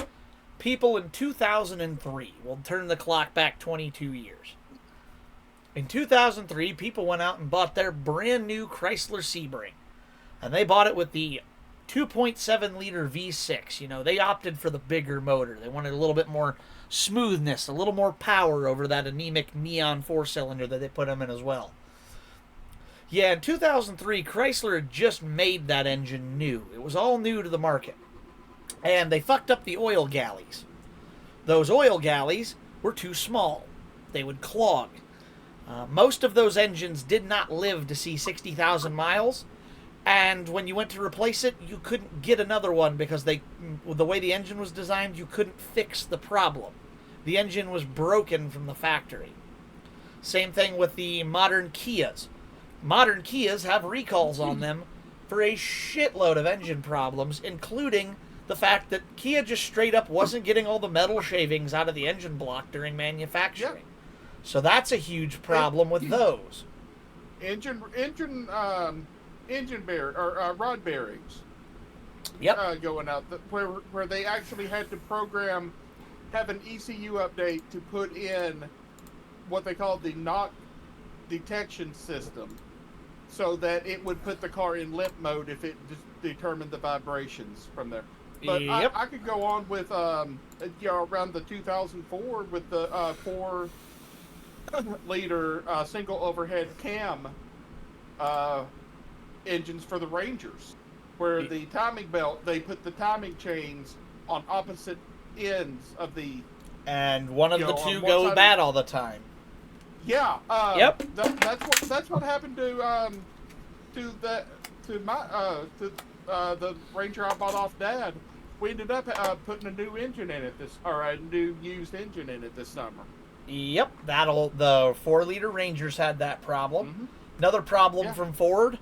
Speaker 1: people in 2003. We'll turn the clock back 22 years. In 2003, people went out and bought their brand new Chrysler Sebring. And they bought it with the 2.7 liter V6. You know, they opted for the bigger motor. They wanted a little bit more smoothness, a little more power over that anemic neon 4-cylinder that they put them in as well. Yeah, in 2003, Chrysler had just made that engine new. It was all new to the market. And they fucked up the oil galleys. Those oil galleys were too small. They would clog. Most of those engines did not live to see 60,000 miles. And when you went to replace it, you couldn't get another one because the way the engine was designed, you couldn't fix the problem. The engine was broken from the factory. Same thing with the modern Kias. Modern Kias have recalls on them for a shitload of engine problems, including the fact that Kia just straight up wasn't getting all the metal shavings out of the engine block during manufacturing. So that's a huge problem with those.
Speaker 2: Rod bearings.
Speaker 1: Yep.
Speaker 2: Going out where they actually had to have an ECU update to put in what they call the knock detection system, so that it would put the car in limp mode if it determined the vibrations from there. But
Speaker 1: Yep.
Speaker 2: I could go on with around the 2004 with the 4-liter single overhead cam engines for the Rangers, where the timing belt, they put the timing chains on opposite ends of the.
Speaker 1: And one of the two
Speaker 2: on one
Speaker 1: goes
Speaker 2: side
Speaker 1: bad all the time.
Speaker 2: Yeah.
Speaker 1: Yep.
Speaker 2: That's what happened to the Ranger I bought off Dad. We ended up putting a new engine in it a new used engine in it this summer.
Speaker 1: Yep, the 4-liter Rangers had that problem.
Speaker 2: Mm-hmm.
Speaker 1: Another problem
Speaker 2: Yeah.
Speaker 1: from Ford,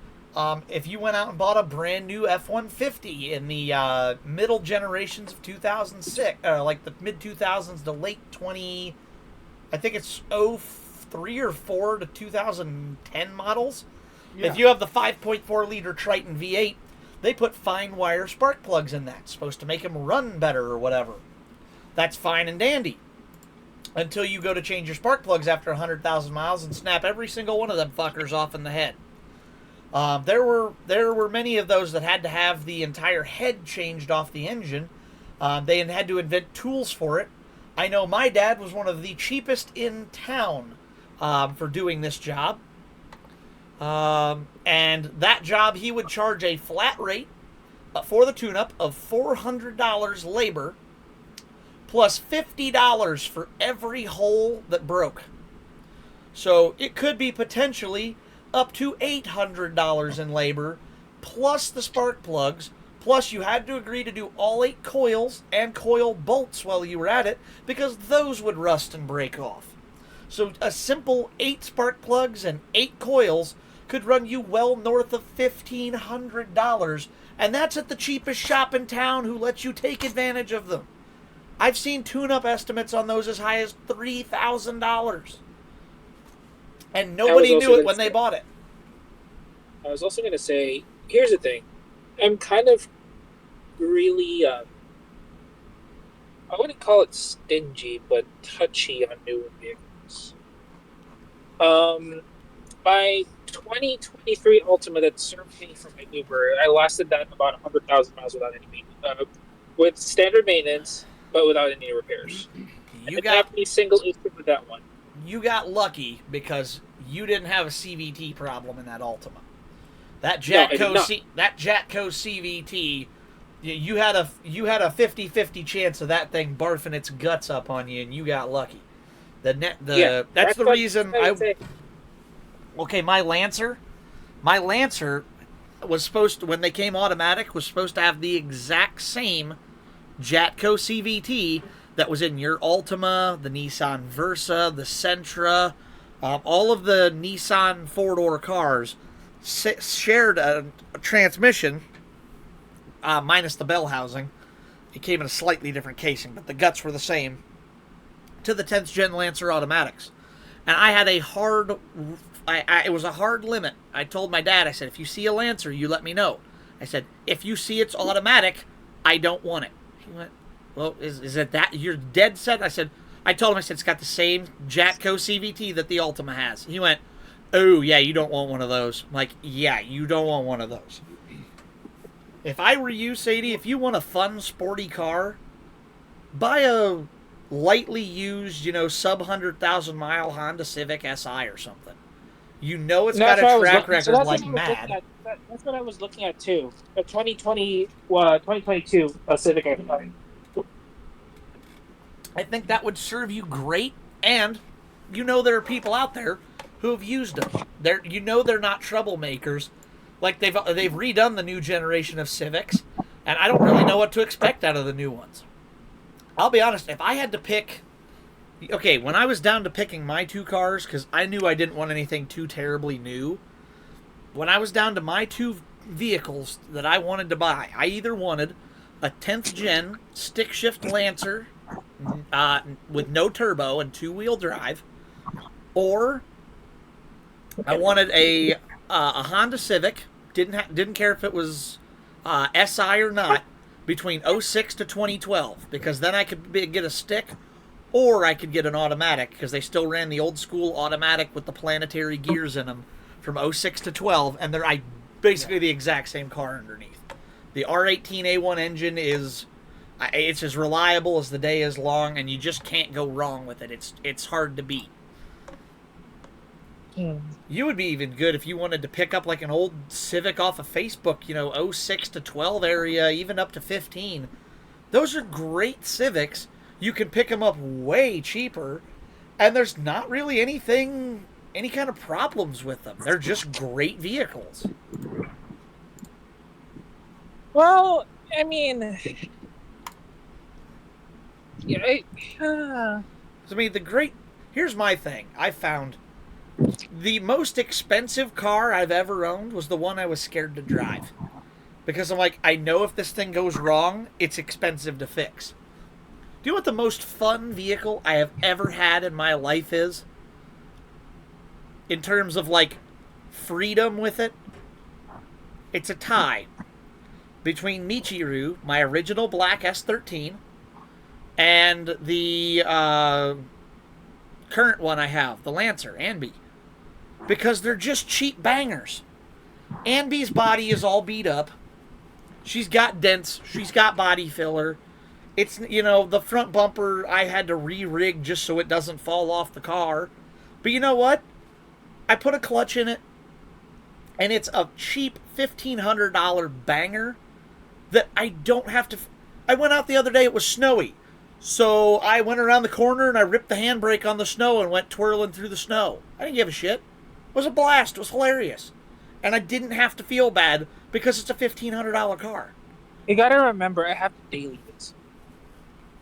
Speaker 1: if you went out and bought a brand new F-150 in the middle generations of 2006, like the mid 2000s to late 20, I think it's 03 or 4 to 2010 models.
Speaker 2: Yeah.
Speaker 1: If you have the 5.4 liter Triton V8, they put fine wire spark plugs in that, supposed to make them run better or whatever. That's fine and dandy. Until you go to change your spark plugs after 100,000 miles and snap every single one of them fuckers off in the head. There were many of those that had to have the entire head changed off the engine. They had to invent tools for it. I know my dad was one of the cheapest in town for doing this job. And that job, he would charge a flat rate for the tune-up of $400 labor, plus $50 for every hole that broke. So it could be potentially up to $800 in labor, plus the spark plugs, plus you had to agree to do all 8 coils and coil bolts while you were at it, because those would rust and break off. So a simple 8 spark plugs and 8 coils could run you well north of $1,500, and that's at the cheapest shop in town who lets you take advantage of them. I've seen tune-up estimates on those as high as $3,000. And nobody knew it when they bought it.
Speaker 4: I was also going to say, here's the thing. I'm kind of really, I wouldn't call it stingy, but touchy on newer vehicles. My 2023 Altima that served me for my Uber, I lasted that about 100,000 miles without any maintenance, with standard maintenance, but without any repairs.
Speaker 1: You
Speaker 4: I
Speaker 1: got
Speaker 4: didn't have any single issue with that one.
Speaker 1: you got lucky because you didn't have a CVT problem in that Altima. That Jatco CVT, you had a 50-50 chance of that thing barfing its guts up on you, and you got lucky. That's the reason my Lancer was supposed to, when they came automatic, was supposed to have the exact same Jatco CVT that was in your Altima, the Nissan Versa, the Sentra, all of the Nissan four-door cars shared a transmission, minus the bell housing. It came in a slightly different casing, but the guts were the same, to the 10th gen Lancer automatics. And I had it was a hard limit. I told my dad, I said, if you see a Lancer, you let me know. I said, if you see it's automatic, I don't want it. He went, well, is it that? You're dead set? I told him, it's got the same Jatco CVT that the Altima has. He went, oh, yeah, you don't want one of those. I'm like, yeah, you don't want one of those. If I were you, Sadie, if you want a fun, sporty car, buy a lightly used, sub 100,000 mile Honda Civic Si or something. It's got a track record like mad.
Speaker 4: That's what I was looking at too. A 2022 Civic Si.
Speaker 1: I think that would serve you great, and there are people out there who have used them. They're not troublemakers. Like they've redone the new generation of Civics, and I don't really know what to expect out of the new ones. I'll be honest, if I had to pick, when I was down to picking my 2 cars, because I knew I didn't want anything too terribly new, when I was down to my two vehicles that I wanted to buy. I either wanted a 10th gen stick shift Lancer with no turbo and 2-wheel drive, or I wanted a Honda Civic. Didn't care if it was SI or not, between 06 to 2012, because then I could get a stick, or I could get an automatic, because they still ran the old school automatic with the planetary gears in them from 06 to 12, and they're basically the exact same car underneath. The R18A1 engine it's as reliable as the day is long, and you just can't go wrong with it. It's hard to beat. You would be even good if you wanted to pick up like an old Civic off of Facebook, 06 to 12 area, even up to 15. Those are great Civics. You can pick them up way cheaper, and there's not really any kind of problems with them. They're just great vehicles.
Speaker 4: Well, I mean, yeah.
Speaker 1: Here's my thing. I found the most expensive car I've ever owned was the one I was scared to drive. Because I'm like, I know if this thing goes wrong, it's expensive to fix. Do you know what the most fun vehicle I have ever had in my life is? In terms of, like, freedom with it? It's a tie between Michiru, my original black S13, and the current one I have, the Lancer, Anby. Because they're just cheap bangers. Anby's body is all beat up. She's got dents. She's got body filler. It's, the front bumper I had to re-rig just so it doesn't fall off the car. But you know what? I put a clutch in it, and it's a cheap $1,500 banger that I don't have to... I went out the other day, it was snowy. So I went around the corner and I ripped the handbrake on the snow and went twirling through the snow. I didn't give a shit. It was a blast. It was hilarious. And I didn't have to feel bad because it's a $1,500 car.
Speaker 4: You gotta remember, I have to daily this.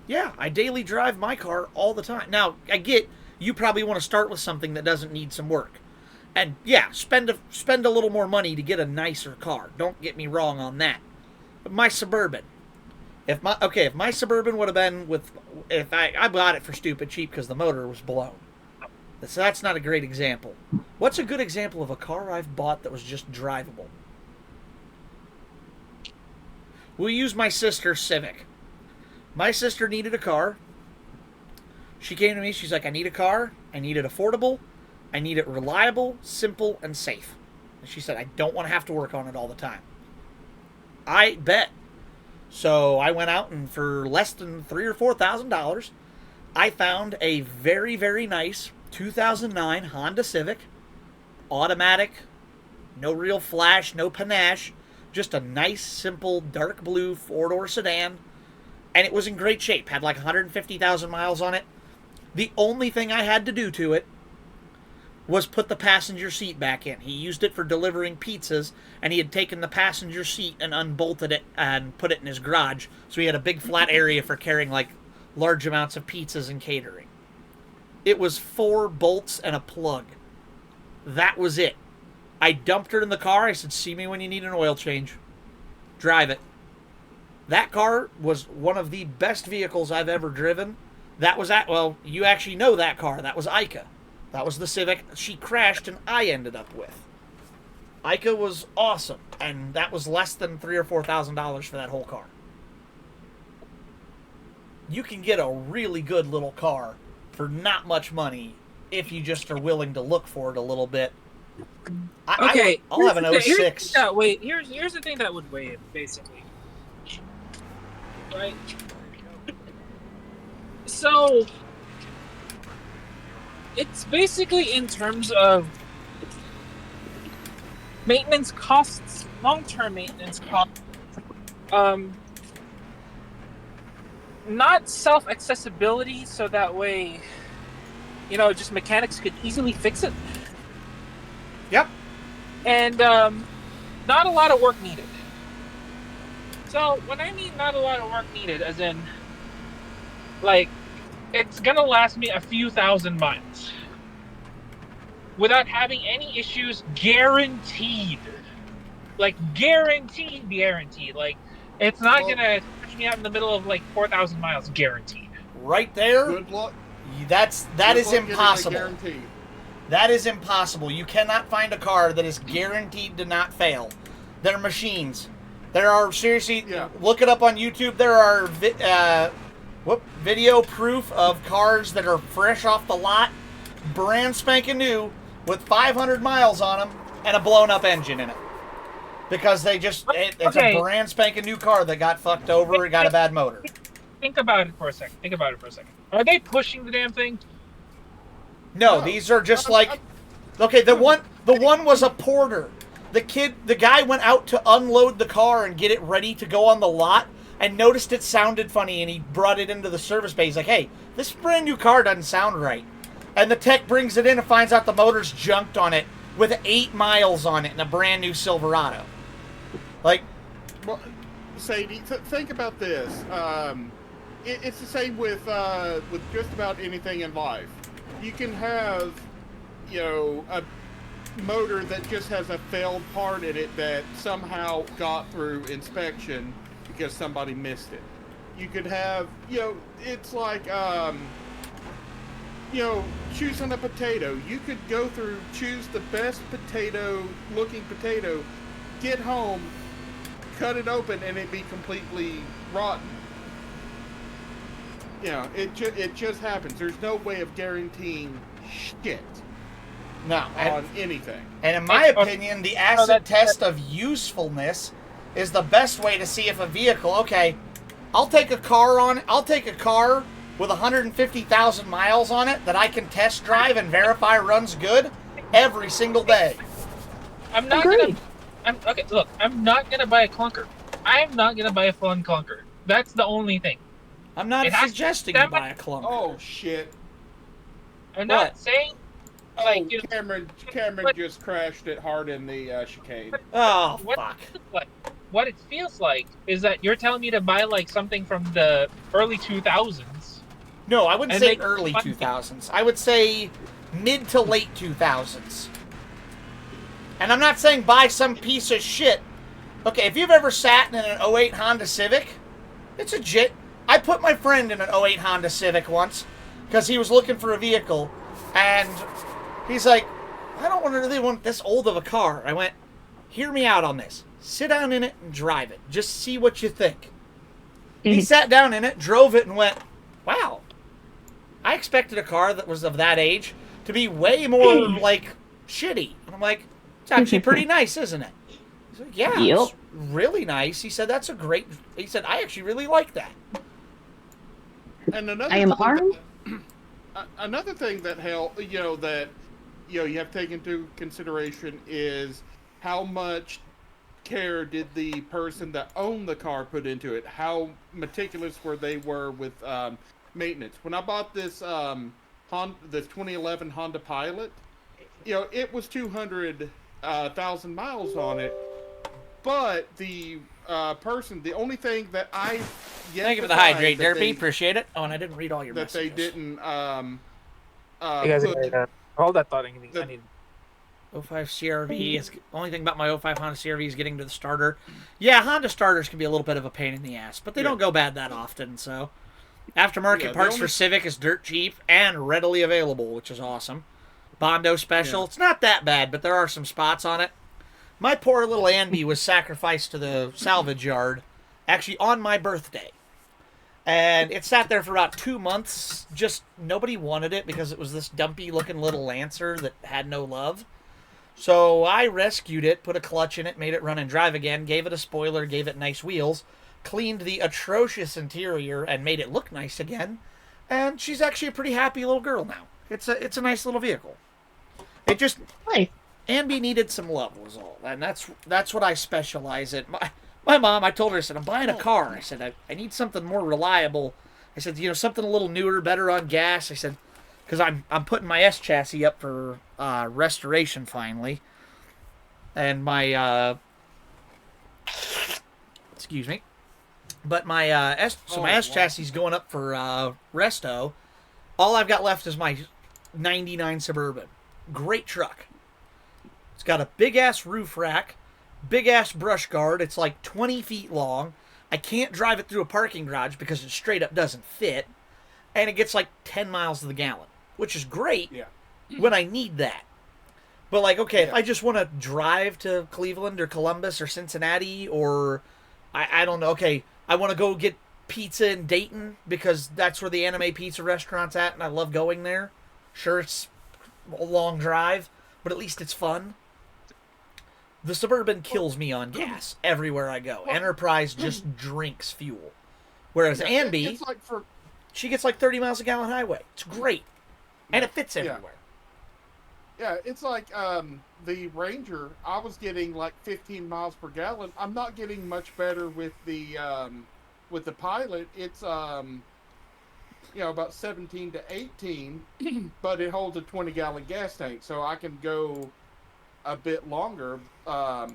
Speaker 1: Yeah, I daily drive my car all the time. Now, I get you probably want to start with something that doesn't need some work. And yeah, spend a little more money to get a nicer car. Don't get me wrong on that. But my Suburban. If my Suburban would have been I bought it for stupid cheap because the motor was blown. So that's not a great example. What's a good example of a car I've bought that was just drivable? We'll use my sister's Civic. My sister needed a car. She came to me, she's like, I need a car. I need it affordable. I need it reliable, simple, and safe. And she said, I don't want to have to work on it all the time. I bet. So I went out, and for less than $3,000 or $4,000, I found a very, very nice 2009 Honda Civic, automatic, no real flash, no panache, just a nice, simple, dark blue 4-door sedan, and it was in great shape. Had like 150,000 miles on it. The only thing I had to do to it was put the passenger seat back in. He used it for delivering pizzas, and he had taken the passenger seat and unbolted it and put it in his garage, so he had a big flat area for carrying like large amounts of pizzas and catering. It was 4 bolts and a plug. That was it. I dumped her in the car. I said, see me when you need an oil change. Drive it. That car was one of the best vehicles I've ever driven. You actually know that car. That was Ica. That was the Civic she crashed and I ended up with. Ica was awesome, and that was less than $3,000 or $4,000 for that whole car. You can get a really good little car for not much money if you just are willing to look for it a little bit. I'll have an 06.
Speaker 4: Here's the thing that would weigh it, basically. Right? So, it's basically in terms of maintenance costs, long-term maintenance costs, not self-accessibility, so that way, just mechanics could easily fix it.
Speaker 1: Yep.
Speaker 4: And not a lot of work needed. So when I mean not a lot of work needed, as in, like, it's gonna last me a few thousand miles without having any issues, guaranteed. like guaranteed. Like it's not
Speaker 2: Well-
Speaker 4: gonna push me out in the middle of like 4,000 miles, guaranteed.
Speaker 1: Right there,
Speaker 2: Good luck.
Speaker 1: that
Speaker 2: Good
Speaker 1: is
Speaker 2: luck getting a
Speaker 1: impossible.
Speaker 2: guarantee.
Speaker 1: That is impossible. You cannot find a car that is guaranteed to not fail. They're machines. There are, seriously,
Speaker 2: Yeah.
Speaker 1: look it up on YouTube. There are video proof of cars that are fresh off the lot, brand spanking new, with 500 miles on them and a blown up engine in it. Because it's
Speaker 4: Okay.
Speaker 1: a brand spanking new car that got fucked over and got a bad motor.
Speaker 4: Think about it for a second. Are they pushing the damn thing?
Speaker 1: No,
Speaker 2: No.
Speaker 1: these are just like, okay, the one was a porter. The guy went out to unload the car and get it ready to go on the lot and noticed it sounded funny and he brought it into the service bay. He's like, hey, this brand new car doesn't sound right. And the tech brings it in and finds out the motor's junked on it with 8 miles on it in a brand new Silverado. Like,
Speaker 2: Well, Sadie, think about this. It's the same with just about anything in life. You can have, a motor that just has a failed part in it that somehow got through inspection because somebody missed it. You could have, it's like, choosing a potato. You could go through, choose the best looking potato, get home, cut it open, and it'd be completely rotten. It just happens. There's no way of guaranteeing shit
Speaker 1: no.
Speaker 2: on anything.
Speaker 1: And in my opinion, the acid test of usefulness is the best way to see if a vehicle, okay, I'll take a car with 150,000 miles on it that I can test drive and verify runs good every single day.
Speaker 4: I'm not
Speaker 3: Agreed.
Speaker 4: Look, I'm not gonna buy a clunker. I'm not gonna buy a fun clunker. That's the only thing.
Speaker 1: I'm not
Speaker 4: It has
Speaker 1: suggesting
Speaker 4: to-
Speaker 1: you buy a clunker.
Speaker 2: Oh shit!
Speaker 4: I'm
Speaker 1: What?
Speaker 4: not saying
Speaker 2: Oh,
Speaker 4: like you know,
Speaker 2: Cameron
Speaker 4: but-
Speaker 2: just crashed it hard in the chicane.
Speaker 1: Oh,
Speaker 4: what
Speaker 1: fuck.
Speaker 4: what it feels like is that you're telling me to buy like something from the early 2000s.
Speaker 1: No, I wouldn't
Speaker 4: And
Speaker 1: say
Speaker 4: make
Speaker 1: early
Speaker 4: fun-
Speaker 1: 2000s. I would say mid to late 2000s. And I'm not saying buy some piece of shit. Okay, if you've ever sat in an 08 Honda Civic, it's a jit. I put my friend in an 08 Honda Civic once because he was looking for a vehicle, and he's like, I don't really want this old of a car. I went, hear me out on this. Sit down in it and drive it. Just see what you think. He sat down in it, drove it, and went, wow. I expected a car that was of that age to be way more, like, shitty. And I'm like, it's actually pretty nice, isn't it? He's like, yeah,
Speaker 3: Yep.
Speaker 1: it's really nice. He said, he said, I actually really like that.
Speaker 2: And another
Speaker 3: I am
Speaker 2: thing
Speaker 3: armed.
Speaker 2: another thing that you have to take into consideration is how much care did the person that owned the car put into it? How meticulous they were with maintenance? When I bought this this 2011 Honda Pilot, it was 200,000 miles on it, but the only thing that I
Speaker 1: Thank you for the hydrate, Derpy. Appreciate it. Oh, and I didn't read all your
Speaker 2: that they
Speaker 1: messages.
Speaker 2: didn't
Speaker 4: You guys
Speaker 2: put-
Speaker 4: hold that thought. I need
Speaker 1: 05 CRV is only thing about my 05 Honda CRV is getting to the starter. Yeah, Honda starters can be a little bit of a pain in the ass, but they don't go bad that often. So, aftermarket
Speaker 2: Yeah, the
Speaker 1: parts
Speaker 2: only-
Speaker 1: for Civic is dirt cheap and readily available, which is awesome. Bondo special, It's not that bad, but there are some spots on it. My poor little Andy was sacrificed to the salvage yard, actually on my birthday. And it sat there for about 2 months. Just nobody wanted it because it was this dumpy looking little Lancer that had no love. So I rescued it, put a clutch in it, made it run and drive again, gave it a spoiler, gave it nice wheels, cleaned the atrocious interior, and made it look nice again. And she's actually a pretty happy little girl now. It's a nice little vehicle. It just
Speaker 3: Nice.
Speaker 1: Ambi needed some love was all, and that's what I specialize in. My mom, I told her, I said, I'm buying a car. I said, I need something more reliable. I said, something a little newer, better on gas. I said, because I'm putting my S chassis up for restoration finally, and my excuse me, but my my S chassis is going up for resto. All I've got left is my '99 Suburban. Great truck. It's got a big ass roof rack, big ass brush guard. It's like 20 feet long. I can't drive it through a parking garage because it straight up doesn't fit. And it gets like 10 miles to the gallon, which is great
Speaker 2: Yeah.
Speaker 1: when I need that. But like, okay, if
Speaker 2: Yeah.
Speaker 1: I just want to drive to Cleveland or Columbus or Cincinnati or I don't know, okay, I want to go get pizza in Dayton because that's where the anime pizza restaurant's at and I love going there. Sure, it's a long drive, but at least it's fun. The Suburban kills me on gas everywhere I go. Enterprise just drinks fuel. Whereas
Speaker 2: Yeah,
Speaker 1: Anby,
Speaker 2: it's like for
Speaker 1: she gets like 30 miles a gallon highway. It's great. And it fits everywhere.
Speaker 2: Yeah, it's like the Ranger. I was getting like 15 miles per gallon. I'm not getting much better with the Pilot. It's about 17 to 18, but it holds a 20-gallon gas tank, so I can go a bit longer. But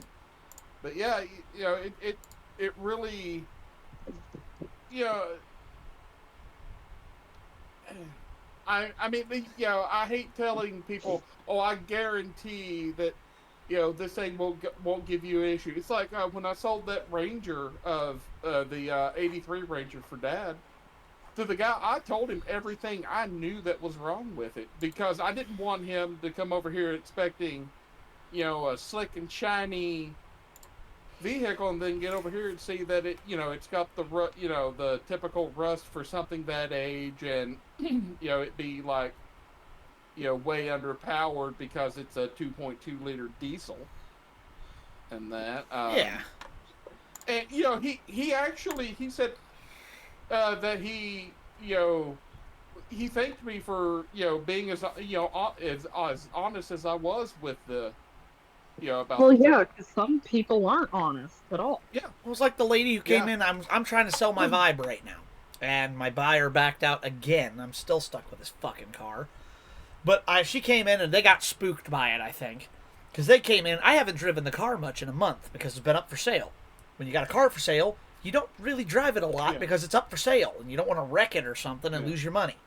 Speaker 2: yeah, it really, I mean, I hate telling people, oh, I guarantee that, this thing won't give you an issue. It's like when I sold that Ranger of the 83 Ranger for Dad to the guy, I told him everything I knew that was wrong with it because I didn't want him to come over here expecting, a slick and shiny vehicle and then get over here and see that it's got the typical rust for something that age and it be like way underpowered because it's a 2.2 liter diesel and that
Speaker 1: Yeah.
Speaker 2: and he said that he thanked me for being as as honest as I was with the about
Speaker 3: Well,
Speaker 2: the
Speaker 3: yeah, because some people aren't honest at all.
Speaker 1: It was like the lady who came
Speaker 2: Yeah.
Speaker 1: in. I'm trying to sell my Vibe right now, and my buyer backed out again. I'm still stuck with this fucking car. But she came in and they got spooked by it, I think, because they came in. I haven't driven the car much in a month because it's been up for sale. When you got a car for sale, you don't really drive it a lot
Speaker 2: Yeah.
Speaker 1: because it's up for sale, and you don't want to wreck it or something and lose your money.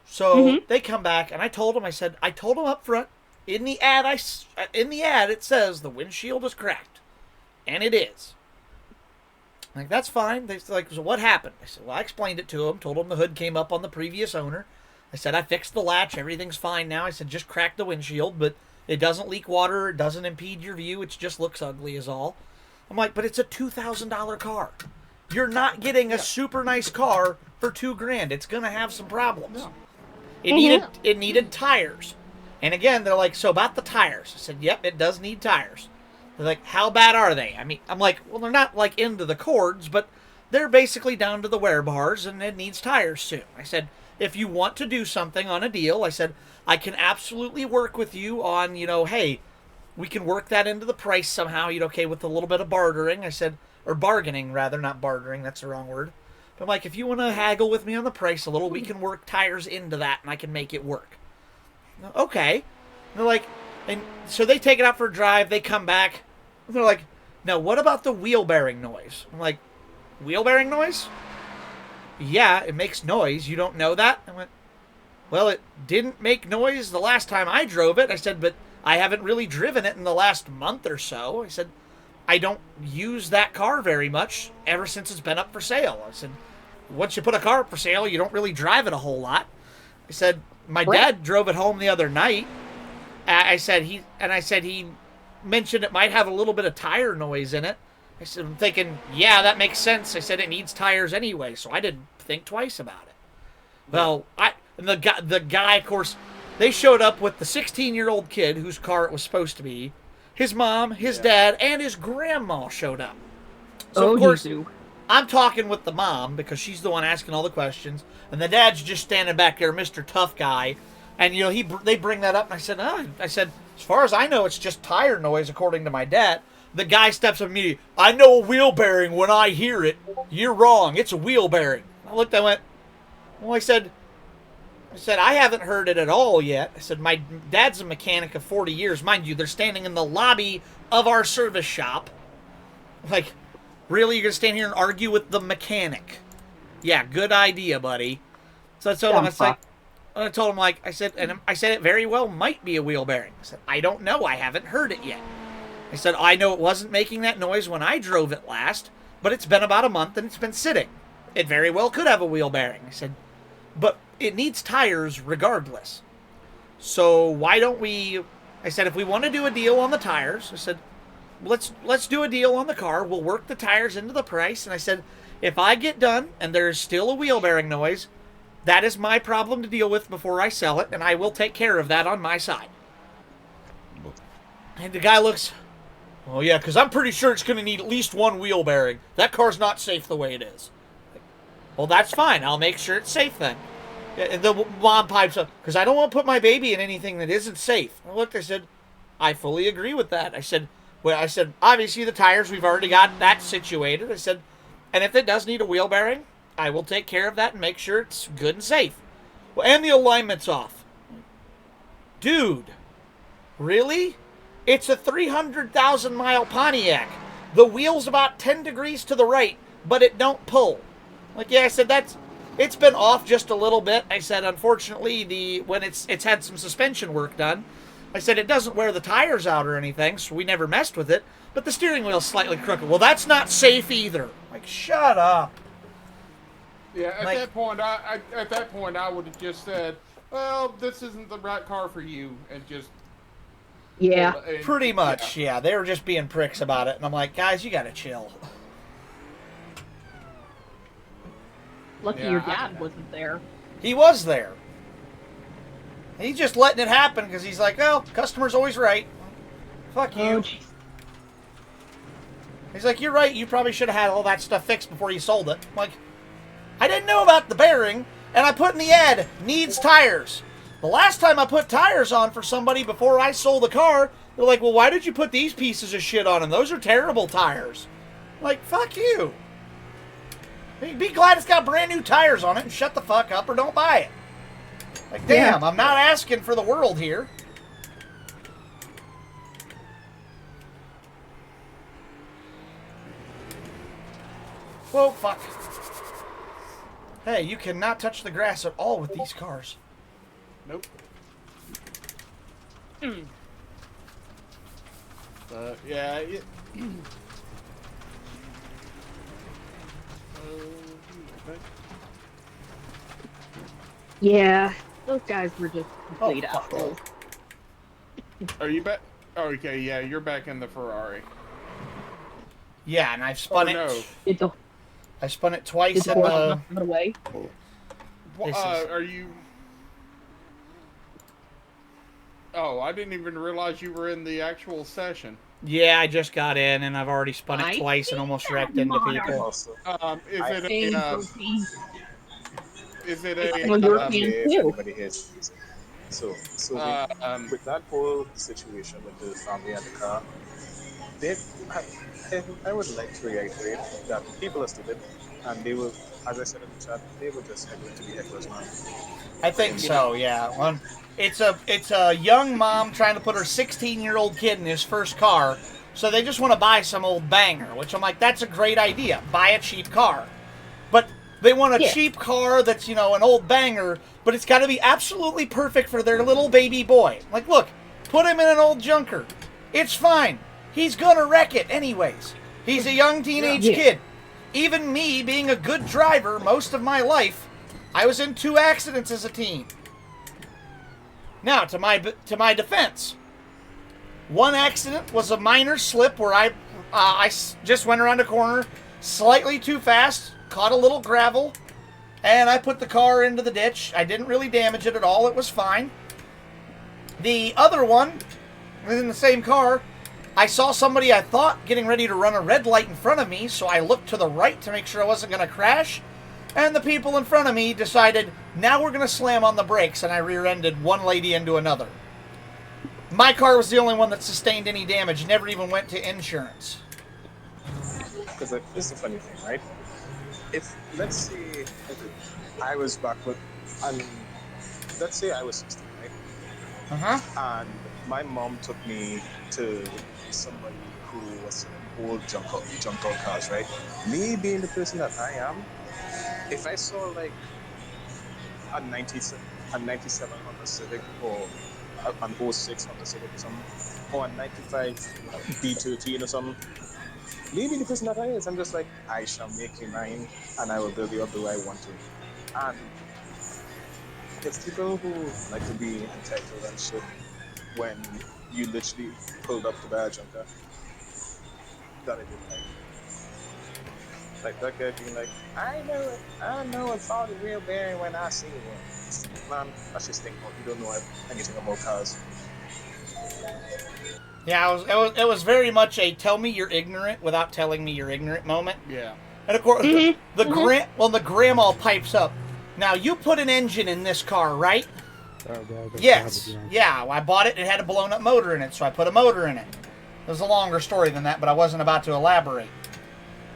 Speaker 1: So they come back, and I told them up front. In the ad, it says the windshield is cracked, and it is. Like, that's fine. They like, so what happened? I said, well, I explained it to them. Told them the hood came up on the previous owner. I said I fixed the latch. Everything's fine now. I said just crack the windshield, but it doesn't leak water. It doesn't impede your view. It just looks ugly, is all. I'm like, but it's a $2,000 car. You're not getting a super nice car for $2,000. It's gonna have some problems.
Speaker 2: No.
Speaker 1: It needed tires. And again, they're like, so about the tires. I said, yep, it does need tires. They're like, how bad are they? I mean, I'm like, well, they're not like into the cords, but they're basically down to the wear bars, and it needs tires soon. I said, if you want to do something on a deal, I said, I can absolutely work with you on, hey, we can work that into the price somehow, okay, with a little bit of bartering. I said, or bargaining, rather, not bartering, that's the wrong word. But I'm like, if you want to haggle with me on the price a little, we can work tires into that, and I can make it work. Okay. And they're like, and so they take it out for a drive, they come back, and they're like, now what about the wheel bearing noise? I'm like, wheel bearing noise? Yeah, it makes noise. You don't know that? I went, well, it didn't make noise the last time I drove it. I said, but I haven't really driven it in the last month or so. I said, I don't use that car very much ever since it's been up for sale. I said, once you put a car up for sale, you don't really drive it a whole lot. I said, my dad drove it home the other night. I said he mentioned it might have a little bit of tire noise in it. I said, I'm thinking, yeah, that makes sense. I said it needs tires anyway, so I didn't think twice about it. Well, the guy, of course, they showed up with the 16-year-old kid whose car it was supposed to be. His mom, his dad, and his grandma showed up. So of course, I'm talking with the mom because she's the one asking all the questions, and the dad's just standing back there, Mr. Tough Guy, and they bring that up, and I said, as far as I know, it's just tire noise according to my dad. The guy steps up immediately. I know a wheel bearing when I hear it. You're wrong. It's a wheel bearing. I looked. I went. Well, I said, I haven't heard it at all yet. I said, my dad's a mechanic of 40 years. Mind you, they're standing in the lobby of our service shop. Like, really? You're going to stand here and argue with the mechanic? Yeah, good idea, buddy. So I told him, I said it very well might be a wheel bearing. I said, I don't know. I haven't heard it yet. I said, I know it wasn't making that noise when I drove it last, but it's been about a month and it's been sitting. It very well could have a wheel bearing. I said, but it needs tires regardless. So why don't we, I said, if we want to do a deal on the tires, I said, let's do a deal on the car. We'll work the tires into the price. And I said, if I get done and there's still a wheel bearing noise, that is my problem to deal with before I sell it, and I will take care of that on my side. And the guy looks, oh yeah, because I'm pretty sure it's going to need at least one wheel bearing. That car's not safe the way it is. Well, that's fine. I'll make sure it's safe then. And the mom pipes up, because I don't want to put my baby in anything that isn't safe. I looked, I said, I fully agree with that. I said, obviously the tires, we've already got that situated. I said, and if it does need a wheel bearing, I will take care of that and make sure it's good and safe. Well, and the alignment's off. Dude, really? It's a 300,000 mile Pontiac. The wheel's about 10 degrees to the right, but it don't pull. Like, yeah, I said, it's been off just a little bit. I said, unfortunately, when it's had some suspension work done, I said, it doesn't wear the tires out or anything, so we never messed with it, but the steering wheel's slightly crooked. Well, that's not safe either. Like, shut up.
Speaker 2: Yeah, at that point, I would have just said, well, this isn't the right car for you, and just...
Speaker 3: Yeah.
Speaker 1: Pretty much, yeah. They were just being pricks about it, and I'm like, guys, you gotta chill.
Speaker 3: Lucky your dad wasn't there.
Speaker 1: He was there. He's just letting it happen because he's like, well, customer's always right. Fuck you.
Speaker 3: Oh, geez.
Speaker 1: He's like, you're right. You probably should have had all that stuff fixed before you sold it. I'm like, I didn't know about the bearing, and I put in the ad, needs tires. The last time I put tires on for somebody before I sold the car, they're like, well, why did you put these pieces of shit on them? Those are terrible tires. I'm like, fuck you. Be glad it's got brand new tires on it and shut the fuck up or don't buy it. Like, damn, I'm not asking for the world here. Whoa, fuck. Hey, you cannot touch the grass at all with these cars.
Speaker 2: Nope. Yeah.
Speaker 3: Yeah, those guys were just complete assholes.
Speaker 2: Are you back? Oh, okay, yeah, you're back in the Ferrari.
Speaker 1: Yeah, and I've spun it.
Speaker 2: No.
Speaker 1: I spun it twice
Speaker 3: in the way.
Speaker 2: Are you? Oh, I didn't even realize you were in the actual session.
Speaker 1: Yeah, I just got in, and I've already spun it twice and almost wrecked into people.
Speaker 2: Is it a?
Speaker 3: European too.
Speaker 5: So with that whole situation with the family and the car, I would like to reiterate that people are stupid, and they will, as I said in the chat, they will just heckle to be hecklers, man.
Speaker 1: I think so, yeah. It's a young mom trying to put her 16-year-old kid in his first car, so they just want to buy some old banger, which I'm like, that's a great idea. Buy a cheap car. But they want a cheap car that's, an old banger, but it's got to be absolutely perfect for their little baby boy. Like, look, put him in an old junker. It's fine. He's going to wreck it anyways. He's a young teenage kid. Even me, being a good driver most of my life, I was in 2 accidents as a teen. Now, to my defense, one accident was a minor slip where I just went around a corner slightly too fast, caught a little gravel, and I put the car into the ditch. I didn't really damage it at all. It was fine. The other one, in the same car, I saw somebody I thought getting ready to run a red light in front of me, so I looked to the right to make sure I wasn't going to crash. And the people in front of me decided, now we're going to slam on the brakes, and I rear-ended one lady into another. My car was the only one that sustained any damage, never even went to insurance.
Speaker 5: Because this is the funny thing, right? If, let's say, I was backward, and let's say I was 16, right?
Speaker 1: Uh-huh.
Speaker 5: And my mom took me to somebody who was in old junk out cars, right? Me being the person that I am, if I saw like a 97 Honda Civic or an 06 Honda Civic or something, or a 95 B13 or something. Maybe the person that I is, I'm just like, I shall make you mine, and I will build you up the way I want to. And it's people who like to be entitled and shit when you literally pulled up to buy a junker that I didn't like. Like that guy being like, I know it's all the real bearing when I see one. Man, that's just thinking, you don't know anything about cars.
Speaker 1: Yeah, it was very much a tell me you're ignorant without telling me you're ignorant moment.
Speaker 2: Yeah.
Speaker 1: And of course, the grandma pipes up. Now you put an engine in this car, right? Yes. Yeah, I bought it. It had a blown up motor in it, so I put a motor in it. It was a longer story than that, but I wasn't about to elaborate.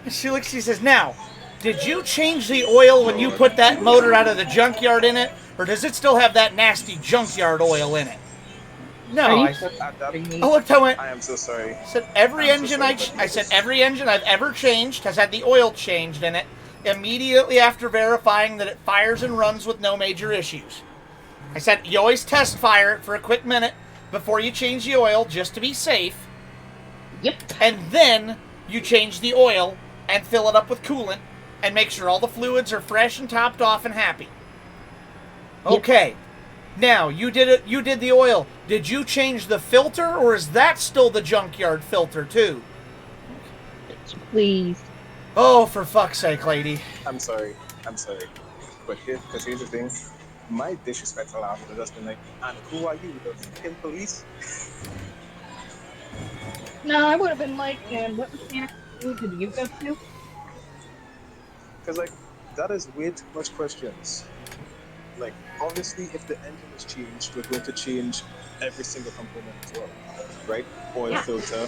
Speaker 1: And she looks. She says, "Now, did you change the oil when you put that motor out of the junkyard in it, or does it still have that nasty junkyard oil in it?" No, I looked. I went.
Speaker 5: I am so sorry.
Speaker 1: I said every engine I said every engine I've ever changed has had the oil changed in it immediately after verifying that it fires and runs with no major issues. I said you always test fire it for a quick minute before you change the oil just to be safe.
Speaker 3: Yep.
Speaker 1: And then you change the oil and fill it up with coolant and make sure all the fluids are fresh and topped off and happy. Okay. Yep. Now, you did the oil. Did you change the filter, or is that still the junkyard filter, too?
Speaker 3: Please.
Speaker 1: Oh, for fuck's sake, lady.
Speaker 5: I'm sorry. But here's the thing. My disrespectful answer would just been like, and who are you, the fucking police?
Speaker 3: No, I would have been like, and what mechanic did you go to?
Speaker 5: Because, like, that is way too much questions. Like, obviously, if the engine is changed, we're going to change every single component as well, right? Oil filter,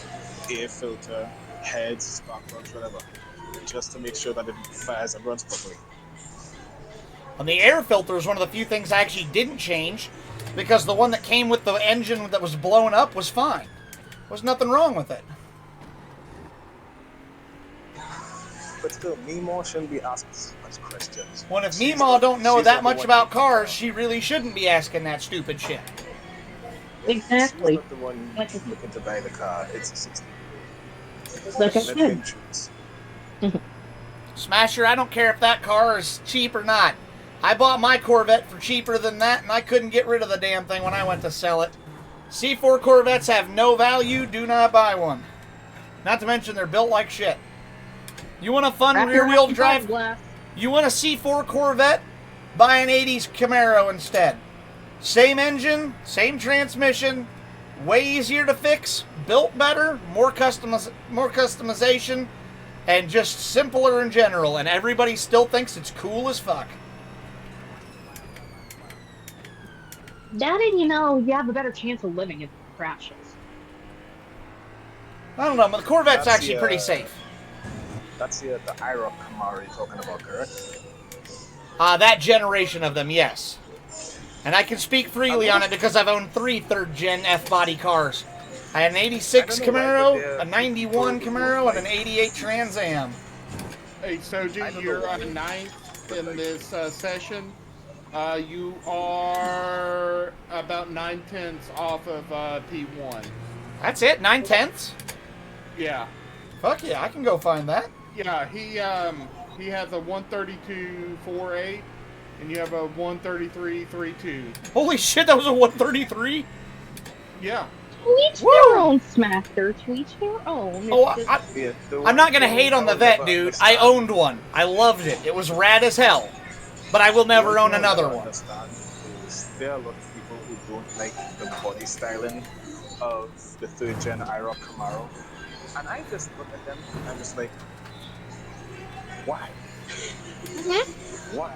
Speaker 5: air filter, heads, spark plugs, whatever, just to make sure that it fires and runs properly.
Speaker 1: And the air filter is one of the few things I actually didn't change, because the one that came with the engine that was blown up was fine. There was nothing wrong with it.
Speaker 5: But still, Meemaw shouldn't be asking so much questions.
Speaker 1: Well, if Meemaw don't know that much about cars, she really shouldn't be asking that stupid shit.
Speaker 3: Exactly.
Speaker 5: She's not the one looking to buy the car. It's a 60.
Speaker 3: Like I said.
Speaker 1: Smasher, I don't care if that car is cheap or not. I bought my Corvette for cheaper than that, and I couldn't get rid of the damn thing when I went to sell it. C4 Corvettes have no value. Do not buy one. Not to mention they're built like shit. You want a fun rear-wheel drive? You want a C4 Corvette? Buy an 80s Camaro instead. Same engine, same transmission, way easier to fix, built better, more customization, and just simpler in general. And everybody still thinks it's cool as fuck.
Speaker 3: That and you have a better chance of living if it crashes.
Speaker 1: I don't know, but the Corvette's actually pretty safe.
Speaker 5: That's the IROC Camaro you're talking about, correct?
Speaker 1: That generation of them, yes. And I can speak freely on it because I've owned 3 third-gen F-body cars. I had an 86 Camaro, a 91 Camaro, and an 88 Trans Am.
Speaker 2: Hey, Soji, you're on 9th in this session. You are about 9/10 off of P1.
Speaker 1: That's it? 9/10?
Speaker 2: Yeah.
Speaker 1: Fuck yeah, I can go find that.
Speaker 2: Yeah, he has a 132.48, and you have a 133.32.
Speaker 1: Holy shit, that was a 133?
Speaker 2: Yeah.
Speaker 3: To each their own, Smaster. To each their own.
Speaker 1: Oh, I'm not gonna hate on the Vet, dude. I owned one. I loved it. It was rad as hell. But I will never own another one.
Speaker 5: There are a lot of people who don't like the body styling of the 3rd-gen IROC Camaro. And I just look at them and I'm just like, why? Why?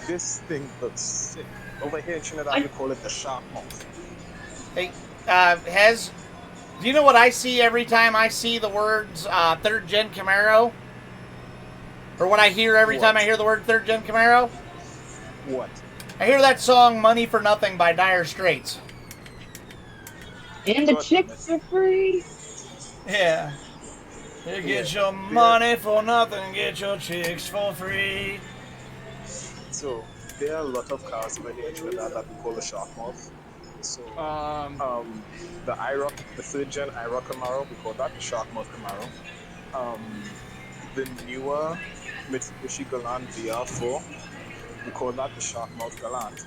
Speaker 5: This thing looks sick. Over here in Trinidad, you call it the shark mouth.
Speaker 1: Hey, Hez, do you know what I see every time I see the words 3rd-gen Camaro? Or what I hear every time I hear the word 3rd-gen Camaro?
Speaker 5: What?
Speaker 1: I hear that song Money for Nothing by Dire Straits.
Speaker 3: And the chicks are free.
Speaker 1: Yeah. You get your money for nothing, get your chicks for free.
Speaker 5: So, there are a lot of cars over here in Trinidad that we call the shark mouth. So
Speaker 2: Um,
Speaker 5: the third gen IROC Camaro, we call that the Sharkmouth Camaro. The newer Mitsubishi Galant VR4, we call that the Sharkmouth Galant.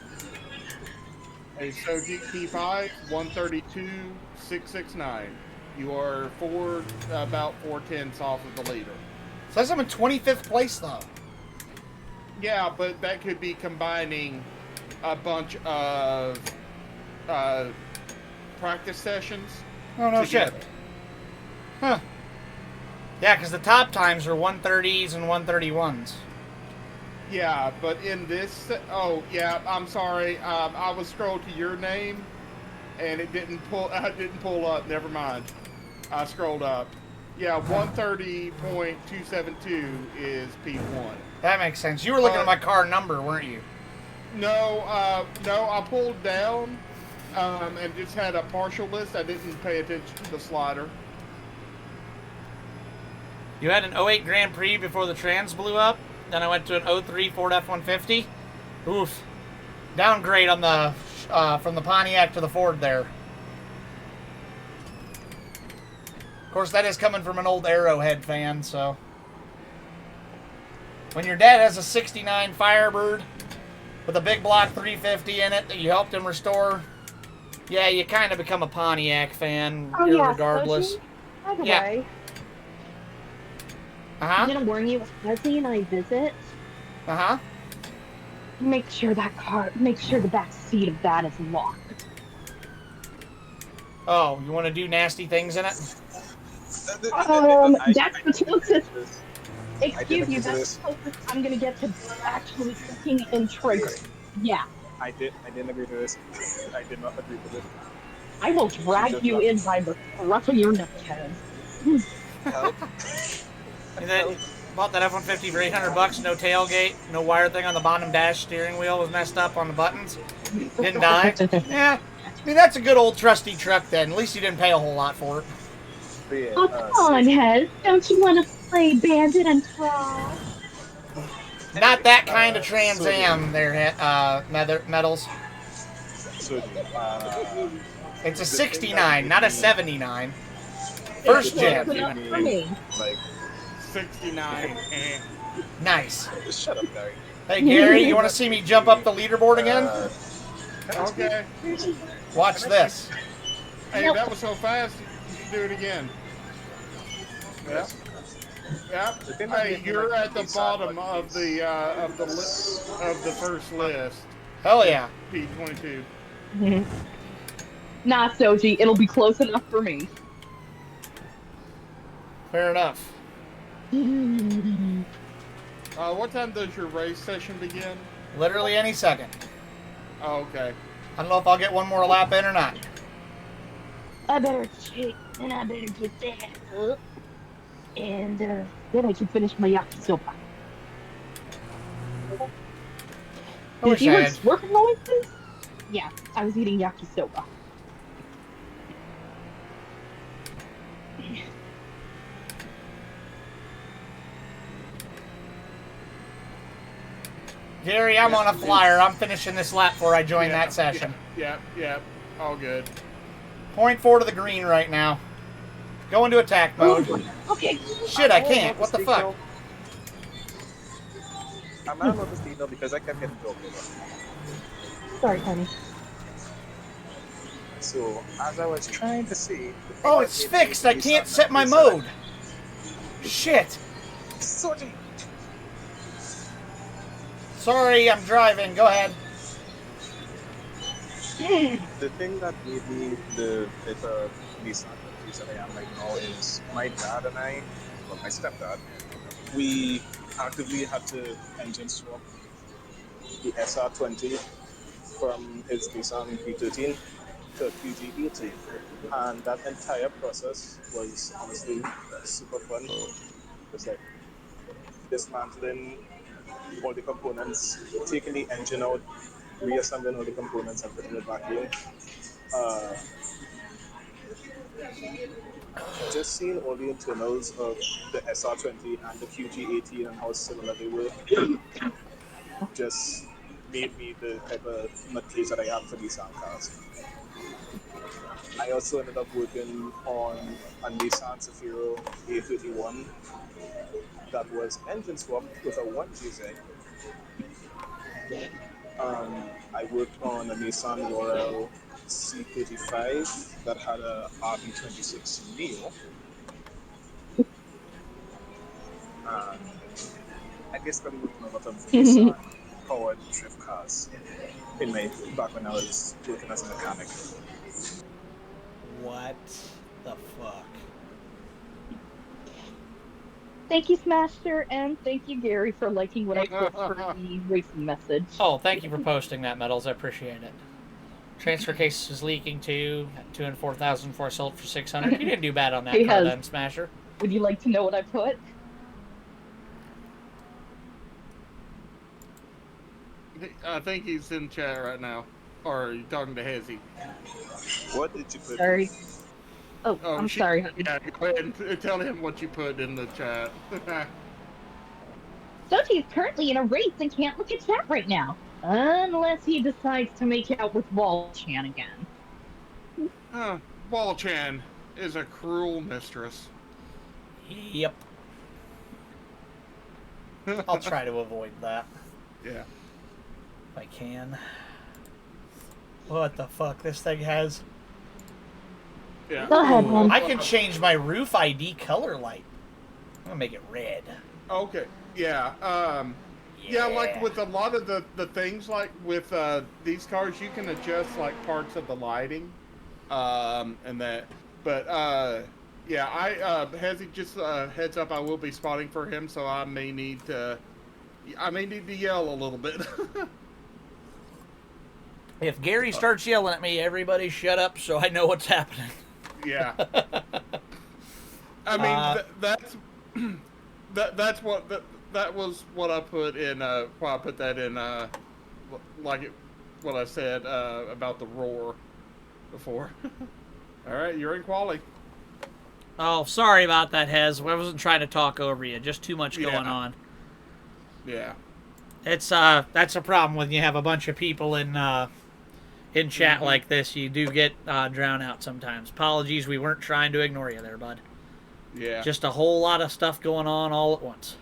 Speaker 2: a Soji P5 132 669. You are about 4 tenths off of the leader.
Speaker 1: Says I'm in 25th place though.
Speaker 2: Yeah, but that could be combining a bunch of practice sessions.
Speaker 1: Oh no
Speaker 2: together.
Speaker 1: shit. Huh. Yeah, because the top times are 130s and 131s.
Speaker 2: Yeah, but in this, oh yeah, I'm sorry. I was scrolled to your name, and it didn't pull. I didn't pull up. Never mind. I scrolled up. Yeah, 130.272 is P1.
Speaker 1: That makes sense. You were looking at my car number, weren't you?
Speaker 2: No, no. I pulled down and just had a partial list. I didn't pay attention to the slider.
Speaker 1: You had an 08 Grand Prix before the trans blew up. Then I went to an 03 Ford F-150. Oof. Downgrade on the from the Pontiac to the Ford there. Of course, that is coming from an old Arrowhead fan, so. When your dad has a 69 Firebird with a big block 350 in it that you helped him restore, yeah, you kind of become a Pontiac fan, regardless.
Speaker 3: By the
Speaker 1: Yeah.
Speaker 3: way,
Speaker 1: Uh-huh.
Speaker 3: I'm gonna warn you, if Leslie and I visit,
Speaker 1: Uh-huh.
Speaker 3: make sure the back seat of that is locked.
Speaker 1: Oh, you want to do nasty things in it?
Speaker 3: That's the closest. Excuse you,
Speaker 5: agree to
Speaker 3: that's
Speaker 5: this.
Speaker 3: the closest I'm gonna get to actually clicking and triggering. Yeah,
Speaker 5: I didn't agree to this. I did not agree to this.
Speaker 3: I will drag you in by the scruff of your neck, Kevin.
Speaker 5: Help.
Speaker 1: And then bought that F-150 for $800, no tailgate, no wire thing on the bottom dash, steering wheel was messed up on the buttons. Didn't die. Yeah, I mean, that's a good old trusty truck then. At least you didn't pay a whole lot for it.
Speaker 5: But yeah,
Speaker 3: Oh, come on, Hez. Don't you want to play Bandit and Claw?
Speaker 1: Not that kind of Trans Am there, Metals.
Speaker 5: So,
Speaker 1: It's a 69, not a 79. First gen.
Speaker 3: Put up for me.
Speaker 5: like,
Speaker 2: 69.
Speaker 1: Nice.
Speaker 5: just shut up, Gary.
Speaker 1: Hey, Gary, you want to see me jump up the leaderboard again?
Speaker 2: Okay.
Speaker 1: Watch this.
Speaker 2: Hey,
Speaker 3: Nope.
Speaker 2: that was so fast. You should do it again. Yep. Yep.
Speaker 5: The thing that
Speaker 2: Hey,
Speaker 5: made me
Speaker 2: you're
Speaker 5: like
Speaker 2: at the
Speaker 5: Nissan
Speaker 2: bottom
Speaker 5: button
Speaker 2: of
Speaker 5: is-
Speaker 2: the first list.
Speaker 1: Hell yeah.
Speaker 2: P22.
Speaker 3: Nah, Soji, it'll be close enough for me.
Speaker 1: Fair enough.
Speaker 2: What time does your race session begin?
Speaker 1: Literally any second.
Speaker 2: Oh, okay.
Speaker 1: I don't know if I'll get one more lap in or not.
Speaker 3: I better check, and I better get that up. And then I can finish my yakisoba.
Speaker 1: I wish
Speaker 3: Did you
Speaker 1: I
Speaker 3: hear
Speaker 1: had.
Speaker 3: slurping noises? Yeah, I was eating yakisoba.
Speaker 1: Gary, I'm on a flyer. I'm finishing this lap before I join that session.
Speaker 2: Yep. All good.
Speaker 1: 0.4 to the green right now. Go into attack mode.
Speaker 3: Okay.
Speaker 1: Shit, I can't. What the fuck?
Speaker 5: I'm not on the speed though because I kept getting broke over.
Speaker 3: Sorry, honey.
Speaker 5: So, as I was trying to see...
Speaker 1: Oh, it's fixed. I can't set my mode. Shit.
Speaker 5: Soji!
Speaker 1: Sorry, I'm driving. Go ahead.
Speaker 5: The thing that made me the better Nissan that I am right now is my dad and I, well, my stepdad, we actively had to engine swap the SR20 from his Nissan P13 to QG18, and that entire process was honestly super fun. It's like dismantling all the components, taking the engine out, reassembling all the components and putting it back in. Just seeing all the internals of the SR20 and the QG18 and how similar they were just made me the type of nutcase that I am for Nissan cars. I also ended up working on a Nissan Safiro A31 that was engine swapped with a 1GZ. I worked on a Nissan Laurel C35 that had a RB26 Neo. And I basically worked on a lot of Nissan powered drift cars in my back when I was working as a mechanic.
Speaker 1: What the fuck?
Speaker 3: Thank you, Smaster, and thank you, Gary, for liking what I put for the racing message.
Speaker 1: Oh, thank you for posting that, Metals. I appreciate it. Transfer case is leaking too. 2 and 4,000 for sold for 600. You didn't do bad on that
Speaker 3: He
Speaker 1: car
Speaker 3: has.
Speaker 1: then, Smasher.
Speaker 3: Would you like to know what I put?
Speaker 2: I think he's in chat right now. Or are you talking to Hezzy?
Speaker 5: What did you put?
Speaker 3: Sorry. Oh, I'm
Speaker 2: she-
Speaker 3: sorry.
Speaker 2: Yeah, go ahead and tell him what you put in the chat.
Speaker 3: Sochi is currently in a race and can't look at chat right now. Unless he decides to make out with Wall-Chan again.
Speaker 2: Wall-Chan is a cruel mistress.
Speaker 1: Yep. I'll try to avoid that
Speaker 2: Yeah.
Speaker 1: if I can. What the fuck? This thing has...
Speaker 2: Yeah.
Speaker 3: Go ahead,
Speaker 1: Ooh,
Speaker 3: man.
Speaker 1: I can change my roof ID color light. I'm gonna make it red.
Speaker 2: Okay. Yeah. Yeah, like with a lot of the things, like with these cars, you can adjust like parts of the lighting, and that. But yeah, Hezzy, just heads up, I will be spotting for him, so I may need to yell a little bit.
Speaker 1: If Gary starts yelling at me, everybody shut up so I know what's happening.
Speaker 2: Yeah. I mean, that's what that was what I put in. Why I put that in. What I said about the roar before. All right, you're in quali.
Speaker 1: Oh, sorry about that, Hez. I wasn't trying to talk over you. Just too much going on.
Speaker 2: Yeah.
Speaker 1: It's that's a problem when you have a bunch of people in chat like this. You do get drowned out sometimes. Apologies, we weren't trying to ignore you there, bud.
Speaker 2: Yeah.
Speaker 1: Just a whole lot of stuff going on all at once.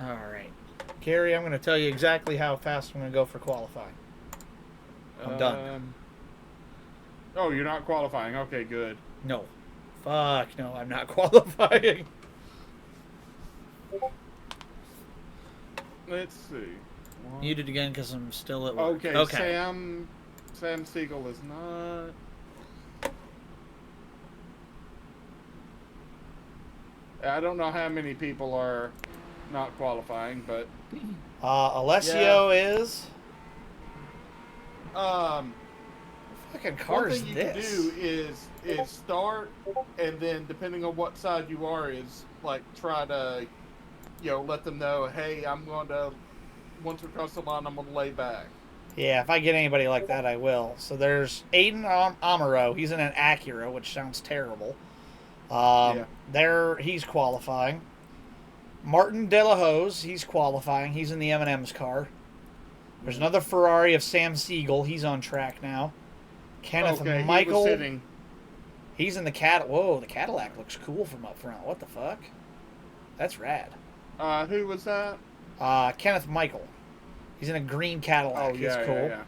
Speaker 1: All right. Gary, I'm going to tell you exactly how fast I'm going to go for qualifying. I'm done.
Speaker 2: Oh, you're not qualifying. Okay, good.
Speaker 1: No. Fuck, no, I'm not qualifying.
Speaker 2: Let's see.
Speaker 1: Muted again because I'm still at work.
Speaker 2: Okay. Sam Siegel is not. I don't know how many people are not qualifying, but
Speaker 1: Alessio is. Fucking car
Speaker 2: one
Speaker 1: is
Speaker 2: thing you
Speaker 1: this?
Speaker 2: can do is start, and then depending on what side you are, is like try to, let them know, hey, I'm going to, once we cross the line, I'm going to lay back.
Speaker 1: Yeah, if I get anybody like that, I will. So there's Aiden Amaro. He's in an Acura, which sounds terrible. He's qualifying. Martin De La Hoz, he's qualifying. He's in the M&M's car. There's another Ferrari of Sam Siegel. He's on track now. Kenneth Michael. He's in the Cadillac. Whoa, the Cadillac looks cool from up front. What the fuck? That's rad.
Speaker 2: Who was that?
Speaker 1: Kenneth Michael. He's in a green Cadillac.
Speaker 2: Oh, yeah,
Speaker 1: He's cool.
Speaker 2: yeah.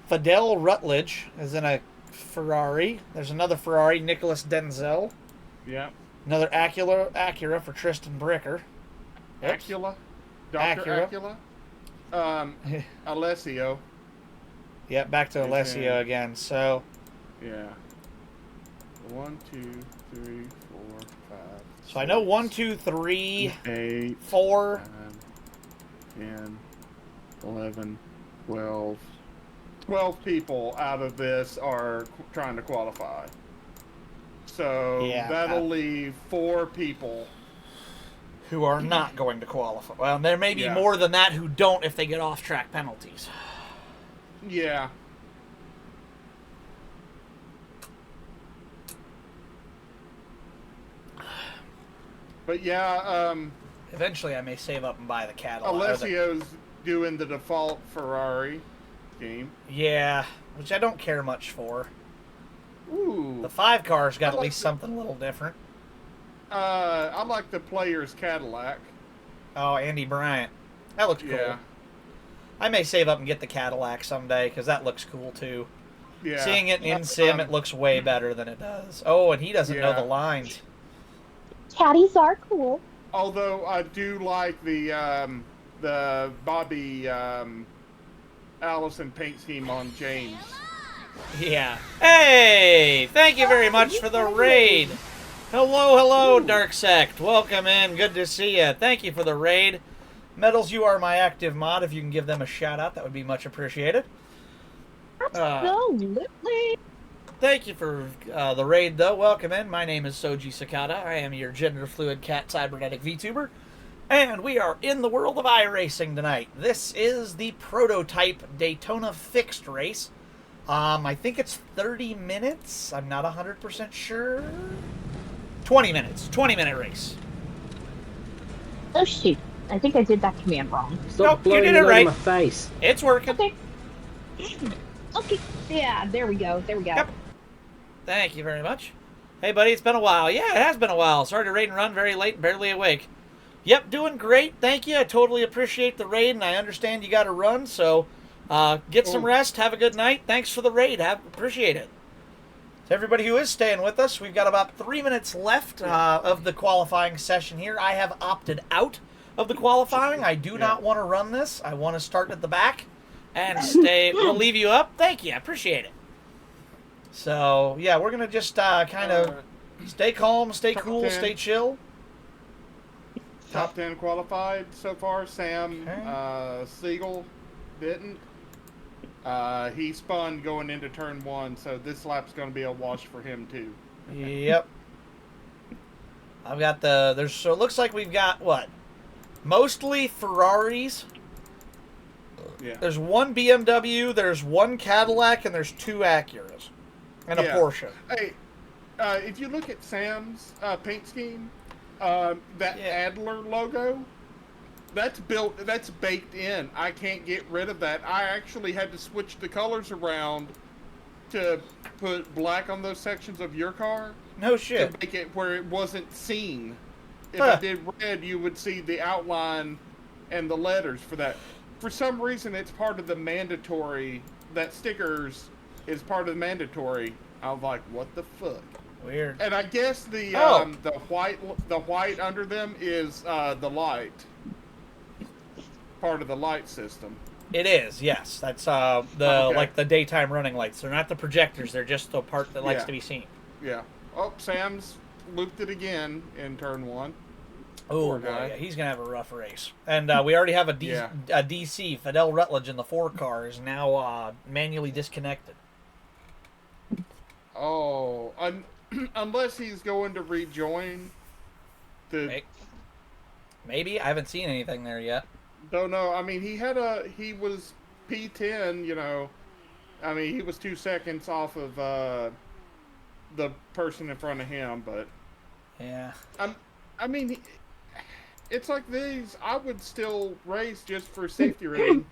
Speaker 1: Fidel Rutledge is in a Ferrari. There's another Ferrari, Nicholas Denzel.
Speaker 2: Yeah.
Speaker 1: Another Acura for Tristan Bricker. Oops.
Speaker 2: Acula? Dr. Acula? Alessio.
Speaker 1: Yeah, back to Alessio again. So,
Speaker 2: yeah. 1, 2, 3, 4, 5.
Speaker 1: so I know 1, 2, 3,
Speaker 2: 8,
Speaker 1: 4.
Speaker 2: 9, 10, 11, 12. 12 people out of this are trying to qualify. So that'll leave 4 people
Speaker 1: who are not going to qualify. Well, there may be more than that who don't if they get off-track penalties.
Speaker 2: Yeah. But yeah,
Speaker 1: Eventually, I may save up and buy the Cadillac.
Speaker 2: Alessio's doing the default Ferrari game.
Speaker 1: Yeah, which I don't care much for.
Speaker 2: Ooh.
Speaker 1: The 5 car's got
Speaker 2: I
Speaker 1: at
Speaker 2: like
Speaker 1: least
Speaker 2: the-
Speaker 1: something a little different.
Speaker 2: I like the player's Cadillac.
Speaker 1: Oh, Andy Bryant. That looks cool.
Speaker 2: Yeah.
Speaker 1: I may save up and get the Cadillac someday because that looks cool too.
Speaker 2: Yeah.
Speaker 1: Seeing it in sim, it looks way better than it does. Oh, and he doesn't know
Speaker 2: Yeah.
Speaker 1: the lines.
Speaker 3: Caddies are cool.
Speaker 2: Although I do like the Bobby Allison paint scheme on James.
Speaker 1: Yeah. Hey! Thank you very much for the raid. Hello, hello, Dark Sect. Welcome in. Good to see you. Thank you for the raid. Metals, you are my active mod. If you can give them a shout out, that would be much appreciated.
Speaker 3: Absolutely.
Speaker 1: Thank you for the raid, though. Welcome in. My name is Soji Sakata. I am your gender fluid cat cybernetic VTuber. And we are in the world of iRacing tonight. This is the prototype Daytona fixed race. I think it's 30 minutes. I'm not 100% sure. 20 minutes. 20-minute race.
Speaker 3: Oh shoot. I think I did that command wrong.
Speaker 1: Nope,
Speaker 6: Stop
Speaker 1: you
Speaker 6: blowing
Speaker 1: did
Speaker 6: it
Speaker 1: it
Speaker 6: on
Speaker 1: right.
Speaker 6: my face.
Speaker 1: It's working.
Speaker 3: Okay. Okay. Yeah, there we go. There we go.
Speaker 1: Yep. Thank you very much. Hey, buddy, it's been a while. Yeah, it has been a while. Sorry to raid and run very late, barely awake. Yep, doing great. Thank you. I totally appreciate the raid, and I understand you got to run, so get some rest. Have a good night. Thanks for the raid. Appreciate it. To everybody who is staying with us, we've got about 3 minutes left of the qualifying session here. I have opted out of the qualifying. I do not want to run this. I want to start at the back and stay. We'll leave you up. Thank you. I appreciate it. So, yeah, we're going to just kind of stay calm, stay
Speaker 2: Top
Speaker 1: cool,
Speaker 2: 10.
Speaker 1: stay chill.
Speaker 2: Top 10 qualified so far. Sam
Speaker 1: Okay.
Speaker 2: Siegel didn't. He spun going into turn 1, so this lap's going to be a wash for him too.
Speaker 1: Yep. I've got so it looks like we've got what? Mostly Ferraris.
Speaker 2: Yeah.
Speaker 1: There's one BMW, there's one Cadillac, and there's 2 Acuras. And a
Speaker 2: Yeah.
Speaker 1: Porsche.
Speaker 2: Hey, if you look at Sam's paint scheme, that
Speaker 1: Yeah.
Speaker 2: Adler logo, that's baked in. I can't get rid of that. I actually had to switch the colors around to put black on those sections of your car
Speaker 1: No
Speaker 2: to
Speaker 1: shit.
Speaker 2: make it where it wasn't seen. If
Speaker 1: Huh.
Speaker 2: I did red, you would see the outline and the letters for that. For some reason, it's part of the mandatory. That stickers is part of the mandatory. I was like, what the fuck?
Speaker 1: Weird.
Speaker 2: And I guess the
Speaker 1: Oh.
Speaker 2: the white under them is the light. Part of the light system.
Speaker 1: It is, yes. That's
Speaker 2: Okay.
Speaker 1: like the daytime running lights. They're not the projectors, they're just the part that likes
Speaker 2: Yeah.
Speaker 1: to be seen.
Speaker 2: Yeah. Oh, Sam's looped it again in turn 1.
Speaker 1: Oh,
Speaker 2: Poor
Speaker 1: boy,
Speaker 2: guy.
Speaker 1: yeah, he's going to have a rough race. And we already have a
Speaker 2: Yeah.
Speaker 1: DC, Fidel Rutledge in the 4 car, is now manually disconnected.
Speaker 2: Oh, unless he's going to rejoin the.
Speaker 1: May- Maybe. I haven't seen anything there yet.
Speaker 2: Don't know. I mean, he was P10. You know, I mean, he was 2 seconds off of the person in front of him, but
Speaker 1: Yeah.
Speaker 2: I mean, it's like these. I would still race just for safety rating.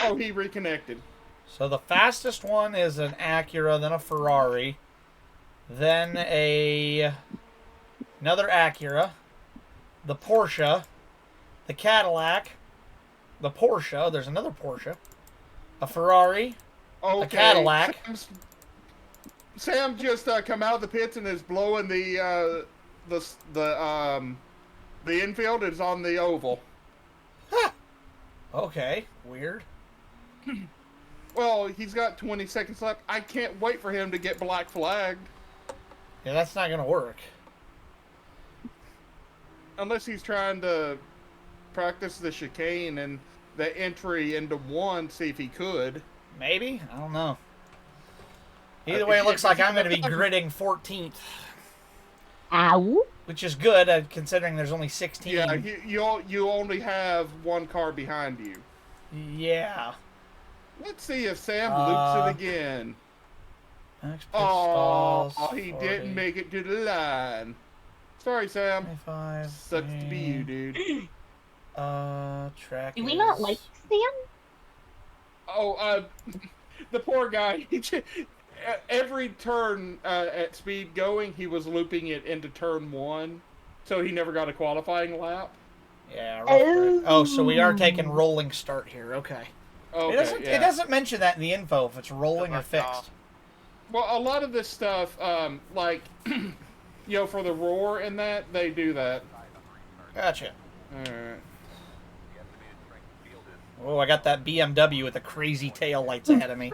Speaker 2: Oh, he reconnected.
Speaker 1: So the fastest one is an Acura, then a Ferrari, then another Acura, the Porsche, the Cadillac, the Porsche. There's another Porsche, a Ferrari,
Speaker 2: Okay.
Speaker 1: a Cadillac.
Speaker 2: Sam just come out of the pits and is blowing the infield is on the oval.
Speaker 1: Okay, weird.
Speaker 2: Well, he's got 20 seconds left. I can't wait for him to get black flagged.
Speaker 1: Yeah, that's not gonna work.
Speaker 2: Unless he's trying to practice the chicane and the entry into 1, see if he could.
Speaker 1: Maybe, I don't know. Either way, it looks like I'm gonna be gridding 14th,
Speaker 3: Ow.
Speaker 1: which is good considering there's only 16.
Speaker 2: Yeah, you only have 1 car behind you.
Speaker 1: Yeah.
Speaker 2: Let's see if Sam loops it again.
Speaker 1: Max pit
Speaker 2: Oh,
Speaker 1: stalls,
Speaker 2: he
Speaker 1: 40.
Speaker 2: didn't make it to the line. Sorry, Sam.
Speaker 1: 25.
Speaker 2: Sucks to be you, dude.
Speaker 1: Track.
Speaker 3: Do we not
Speaker 1: is-
Speaker 3: like Sam?
Speaker 2: Oh, the poor guy. Every turn at speed going, he was looping it into turn 1, so he never got a qualifying lap.
Speaker 1: Yeah. Oh, so we are taking rolling start here. Okay.
Speaker 2: Okay,
Speaker 1: It doesn't mention that in the info if it's rolling or fixed.
Speaker 2: Well, a lot of this stuff, like, for the roar and that, they do that.
Speaker 1: Gotcha.
Speaker 2: Alright.
Speaker 1: Oh, I got that BMW with the crazy tail lights ahead of me.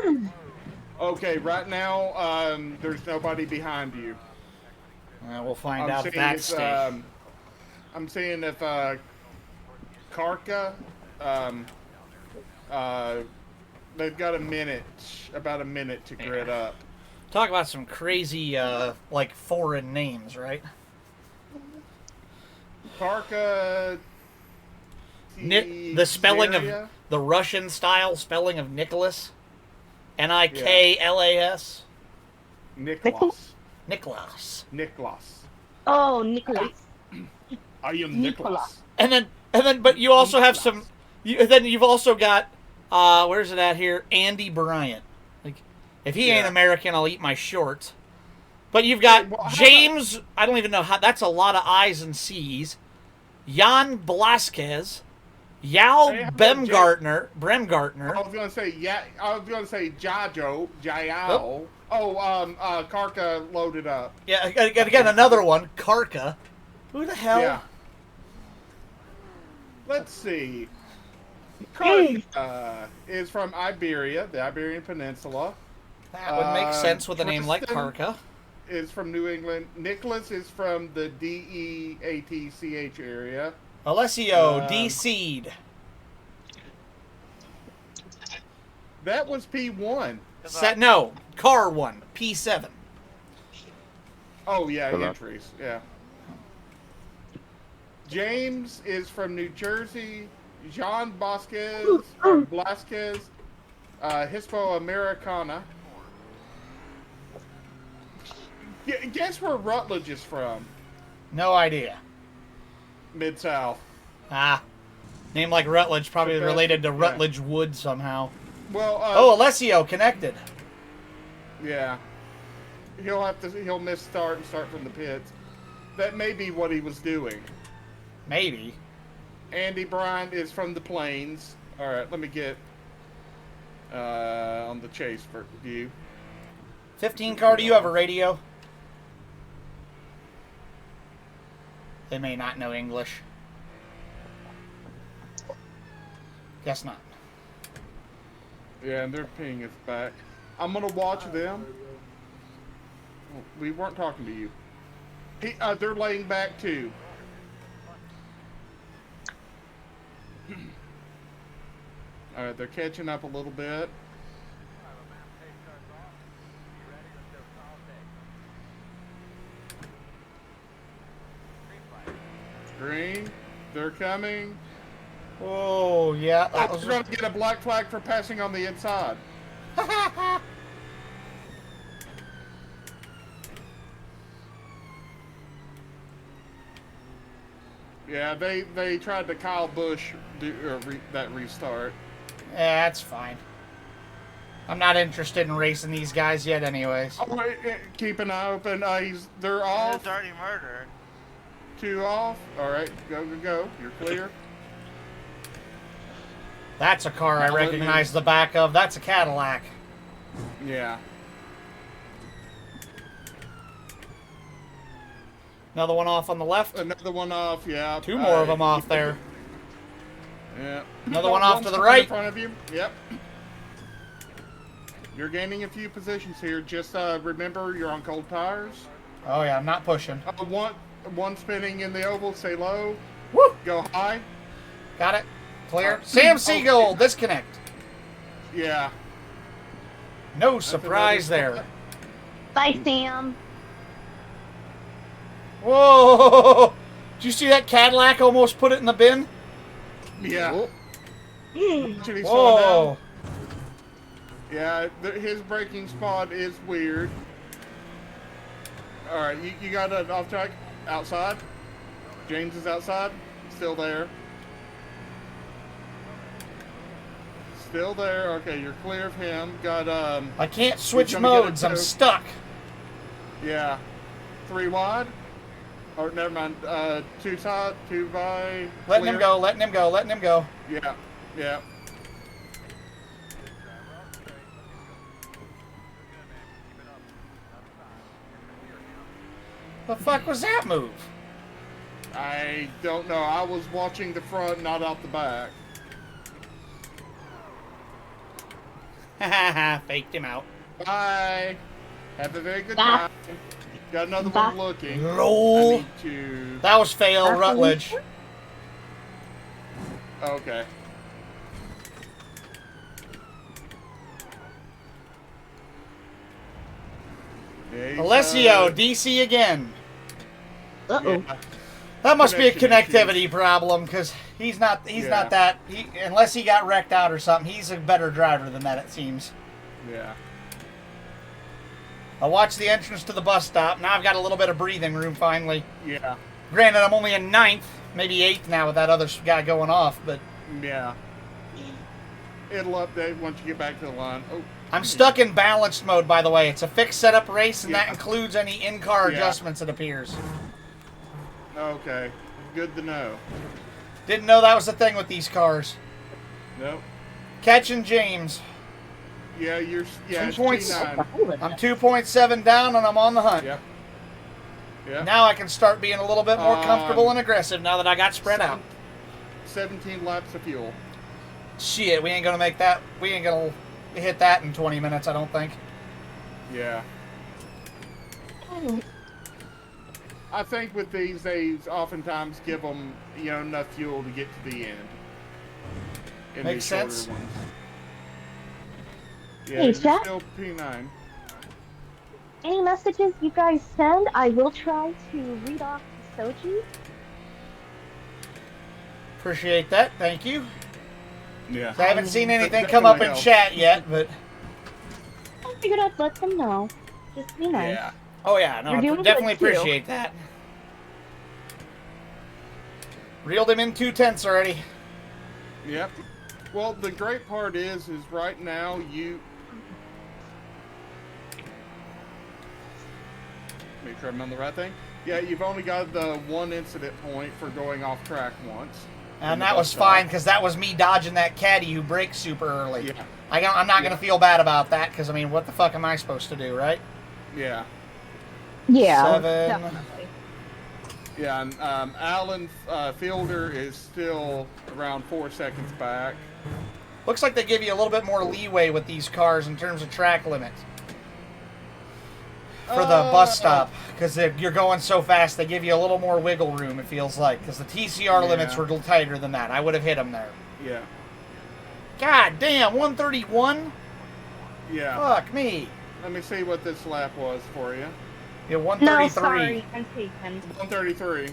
Speaker 2: Okay, right now, there's nobody behind you.
Speaker 1: We'll find
Speaker 2: I'm
Speaker 1: out
Speaker 2: seeing
Speaker 1: if that's
Speaker 2: if,
Speaker 1: stay.
Speaker 2: I'm seeing if Karka, they've got about a minute to grid up.
Speaker 1: Talk about some crazy, like, foreign names, right?
Speaker 2: Karka.
Speaker 1: The spelling of
Speaker 2: Zaria?
Speaker 1: the Russian style spelling of Nicholas, Niklas,
Speaker 2: Nicholas.
Speaker 1: Nicholas.
Speaker 3: Oh, Nicholas.
Speaker 2: I am Nicholas.
Speaker 1: And then, but you also have some. Then you've also got, where's it at here? Andy Bryant. Like, if he ain't
Speaker 2: Yeah.
Speaker 1: American, I'll eat my shorts. But you've got
Speaker 2: Hey, well, how
Speaker 1: James. I don't even know how. That's a lot of I's and C's. Jan Blasquez, Yao
Speaker 2: Hey, how about
Speaker 1: Bremgartner.
Speaker 2: I was gonna say Jajo,
Speaker 1: Oh.
Speaker 2: Karka loaded up.
Speaker 1: Yeah, again another one. Karka. Who the hell?
Speaker 2: Yeah. Let's see. Karka is from Iberia, the Iberian Peninsula.
Speaker 1: That would make sense with a name like
Speaker 2: Tristan
Speaker 1: Karka.
Speaker 2: is from New England. Nicholas is from the DEATCH area.
Speaker 1: Alessio D-Seed.
Speaker 2: That was P1.
Speaker 1: No, Car 1, P7.
Speaker 2: Oh, yeah,
Speaker 5: Hello.
Speaker 2: entries. Yeah. James is from New Jersey. Jean Blasquez, Hispo Americana. Guess where Rutledge is from?
Speaker 1: No idea.
Speaker 2: Mid-South.
Speaker 1: Name like Rutledge, probably
Speaker 2: Okay.
Speaker 1: related to
Speaker 2: Yeah.
Speaker 1: Rutledge Wood somehow.
Speaker 2: Well,
Speaker 1: Oh, Alessio connected.
Speaker 2: yeah. He'll miss start and start from the pits. That may be what he was doing.
Speaker 1: Maybe.
Speaker 2: Andy Bryant is from the plains. All right, let me get on the chase for view.
Speaker 1: 15 car, do you have a radio? They may not know English. Guess not.
Speaker 2: Yeah, and they're pinging us back. I'm gonna watch them. Oh, we weren't talking to you. They're laying back too. All right, they're catching up a little bit. Green, they're coming.
Speaker 1: Oh, yeah. That
Speaker 2: Oh,
Speaker 1: was
Speaker 2: we're gonna get a black flag for passing on the inside. Yeah, they tried to Kyle Busch that restart.
Speaker 1: Yeah, that's fine. I'm not interested in racing these guys yet anyways.
Speaker 2: Oh, wait, keep an eye open. They're
Speaker 6: It's
Speaker 2: off.
Speaker 6: already murdered.
Speaker 2: 2 off. All right, go. You're clear.
Speaker 1: That's a car I
Speaker 2: Now let me-
Speaker 1: recognize the back of. That's a Cadillac.
Speaker 2: Yeah.
Speaker 1: Another one off on the left.
Speaker 2: Another one off. Yeah.
Speaker 1: 2 more of them off there.
Speaker 2: Yeah.
Speaker 1: Another one off to the
Speaker 2: spin
Speaker 1: right.
Speaker 2: In front of you. Yep. You're gaining a few positions here. Just remember, you're on cold tires.
Speaker 1: Oh, yeah, I'm not pushing.
Speaker 2: One spinning in the oval. Stay low.
Speaker 1: Woo!
Speaker 2: Go high.
Speaker 1: Got it. Clear. Sam Siegel, disconnect.
Speaker 2: Yeah.
Speaker 1: No surprise
Speaker 2: another-
Speaker 1: there.
Speaker 3: Bye, Sam.
Speaker 1: Whoa! Did you see that Cadillac almost put it in the bin?
Speaker 2: Yeah. Should he slow down?
Speaker 1: Whoa!
Speaker 2: Yeah, his braking spot is weird. All right, you got it off track. outside. James is outside. Still there. Still there. Okay, you're clear of him. Got
Speaker 1: I can't switch
Speaker 2: gonna get a
Speaker 1: modes. I'm
Speaker 2: two.
Speaker 1: stuck.
Speaker 2: yeah, 3 wide. Or never mind. 2 side, 2 by.
Speaker 1: Letting him
Speaker 2: clear.
Speaker 1: go. Letting him go. Letting him go.
Speaker 2: Yeah, yeah.
Speaker 1: The fuck was that move?
Speaker 2: I don't know. I was watching the front, not out the back.
Speaker 1: Haha, faked him out.
Speaker 2: Bye. Have a very good
Speaker 3: Bye.
Speaker 2: time. Got another
Speaker 3: Bye.
Speaker 2: one looking. I
Speaker 1: Roll.
Speaker 2: need to.
Speaker 1: That was fail,
Speaker 3: That's
Speaker 1: Rutledge.
Speaker 2: Okay. Yeah, he's,
Speaker 1: Alessio, DC again.
Speaker 3: Uh-oh.
Speaker 2: yeah.
Speaker 1: That must be a
Speaker 2: Connection
Speaker 1: connectivity problem because he's not
Speaker 2: Yeah.
Speaker 1: that unless he got wrecked out or something. He's a better driver than that, it seems.
Speaker 2: Yeah.
Speaker 1: I watched the entrance to the bus stop. Now I've got a little bit of breathing room finally.
Speaker 2: Yeah.
Speaker 1: Granted, I'm only in 9th, maybe 8th now with that other guy going off, but
Speaker 2: Yeah. It'll update once you get back to the line. Oh,
Speaker 1: I'm stuck in balanced mode, by the way. It's a fixed setup race, and that
Speaker 2: Yeah.
Speaker 1: includes any in-car
Speaker 2: Yeah.
Speaker 1: adjustments, it appears.
Speaker 2: okay. Good to know.
Speaker 1: Didn't know that was the thing with these cars.
Speaker 2: Nope.
Speaker 1: Catching James.
Speaker 2: Yeah, yeah, it's
Speaker 1: 2.7.
Speaker 2: T9.
Speaker 1: I'm 2.7 down, and I'm on the hunt.
Speaker 2: Yep. Yeah.
Speaker 1: Now I can start being a little bit more comfortable
Speaker 2: Um,
Speaker 1: and aggressive now that I got spread out.
Speaker 2: 17 laps of fuel.
Speaker 1: Shit, we ain't gonna make that. We ain't gonna hit that in 20 minutes, I don't think.
Speaker 2: Yeah. I think with these, they oftentimes give them, enough fuel to get to the end. In
Speaker 1: Makes
Speaker 2: these shorter
Speaker 1: sense.
Speaker 2: ones. Yeah,
Speaker 3: Hey,
Speaker 2: you're
Speaker 3: chat.
Speaker 2: still P9.
Speaker 3: Any messages you guys send, I will try to read off to Soji.
Speaker 1: Appreciate that. Thank you.
Speaker 2: Yeah.
Speaker 1: I haven't seen anything
Speaker 2: That
Speaker 1: come up in
Speaker 2: definitely
Speaker 1: chat yet, but
Speaker 3: I figured I'd let them know. Just be nice.
Speaker 2: Yeah.
Speaker 1: oh yeah, no,
Speaker 3: You're
Speaker 1: I
Speaker 3: doing
Speaker 1: definitely
Speaker 3: good, too.
Speaker 1: appreciate that. Reeled him in 2/10 already.
Speaker 2: Yep. Well, the great part is right now make sure I'm on the right thing. Yeah, you've only got the one incident point for going off track once.
Speaker 1: And
Speaker 2: in the
Speaker 1: that
Speaker 2: bus
Speaker 1: was
Speaker 2: stop.
Speaker 1: fine because that was me dodging that caddy who braked super early.
Speaker 2: Yeah.
Speaker 1: I'm not gonna feel bad about that because I mean, what the fuck am I supposed to do, right?
Speaker 2: Yeah.
Speaker 3: Yeah.
Speaker 1: 7.
Speaker 3: Definitely.
Speaker 2: Yeah, and Alan Fielder is still around 4 seconds back.
Speaker 1: Looks like they give you a little bit more leeway with these cars in terms of track limits for the bus stop because you're going so fast. They give you a little more wiggle room. It feels like because the TCR
Speaker 2: Yeah.
Speaker 1: limits were tighter than that. I would have hit them there.
Speaker 2: Yeah.
Speaker 1: God damn, 131.
Speaker 2: Yeah.
Speaker 1: Fuck me.
Speaker 2: Let me see what this lap was for you.
Speaker 1: Yeah,
Speaker 3: No,
Speaker 1: 133.
Speaker 3: sorry, I'm taken.
Speaker 2: 133.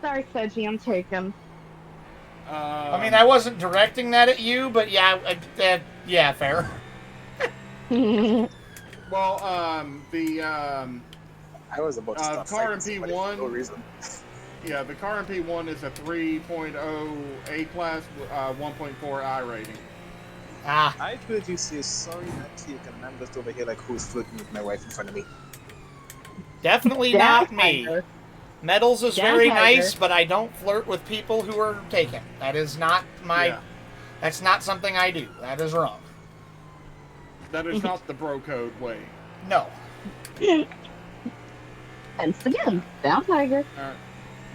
Speaker 3: Sorry, Soji, I'm taken.
Speaker 1: I mean, I wasn't directing that at you, but yeah, yeah, fair.
Speaker 2: Well, the
Speaker 5: I was about to stop
Speaker 2: car in
Speaker 5: fighting somebody for
Speaker 2: P1.
Speaker 5: no reason.
Speaker 2: yeah, the car in P1 is a 3.0 A class, 1.4 I rating.
Speaker 1: Ah,
Speaker 5: I heard you say sorry, not take, and I'm just over here like who's flirting with my wife in front of me.
Speaker 1: definitely
Speaker 3: Down
Speaker 1: not me.
Speaker 3: Tiger.
Speaker 1: Medals is
Speaker 3: Down
Speaker 1: very
Speaker 3: Tiger.
Speaker 1: nice, but I don't flirt with people who are taken. That is not my.
Speaker 2: Yeah.
Speaker 1: That's not something I do. That is wrong.
Speaker 2: That is not the bro code way.
Speaker 1: No.
Speaker 3: Once again, down Tiger.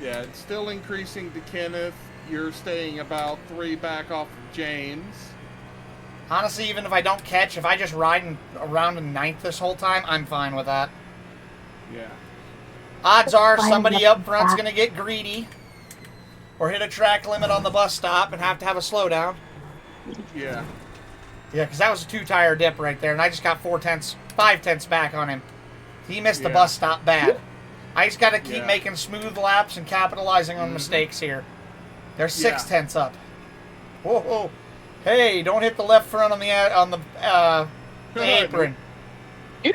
Speaker 2: Yeah, it's still increasing to Kenneth. You're staying about 3 back off of James.
Speaker 1: Honestly, even if I don't catch, if I just ride around in 9th this whole time, I'm fine with that.
Speaker 2: Yeah.
Speaker 1: Odds are
Speaker 3: Fine
Speaker 1: somebody
Speaker 3: with
Speaker 1: up front's
Speaker 3: that.
Speaker 1: going to get greedy or hit a track limit on the bus stop and have to have a slowdown.
Speaker 2: Yeah.
Speaker 1: Yeah, because that was a 2-tire dip right there, and I just got 5 tenths back on him. He missed the
Speaker 2: Yeah.
Speaker 1: bus stop bad. I just got to keep
Speaker 2: Yeah.
Speaker 1: making smooth laps and capitalizing on mistakes here. They're 6
Speaker 2: Yeah.
Speaker 1: tenths up. Whoa, whoa. Hey, don't hit the left front on the apron.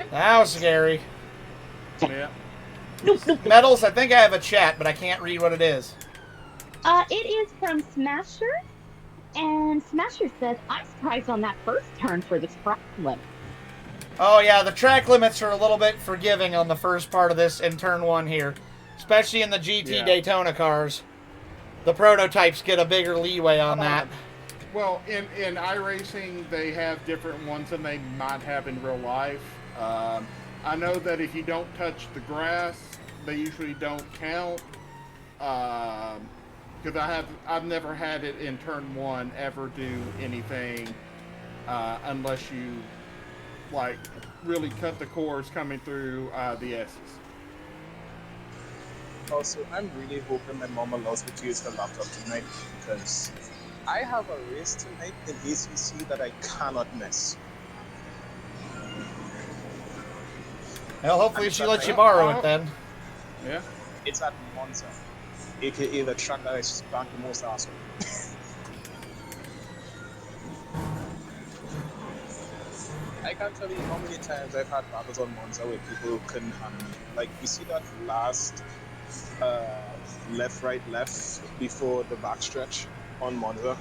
Speaker 1: That was scary.
Speaker 2: Yeah.
Speaker 3: Nope, nope.
Speaker 1: Metals, I think I have a chat, but I can't read what it is.
Speaker 3: It is from Smasher, and Smasher says, "I'm surprised on that first turn for the track limit."
Speaker 1: Oh, yeah, the track limits are a little bit forgiving on the first part of this in turn 1 here. Especially in the GT
Speaker 2: Yeah.
Speaker 1: Daytona cars. The prototypes get a bigger leeway on that.
Speaker 2: Well, in iRacing, they have different ones than they might have in real life. I know that if you don't touch the grass, they usually don't count. Because I've never had it in turn 1 ever do anything unless you like really cut the course coming through the S's.
Speaker 5: Also, I'm really hoping my mom allows me to use her laptop tonight because I have a race tonight in ACC that I cannot miss.
Speaker 1: Well, hopefully she lets you borrow it then.
Speaker 2: Yeah.
Speaker 5: It's at Monza, aka the track that I spanked the most ass with. I can't tell you how many times I've had battles on Monza where people couldn't handle me. Like, you see that last left, right, left before the backstretch on Monza?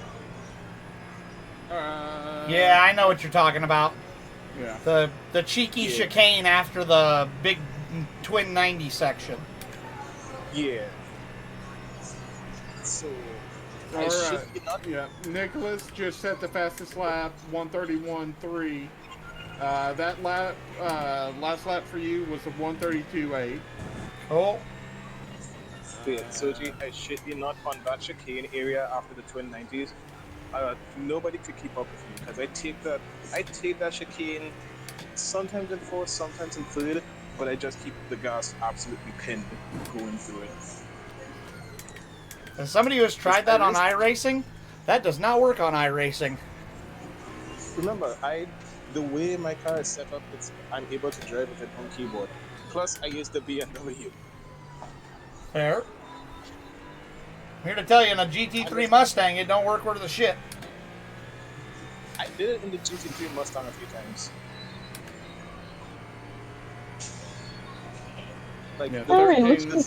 Speaker 1: Yeah, I know what you're talking about.
Speaker 2: Yeah.
Speaker 1: The cheeky
Speaker 5: Yeah.
Speaker 1: chicane after the big twin 90 section.
Speaker 5: Yeah. So, I
Speaker 2: All
Speaker 5: should
Speaker 2: right.
Speaker 5: be not.
Speaker 2: Yeah. Nicholas just set the fastest lap, 1:31.3. That lap, last lap for you was a 1:32.8.
Speaker 1: Cool.
Speaker 5: Wait, Soji, I shit you not, on that chicane area after the twin 90s. Nobody could keep up with me because I take that chicane sometimes in fourth, sometimes in third, but I just keep the gas absolutely pinned going through it.
Speaker 1: As somebody who has tried that on iRacing, that does not work on iRacing.
Speaker 5: Remember, the way my car is set up, I'm able to drive with it on keyboard. Plus, I use the BMW.
Speaker 1: Fair. I'm here to tell you, in a GT3 Mustang, it don't work worth a shit.
Speaker 5: I did it in the GT3 Mustang a few times. Like,
Speaker 2: Yeah,
Speaker 3: Alright,
Speaker 2: 13.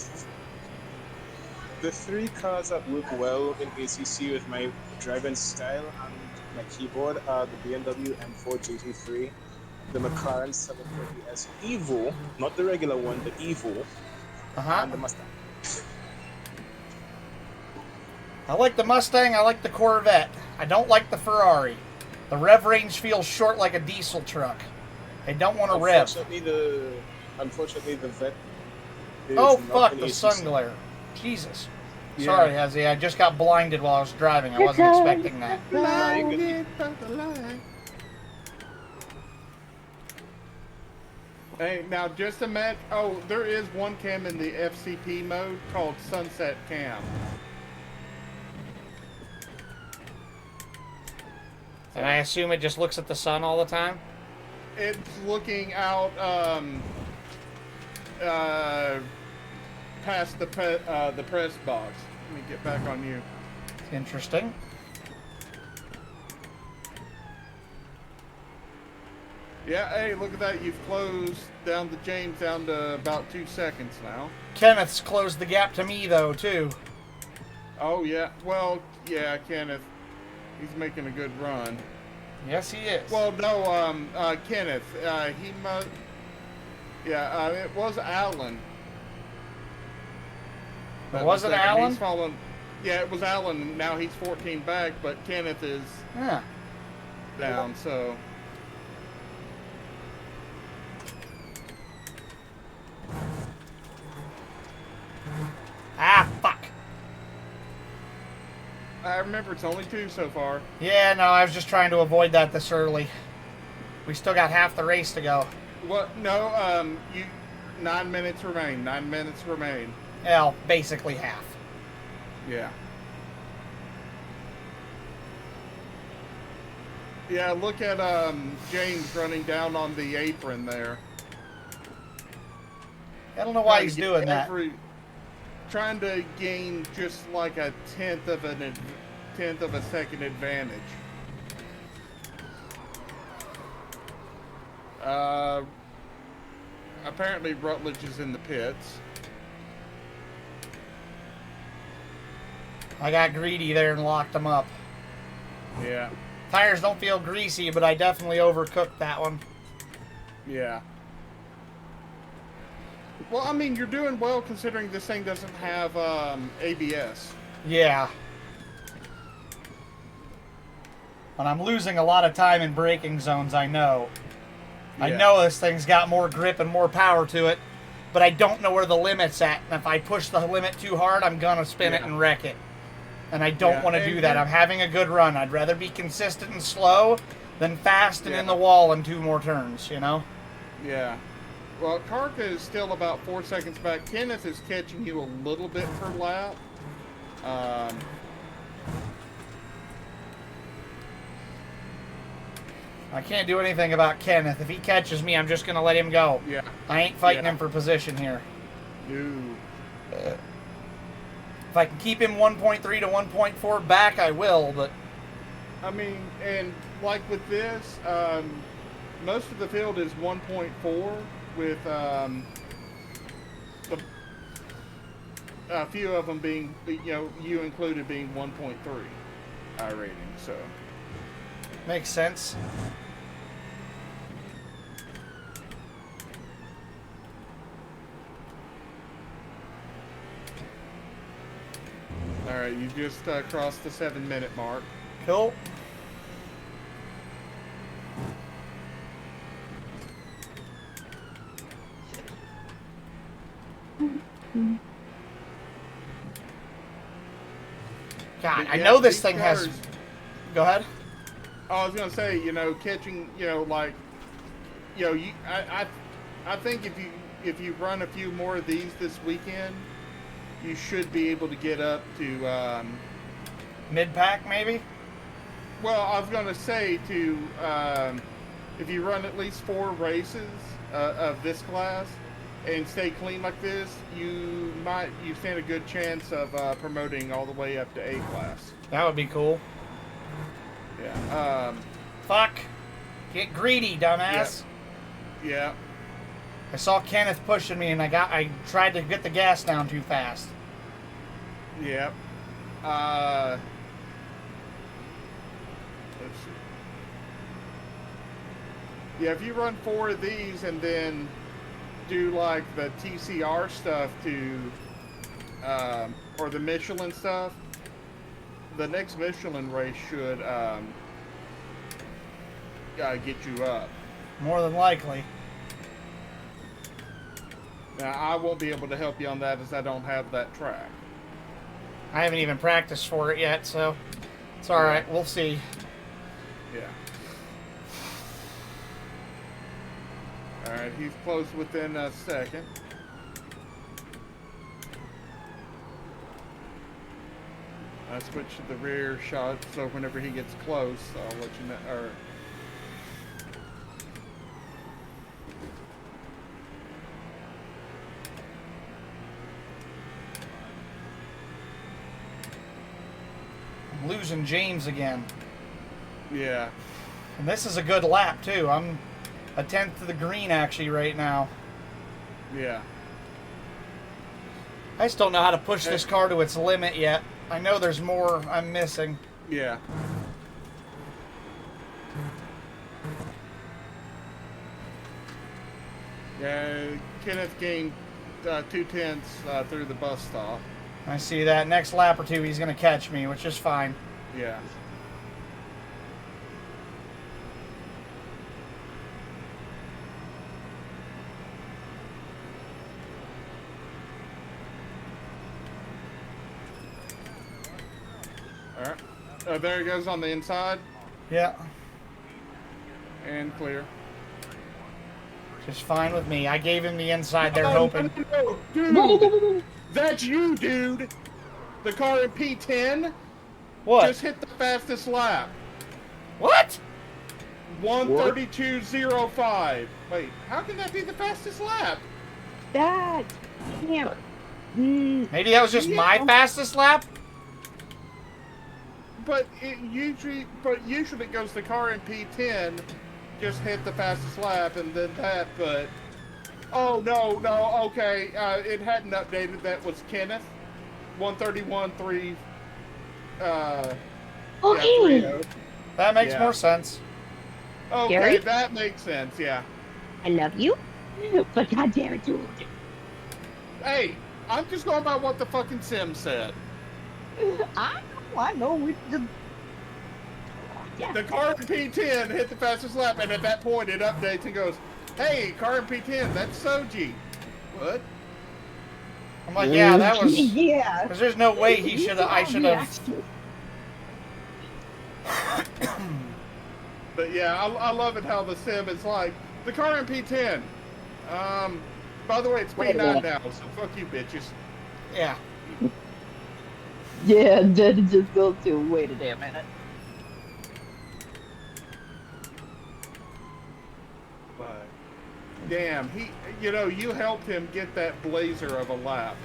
Speaker 5: the three cars that work well in ACC with my driving style and my keyboard are the BMW M4 GT3, the McLaren 730S Evo, not the regular one, the Evo, and the Mustang.
Speaker 1: I like the Mustang, I like the Corvette. I don't like the Ferrari. The rev range feels short like a diesel truck. I don't want to rev.
Speaker 5: Unfortunately, the Vet is
Speaker 1: Oh,
Speaker 5: not
Speaker 1: fuck,
Speaker 5: an
Speaker 1: the
Speaker 5: ACC.
Speaker 1: sun glare. Jesus.
Speaker 2: Yeah.
Speaker 1: Sorry, Hezzy, I just got blinded while I was driving. I wasn't expecting that.
Speaker 2: Blinded by the light. Hey, now just imagine. Oh, there is one cam in the FCP mode called Sunset Cam.
Speaker 1: And I assume it just looks at the sun all the time?
Speaker 2: It's looking out past the press box. Let me get back on you.
Speaker 1: Interesting.
Speaker 2: Yeah, hey, look at that. You've closed down the James down to about 2 seconds now.
Speaker 1: Kenneth's closed the gap to me, though, too.
Speaker 2: Oh, yeah. Well, yeah, Kenneth. He's making a good run.
Speaker 1: Yes, he is.
Speaker 2: Well, no, Kenneth. He must. Yeah, it was Alan.
Speaker 1: But was it
Speaker 2: second.
Speaker 1: Alan?
Speaker 2: He's fallen. Yeah, it was Alan. Now he's 14 back, but Kenneth is
Speaker 1: Yeah.
Speaker 2: down. So.
Speaker 1: Ah, fuck.
Speaker 2: I remember it's only 2 so far.
Speaker 1: Yeah, no, I was just trying to avoid that this early. We still got half the race to go.
Speaker 2: What? No, 9 minutes remain. 9 minutes remain.
Speaker 1: Well, basically half.
Speaker 2: Yeah. Yeah, look at James running down on the apron there.
Speaker 1: I don't know why
Speaker 2: Trying
Speaker 1: he's
Speaker 2: to get
Speaker 1: doing that.
Speaker 2: Trying to gain just like a tenth of a second advantage. Apparently Rutledge is in the pits.
Speaker 1: I got greedy there and locked them up.
Speaker 2: Yeah.
Speaker 1: Tires don't feel greasy, but I definitely overcooked that one.
Speaker 2: Yeah. Well, I mean, you're doing well considering this thing doesn't have ABS.
Speaker 1: Yeah. And I'm losing a lot of time in braking zones, I know. I
Speaker 2: Yeah.
Speaker 1: know this thing's got more grip and more power to it, but I don't know where the limit's at. And if I push the limit too hard, I'm going to spin it
Speaker 2: Yeah.
Speaker 1: and wreck it. And I don't
Speaker 2: Yeah,
Speaker 1: want to
Speaker 2: and
Speaker 1: do that.
Speaker 2: you-
Speaker 1: I'm having a good run. I'd rather be consistent and slow than fast and in
Speaker 2: Yeah.
Speaker 1: the wall in 2 more turns, you know?
Speaker 2: Yeah. Well, Karka is still about 4 seconds back. Kenneth is catching you a little bit per lap.
Speaker 1: I can't do anything about Kenneth. If he catches me, I'm just going to let him go.
Speaker 2: Yeah.
Speaker 1: I ain't fighting
Speaker 2: Yeah.
Speaker 1: him for position here.
Speaker 2: No.
Speaker 1: If I can keep him 1.3 to 1.4 back, I will, but
Speaker 2: I mean, and like with this, most of the field is 1.4 with a few of them being, you included being 1.3 rating. So
Speaker 1: makes sense.
Speaker 2: all right, you just crossed the 7-minute mark.
Speaker 1: Cool. God,
Speaker 2: But
Speaker 1: I
Speaker 2: yeah,
Speaker 1: know this
Speaker 2: these
Speaker 1: thing has...
Speaker 2: cars-
Speaker 1: Go ahead.
Speaker 2: I was gonna say, catching, I think if you run a few more of these this weekend, you should be able to get up to.
Speaker 1: Mid-pack, maybe?
Speaker 2: Well, I was gonna say if you run at least 4 races of this class and stay clean like this, you stand a good chance of promoting all the way up to A class.
Speaker 1: That would be cool.
Speaker 2: Yeah.
Speaker 1: Fuck. Get greedy, dumbass.
Speaker 2: Yeah.
Speaker 1: I saw Kenneth pushing me, and I tried to get the gas down too fast.
Speaker 2: Yep. Let's see. Yeah, if you run 4 of these and then do like the TCR stuff or the Michelin stuff, the next Michelin race should get you up.
Speaker 1: More than likely.
Speaker 2: Now, I won't be able to help you on that as I don't have that track.
Speaker 1: I haven't even practiced for it yet, so it's alright. We'll see.
Speaker 2: Yeah. Alright, he's close within a second. I switch to the rear shot, so whenever he gets close, I'll let you know. Or
Speaker 1: I'm losing James again.
Speaker 2: yeah,
Speaker 1: And this is a good lap, too. I'm a 10th to the green, actually, right now.
Speaker 2: yeah.
Speaker 1: I just don't know how to push this car to its limit yet. I know there's more I'm missing.
Speaker 2: Yeah. Yeah, Kenneth gained 2/10 through the bus stop.
Speaker 1: I see that. Next lap or two, he's going to catch me, which is fine.
Speaker 2: Yeah. All right. There he goes on the inside
Speaker 1: Yeah,
Speaker 2: and clear.
Speaker 1: just fine with me. I gave him the inside there,
Speaker 2: Oh,
Speaker 1: hoping.
Speaker 2: no,
Speaker 3: Whoa, whoa,
Speaker 2: dude,
Speaker 3: whoa, whoa.
Speaker 2: that's you, dude. The car in P10
Speaker 1: What?
Speaker 2: just hit the fastest lap.
Speaker 1: What?
Speaker 2: 1:32.05. Wait, how can that be the fastest lap?
Speaker 3: That can't.
Speaker 1: Maybe that was just my fastest lap?
Speaker 2: But usually it goes the car in P10 just hit the fastest lap and then that. But oh no, okay, it hadn't updated. That was Kenneth. 1:31.3
Speaker 3: Okay.
Speaker 2: 3-0.
Speaker 1: That makes
Speaker 2: Yeah.
Speaker 1: more sense.
Speaker 2: Okay,
Speaker 3: Gary?
Speaker 2: that makes sense. Yeah.
Speaker 3: I love you, but goddamn it, dude.
Speaker 2: Hey, I'm just going by what the fucking sim said.
Speaker 3: I know. It's just... Yeah.
Speaker 2: The car in P10 hit the fastest lap, and at that point it updates and goes, "Hey, car in P10, that's Soji." What?
Speaker 1: I'm like, yeah, that was.
Speaker 3: Yeah.
Speaker 1: Because there's no way he should have. I should have.
Speaker 2: But yeah, I love it how the sim is like, the car in P10. By the way, it's
Speaker 3: Wait a
Speaker 2: P9
Speaker 3: minute.
Speaker 2: now, so fuck you, bitches.
Speaker 1: Yeah.
Speaker 3: Yeah, then it just goes to wait a damn minute.
Speaker 2: But damn, you helped him get that blazer of a lap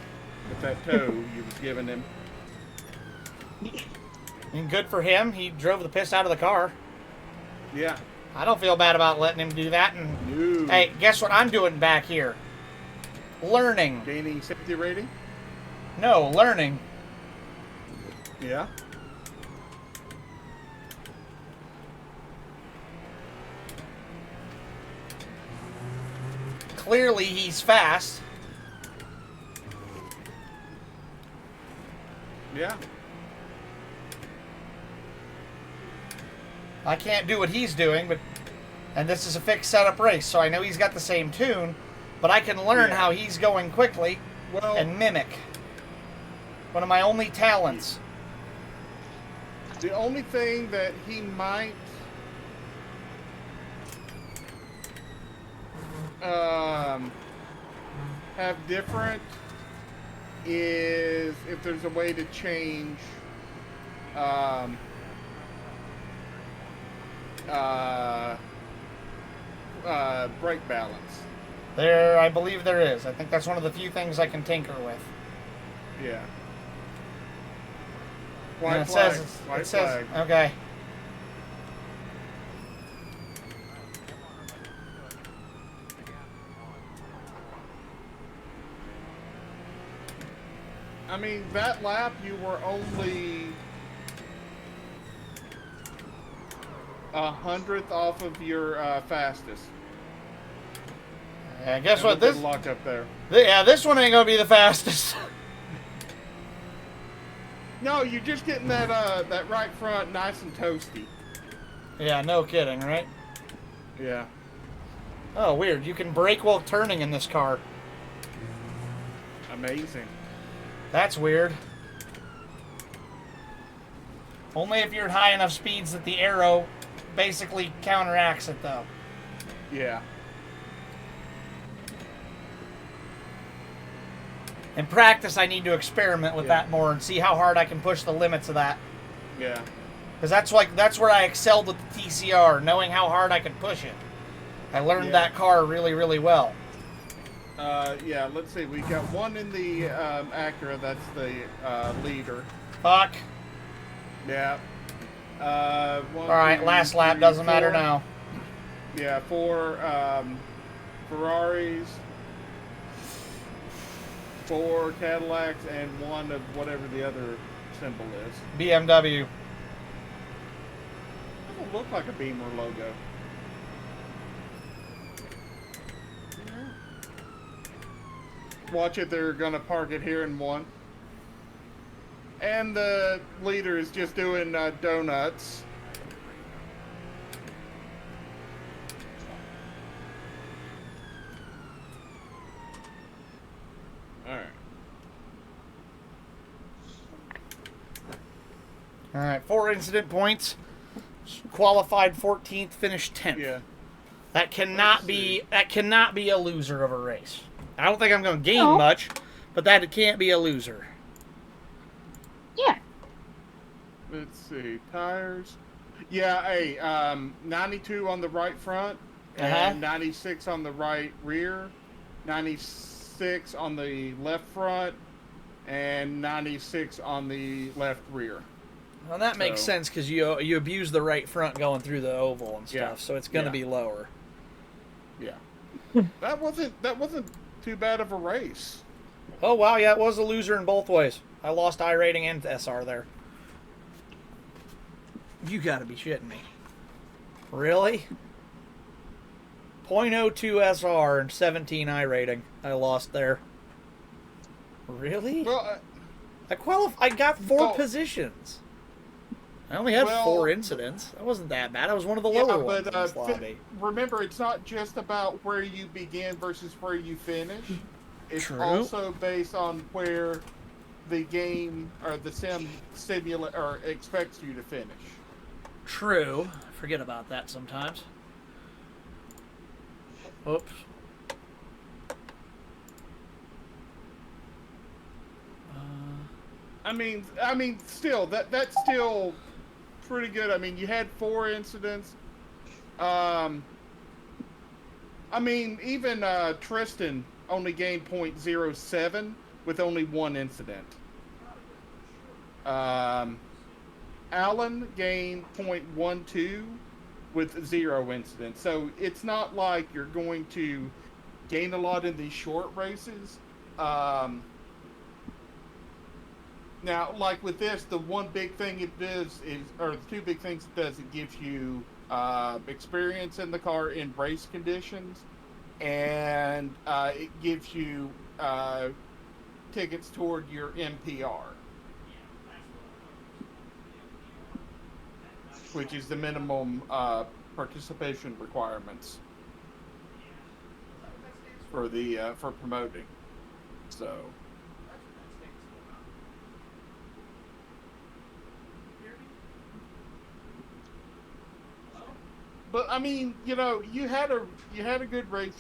Speaker 2: with that toe you was giving him.
Speaker 1: And good for him. He drove the piss out of the car.
Speaker 2: Yeah.
Speaker 1: I don't feel bad about letting him do that. And
Speaker 2: No.
Speaker 1: hey, guess what I'm doing back here? Learning.
Speaker 2: Gaining safety rating?
Speaker 1: No, learning.
Speaker 2: Yeah.
Speaker 1: Clearly, he's fast.
Speaker 2: Yeah.
Speaker 1: I can't do what he's doing, and this is a fixed setup race, so I know he's got the same tune, but I can learn
Speaker 2: Yeah.
Speaker 1: how he's going quickly
Speaker 2: Well,
Speaker 1: and mimic. One of my only talents.
Speaker 2: the only thing that he might have different is if there's a way to change brake balance.
Speaker 1: There, I believe there is. I think that's one of the few things I can tinker with.
Speaker 2: Yeah.
Speaker 1: And
Speaker 2: White
Speaker 1: it
Speaker 2: flag.
Speaker 1: says,
Speaker 2: White
Speaker 1: it says,
Speaker 2: flag.
Speaker 1: okay.
Speaker 2: I mean, that lap you were only 100th off of your fastest.
Speaker 1: Yeah, guess
Speaker 2: And
Speaker 1: what?
Speaker 2: a
Speaker 1: This,
Speaker 2: good luck up there.
Speaker 1: yeah, this one ain't gonna be the fastest.
Speaker 2: No, you're just getting that that right front nice and toasty.
Speaker 1: Yeah, no kidding, right?
Speaker 2: Yeah.
Speaker 1: Oh, weird. You can brake while turning in this car.
Speaker 2: Amazing.
Speaker 1: That's weird. Only if you're at high enough speeds that the arrow basically counteracts it, though.
Speaker 2: Yeah.
Speaker 1: In practice, I need to experiment with
Speaker 2: Yeah.
Speaker 1: that more and see how hard I can push the limits of that.
Speaker 2: Yeah.
Speaker 1: Because that's where I excelled with the TCR, knowing how hard I could push it. I learned
Speaker 2: Yeah.
Speaker 1: that car really, really well.
Speaker 2: Yeah, let's see. We got one in the Acura. That's the leader.
Speaker 1: Fuck.
Speaker 2: Yeah.
Speaker 1: All right, last lap doesn't matter now.
Speaker 2: Yeah, 4 Ferraris, 4 Cadillacs, and 1 of whatever the other symbol is.
Speaker 1: BMW.
Speaker 2: Doesn't look like a Beamer logo. Watch it, they're gonna park it here in 1. And the leader is just doing donuts. Alright.
Speaker 1: All right, 4 incident points. Qualified 14th, finished 10th.
Speaker 2: Yeah.
Speaker 1: That cannot be a loser of a race. I don't think I'm going to gain
Speaker 3: No.
Speaker 1: much, but that can't be a loser.
Speaker 3: Yeah.
Speaker 2: Let's see. Tires. Yeah, hey, 92 on the right front,
Speaker 1: Uh-huh.
Speaker 2: and 96 on the right rear, 96 on the left front, and 96 on the left rear.
Speaker 1: Well, that makes
Speaker 2: So-
Speaker 1: sense because you abuse the right front going through the oval and stuff,
Speaker 2: Yeah.
Speaker 1: so it's going to
Speaker 2: Yeah.
Speaker 1: be lower.
Speaker 2: Yeah. that wasn't too bad of a race.
Speaker 1: Oh wow, yeah, it was a loser in both ways. I lost I rating and SR there. You gotta be shitting me. Really? 0.02 SR and 17 I rating. I lost there. Really?
Speaker 2: Well,
Speaker 1: I got 4
Speaker 2: well-
Speaker 1: positions. I only had
Speaker 2: Well-
Speaker 1: 4 incidents. That wasn't that bad. I was one of the
Speaker 2: yeah,
Speaker 1: lower ones
Speaker 2: but
Speaker 1: in this lobby.
Speaker 2: remember, it's not just about where you begin versus where you finish. It's
Speaker 1: True.
Speaker 2: also based on where the game or the simulator expects you to finish.
Speaker 1: True. I forget about that sometimes. Oops.
Speaker 2: I mean, still that's still pretty good. I mean, you had 4 incidents. I mean, even Tristan only gained 0.07 with only 1 incident. Alan gained 0.12 with 0 incidents. So it's not like you're going to gain a lot in these short races. Now, like with this, the one big thing it does is, or the 2 big things it does, it gives you experience in the car in race conditions, and it gives you tickets toward your MPR, which is the minimum participation requirements for the for promoting. So. But I mean, you know, you had a good race.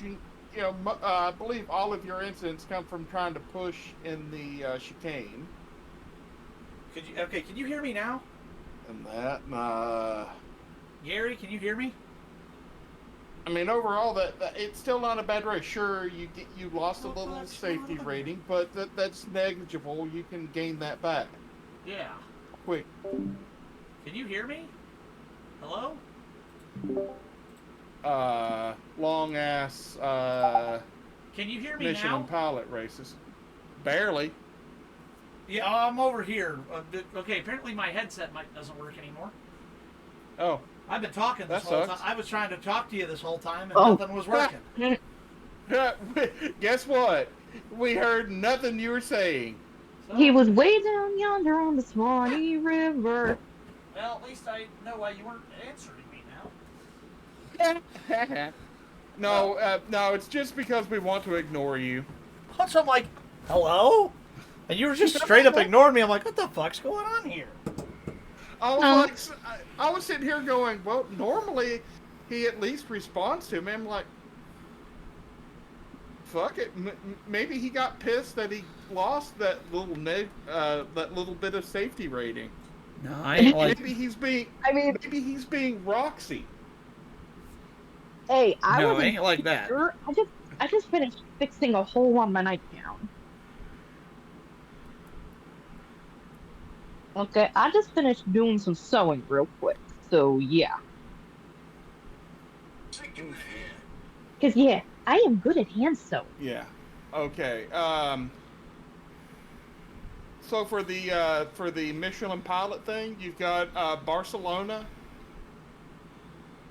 Speaker 2: I believe all of your incidents come from trying to push in the chicane.
Speaker 1: Can you hear me now?
Speaker 2: And that,
Speaker 1: Gary, can you hear me?
Speaker 2: I mean, overall, that it's still not a bad race. Sure, you lost a little safety rating, but that's negligible. You can gain that back
Speaker 1: Yeah.
Speaker 2: quick.
Speaker 1: Can you hear me? Hello?
Speaker 2: Long ass
Speaker 1: Can you hear me
Speaker 2: Michelin
Speaker 1: now?
Speaker 2: pilot races. Barely.
Speaker 1: Yeah, I'm over here. Okay, apparently my headset doesn't work anymore.
Speaker 2: Oh,
Speaker 1: I've been talking this
Speaker 2: That
Speaker 1: whole
Speaker 2: sucks.
Speaker 1: time. I was trying to talk to you this whole time, and
Speaker 3: Oh.
Speaker 1: nothing was working.
Speaker 2: guess what? We heard nothing you were saying.
Speaker 1: So,
Speaker 3: He was way down yonder on the Swanee River.
Speaker 1: Well, at least I know why you weren't answering me now.
Speaker 2: No, it's just because we want to ignore you.
Speaker 1: So I'm like, hello? And you were just straight up ignoring me. I'm like, what the fuck's going on here?
Speaker 2: I was sitting here going, well, normally he at least responds to me. I'm like, fuck it. Maybe he got pissed that he lost that little bit of safety rating.
Speaker 1: No, I ain't like.
Speaker 2: Maybe he's being Roxy.
Speaker 3: Hey, I
Speaker 1: No, I
Speaker 3: wasn't
Speaker 1: ain't like that.
Speaker 3: sure. I just finished fixing a hole on my nightgown. Okay, I just finished doing some sewing real quick. So yeah. Cause yeah, I am good at hand sewing.
Speaker 2: Yeah. Okay. So for the Michelin pilot thing, you've got Barcelona,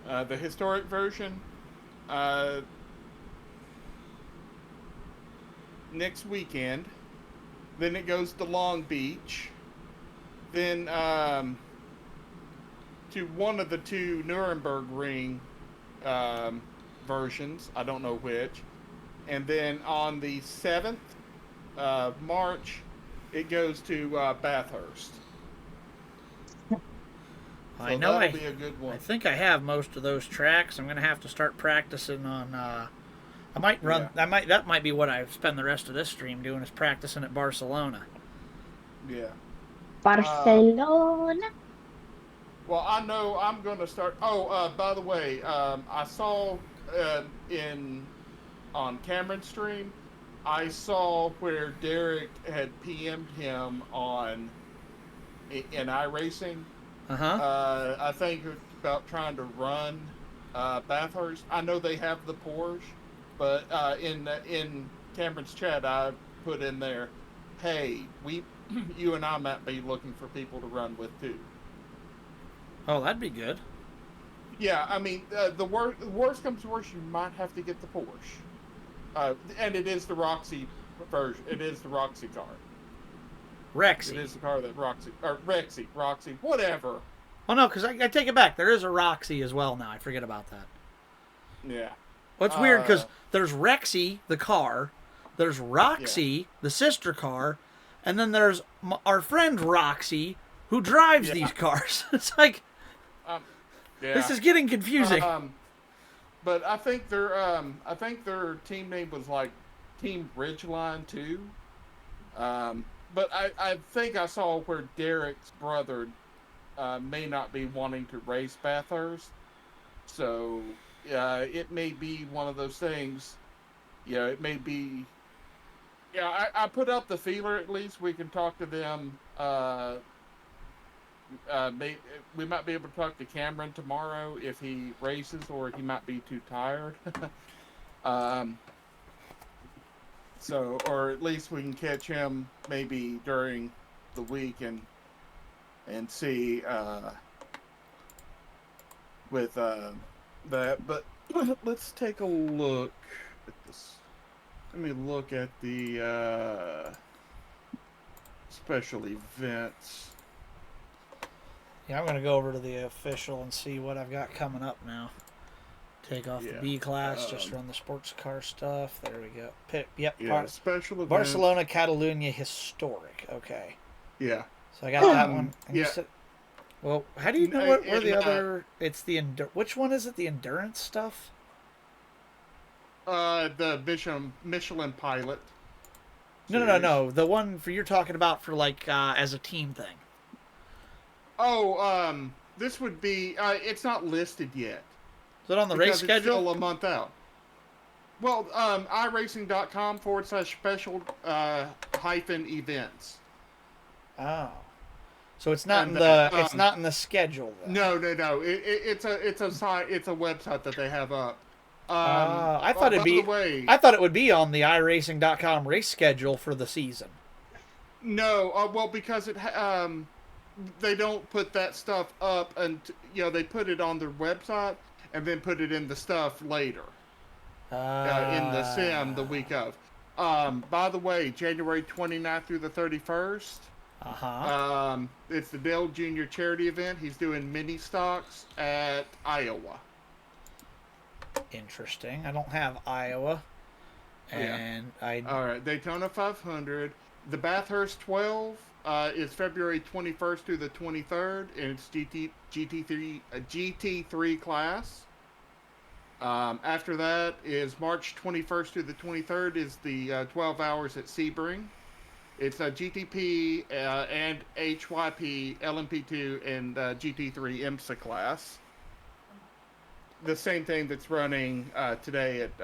Speaker 2: the historic version, next weekend. Then it goes to Long Beach. Then to one of the 2 Nuremberg Ring versions. I don't know which. And then on the 7th of March, it goes to Bathurst.
Speaker 1: I
Speaker 2: So
Speaker 1: know
Speaker 2: that'll be a good
Speaker 1: I
Speaker 2: one.
Speaker 1: think I have most of those tracks. I'm gonna have to start practicing on. I might run.
Speaker 2: Yeah.
Speaker 1: That might be what I spend the rest of this stream doing is practicing at Barcelona.
Speaker 2: Yeah.
Speaker 3: Barcelona.
Speaker 2: Well, I know I'm going to start. Oh, by the way, I saw on Cameron's stream, I saw where Derek had PM'd him in iRacing. I think it's about trying to run Bathurst. I know they have the Porsche, but in Cameron's chat, I put in there, hey, you and I might be looking for people to run with too.
Speaker 1: Oh, that'd be good.
Speaker 2: Yeah, I mean, the worst comes to worst, you might have to get the Porsche, and it is the Roxy version. It is the Roxy car. It
Speaker 1: Rexy.
Speaker 2: is the car that Roxy, whatever.
Speaker 1: Oh no, because I take it back. There is a Roxy as well now. I forget about that.
Speaker 2: Yeah.
Speaker 1: Well, it's weird because
Speaker 2: Uh,
Speaker 1: there's Rexy, the car, there's Roxy, the sister car, and then there's our friend Roxy, who drives
Speaker 2: Yeah.
Speaker 1: these cars. It's like,
Speaker 2: Yeah.
Speaker 1: this is getting confusing.
Speaker 2: But I think their team name was like Team Ridgeline too. But I think I saw where Derek's brother may not be wanting to race Bathurst, so it may be one of those things. Yeah, it may be. Yeah, I put up the feeler. At least we can talk to them. We might be able to talk to Cameron tomorrow if he races, or he might be too tired. So, or at least we can catch him maybe during the week and see with that. But let's take a look at this. Let me look at the special events.
Speaker 1: Yeah, I'm going to go over to the official and see what I've got coming up now. Take off the
Speaker 2: Yeah,
Speaker 1: B class, just run the sports car stuff. There we go. Yep.
Speaker 2: Yeah, special events.
Speaker 1: Barcelona, Catalunya, historic. Okay.
Speaker 2: Yeah.
Speaker 1: So I got that one. And you
Speaker 2: Yeah.
Speaker 1: said, well, how do you know where the other? It's the which one is it? The endurance stuff?
Speaker 2: The Michelin pilot.
Speaker 1: No. The one for you're talking about for like as a team thing.
Speaker 2: Oh, this would be. It's not listed yet.
Speaker 1: Is it on the
Speaker 2: because
Speaker 1: race schedule?
Speaker 2: It's still a month out. Well, iRacing.com/special hyphen events.
Speaker 1: Oh, so it's not
Speaker 2: And
Speaker 1: in the
Speaker 2: it's
Speaker 1: not in the schedule. Then.
Speaker 2: No. It's a site. It's a website that they have up.
Speaker 1: I thought it'd be.
Speaker 2: By the way,
Speaker 1: I thought it would be on the iRacing.com race schedule for the season.
Speaker 2: no. Well, because they don't put that stuff up, and they put it on their website and then put it in the stuff later. In the sim the week of. By the way, January 29th through the 31st. It's the Dale Jr. charity event. He's doing mini stocks at Iowa.
Speaker 1: Interesting. I don't have Iowa. And
Speaker 2: All right, Daytona 500. The Bathurst 12 is February 21st through the 23rd, and it's GT3 class. After that is March 21st through the 23rd is the 12 hours at Sebring. It's a GTP and HYP, LMP2, and GT3 IMSA class. The same thing that's running today at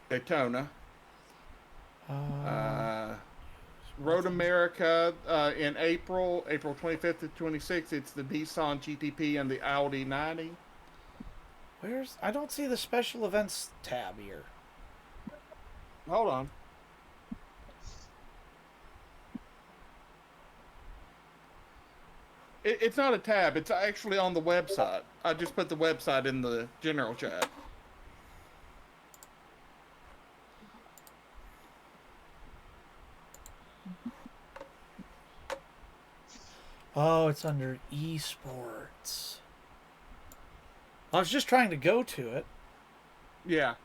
Speaker 2: Daytona. Road America in April 25th to 26th. It's the Nissan GTP and the Audi 90.
Speaker 1: I don't see the special events tab here.
Speaker 2: Hold on. It's not a tab. It's actually on the website. I just put the website in the general chat.
Speaker 1: Oh, it's under esports. I was just trying to go to it.
Speaker 2: Yeah.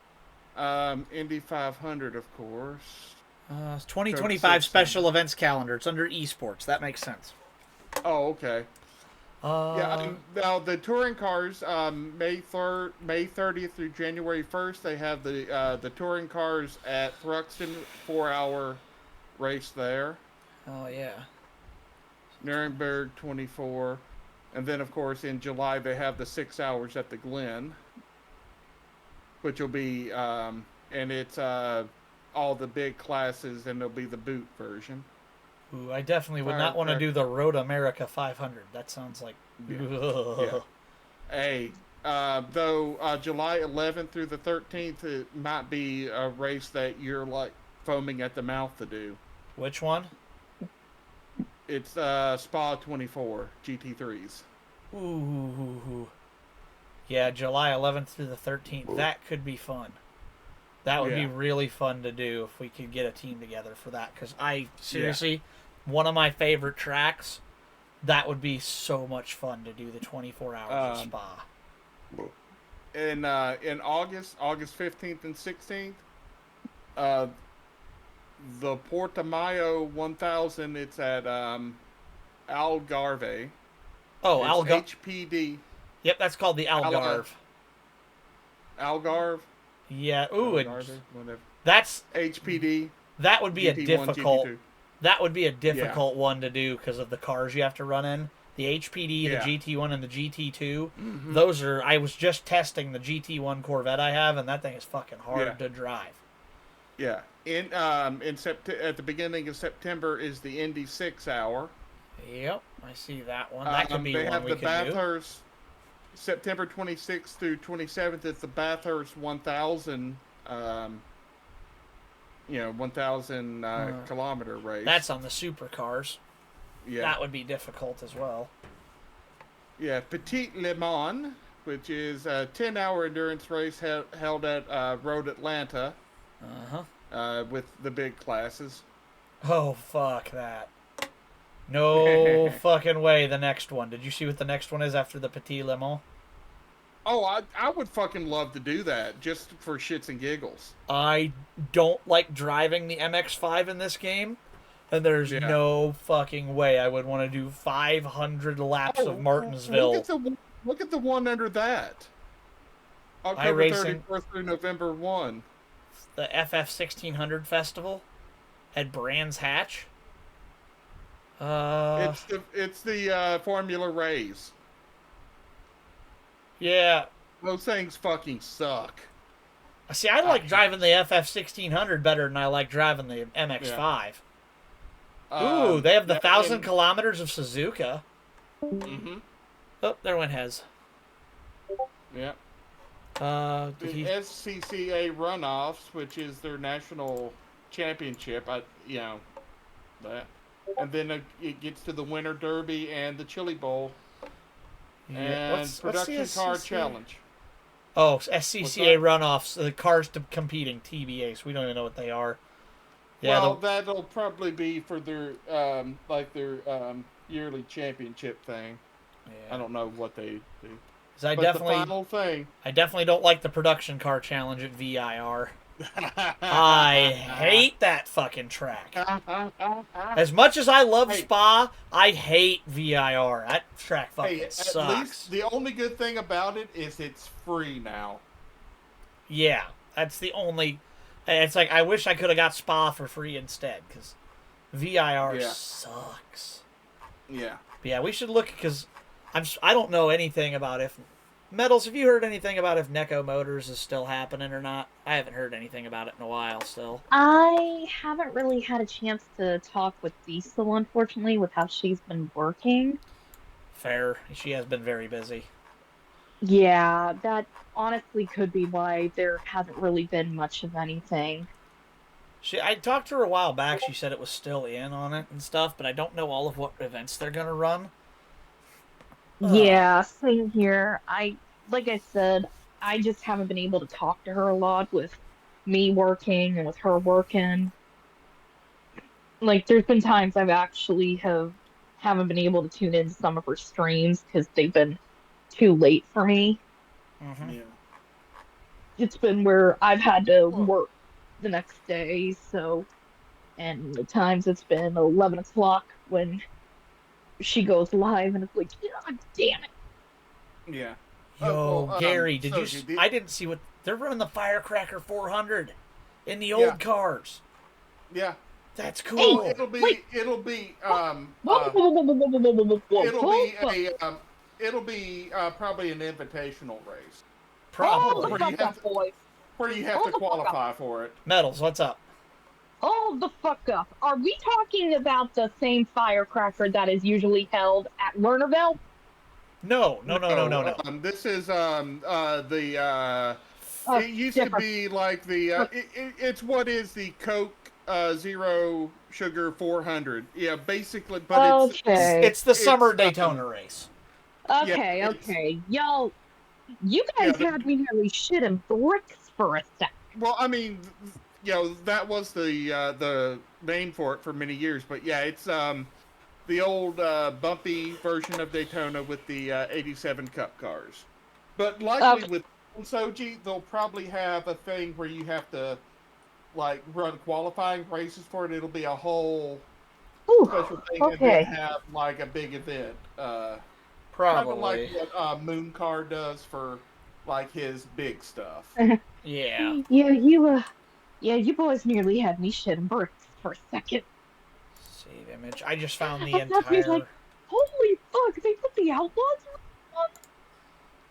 Speaker 2: Indy 500, of course.
Speaker 1: 2025 special events calendar. It's under esports. That makes sense.
Speaker 2: Oh, okay. Now the touring cars, May 30th through January 1st, they have the touring cars at Thruxton, 4-hour race there.
Speaker 1: Oh yeah.
Speaker 2: Nuremberg 24, and then of course in July they have the 6 hours at the Glen, which will be and it's all the big classes, and there'll be the boot version.
Speaker 1: Ooh, I definitely would not want to do the Road America 500. That sounds like.
Speaker 2: Yeah. Hey, though July 11th through the 13th, it might be a race that you're like foaming at the mouth to do.
Speaker 1: Which one?
Speaker 2: It's Spa 24 GT3s.
Speaker 1: Ooh. Yeah, July 11th through the 13th. That could be fun. That would be
Speaker 2: Yeah.
Speaker 1: really fun to do if we could get a team together for that. Because seriously, one of my favorite tracks, that would be so much fun to do the 24 hours of Spa.
Speaker 2: In August 15th and 16th, the Portimao 1000, it's at Algarve.
Speaker 1: Oh,
Speaker 2: It's
Speaker 1: Algarve.
Speaker 2: HPD.
Speaker 1: Yep, that's called the Algarve.
Speaker 2: Algarve?
Speaker 1: Yeah. Ooh,
Speaker 2: Algarve, whatever.
Speaker 1: that's
Speaker 2: HPD.
Speaker 1: that would be a
Speaker 2: GT1,
Speaker 1: difficult.
Speaker 2: GT2.
Speaker 1: That would be a difficult one to do because of the cars you have to run in. The HPD,
Speaker 2: Yeah.
Speaker 1: the GT1, and the GT2.
Speaker 2: Mhm.
Speaker 1: Those are. I was just testing the GT1 Corvette I have, and that thing is fucking hard
Speaker 2: Yeah.
Speaker 1: to drive.
Speaker 2: Yeah. In at the beginning of September is the Indy 6 Hour.
Speaker 1: Yep, I see that one. That could be
Speaker 2: They
Speaker 1: one
Speaker 2: have
Speaker 1: we
Speaker 2: the
Speaker 1: could do.
Speaker 2: Bathurst. September 26th through 27th is the Bathurst 1000. 1,000 kilometer race.
Speaker 1: That's on the supercars.
Speaker 2: yeah.
Speaker 1: That would be difficult as well.
Speaker 2: Yeah, Petit Le Mans, which is a 10-hour endurance race held at Road Atlanta with the big classes.
Speaker 1: Oh, fuck that. No fucking way the next one. Did you see what the next one is after the Petit Le Mans?
Speaker 2: Oh, I would fucking love to do that just for shits and giggles.
Speaker 1: I don't like driving the MX-5 in this game, and there's
Speaker 2: Yeah.
Speaker 1: no fucking way I would want to do 500 laps of Martinsville.
Speaker 2: Look at the one under that. October
Speaker 1: iRacing.
Speaker 2: 31st through November 1.
Speaker 1: The FF1600 Festival at Brands Hatch.
Speaker 2: It's the Formula Rays.
Speaker 1: Yeah.
Speaker 2: Those things fucking suck.
Speaker 1: See, I like driving the FF1600 better than I like driving the MX-5. Ooh, they have the 1,000 kilometers of Suzuka.
Speaker 2: Mm-hmm.
Speaker 1: Oh, there went Hez.
Speaker 2: Yeah.
Speaker 1: Did
Speaker 2: The
Speaker 1: he...
Speaker 2: SCCA runoffs, which is their national championship, that. And then it gets to the Winter Derby and the Chili Bowl and
Speaker 1: What's
Speaker 2: Production
Speaker 1: the
Speaker 2: Car
Speaker 1: SCCA?
Speaker 2: Challenge.
Speaker 1: Oh, SCCA
Speaker 2: that?
Speaker 1: runoffs, the cars competing, TBA, so we don't even know what they are. Yeah,
Speaker 2: Well, that'll probably be for their yearly championship thing. I don't know what they do.
Speaker 1: 'Cause I
Speaker 2: But
Speaker 1: definitely,
Speaker 2: the final thing.
Speaker 1: I definitely don't like the production car challenge at VIR. I hate that fucking track. As much as I love
Speaker 2: Hey.
Speaker 1: Spa, I hate VIR. That track fucking
Speaker 2: Hey, at
Speaker 1: sucks.
Speaker 2: least the only good thing about it is it's free now.
Speaker 1: Yeah, that's the only. It's like I wish I could have got Spa for free instead, because VIR
Speaker 2: Yeah.
Speaker 1: sucks.
Speaker 2: Yeah.
Speaker 1: But yeah, we should look because I don't know anything about if Metals. Have you heard anything about if Neko Motors is still happening or not? I haven't heard anything about it in a while. Still,
Speaker 3: I haven't really had a chance to talk with Diesel, unfortunately, with how she's been working.
Speaker 1: fair. She has been very busy.
Speaker 3: Yeah, that honestly could be why there hasn't really been much of anything.
Speaker 1: I talked to her a while back. She said it was still in on it and stuff, but I don't know all of what events they're gonna run.
Speaker 3: Yeah, same here. Like I said, I just haven't been able to talk to her a lot with me working and with her working. Like, there's been times I've actually haven't been able to tune into some of her streams because they've been too late for me.
Speaker 1: Mm-hmm.
Speaker 2: Yeah.
Speaker 3: It's been where I've had to work the next day, and the times it's been 11 o'clock when she goes live, and it's like, God damn it.
Speaker 2: Yeah.
Speaker 1: Yo, Gary, did you?
Speaker 2: Soji,
Speaker 1: I didn't see what they're running the Firecracker 400 in the old cars.
Speaker 2: Yeah.
Speaker 1: That's
Speaker 3: Hey,
Speaker 1: cool.
Speaker 2: It'll be
Speaker 3: wait.
Speaker 2: it'll be
Speaker 3: Whoa, whoa, whoa, whoa, whoa, whoa, whoa, whoa, whoa, whoa,
Speaker 2: it'll
Speaker 3: hold
Speaker 2: be
Speaker 3: the-
Speaker 2: it'll be probably an invitational race
Speaker 3: hold the
Speaker 2: Where
Speaker 1: Probably.
Speaker 2: you
Speaker 3: fuck
Speaker 2: have
Speaker 3: up, boys.
Speaker 2: where you have
Speaker 3: Hold
Speaker 2: to
Speaker 3: the fuck up.
Speaker 2: qualify for it.
Speaker 1: Metals, what's up?
Speaker 3: Hold the fuck up. Are we talking about the same firecracker that is usually held at Lernerville?
Speaker 1: No.
Speaker 2: This is the
Speaker 3: Oh,
Speaker 2: it used
Speaker 3: different.
Speaker 2: to be like the it's what is the Coke Zero Sugar 400. Yeah, basically, but
Speaker 3: Okay.
Speaker 1: It's the summer
Speaker 2: It's,
Speaker 1: Daytona race.
Speaker 3: Okay,
Speaker 2: it's-
Speaker 3: okay. Y'all, you
Speaker 2: Yeah,
Speaker 3: guys had me nearly shitting bricks for a sec.
Speaker 2: well, I mean, that was the name for it for many years. But yeah, it's the old bumpy version of Daytona with the '87 Cup cars. But likely
Speaker 3: Okay.
Speaker 2: with Soji, they'll probably have a thing where you have to like run qualifying races for it. It'll be a whole special
Speaker 3: Ooh,
Speaker 2: thing, and then
Speaker 3: okay.
Speaker 2: have like a big event. Kind of like
Speaker 1: Probably.
Speaker 2: what Moon Car does for like his big stuff.
Speaker 1: Yeah.
Speaker 3: Yeah, you boys nearly had me shitting bricks for a second.
Speaker 1: Save image. I just found the
Speaker 3: I thought we was like,
Speaker 1: entire.
Speaker 3: holy fuck, they put the Outlaws on?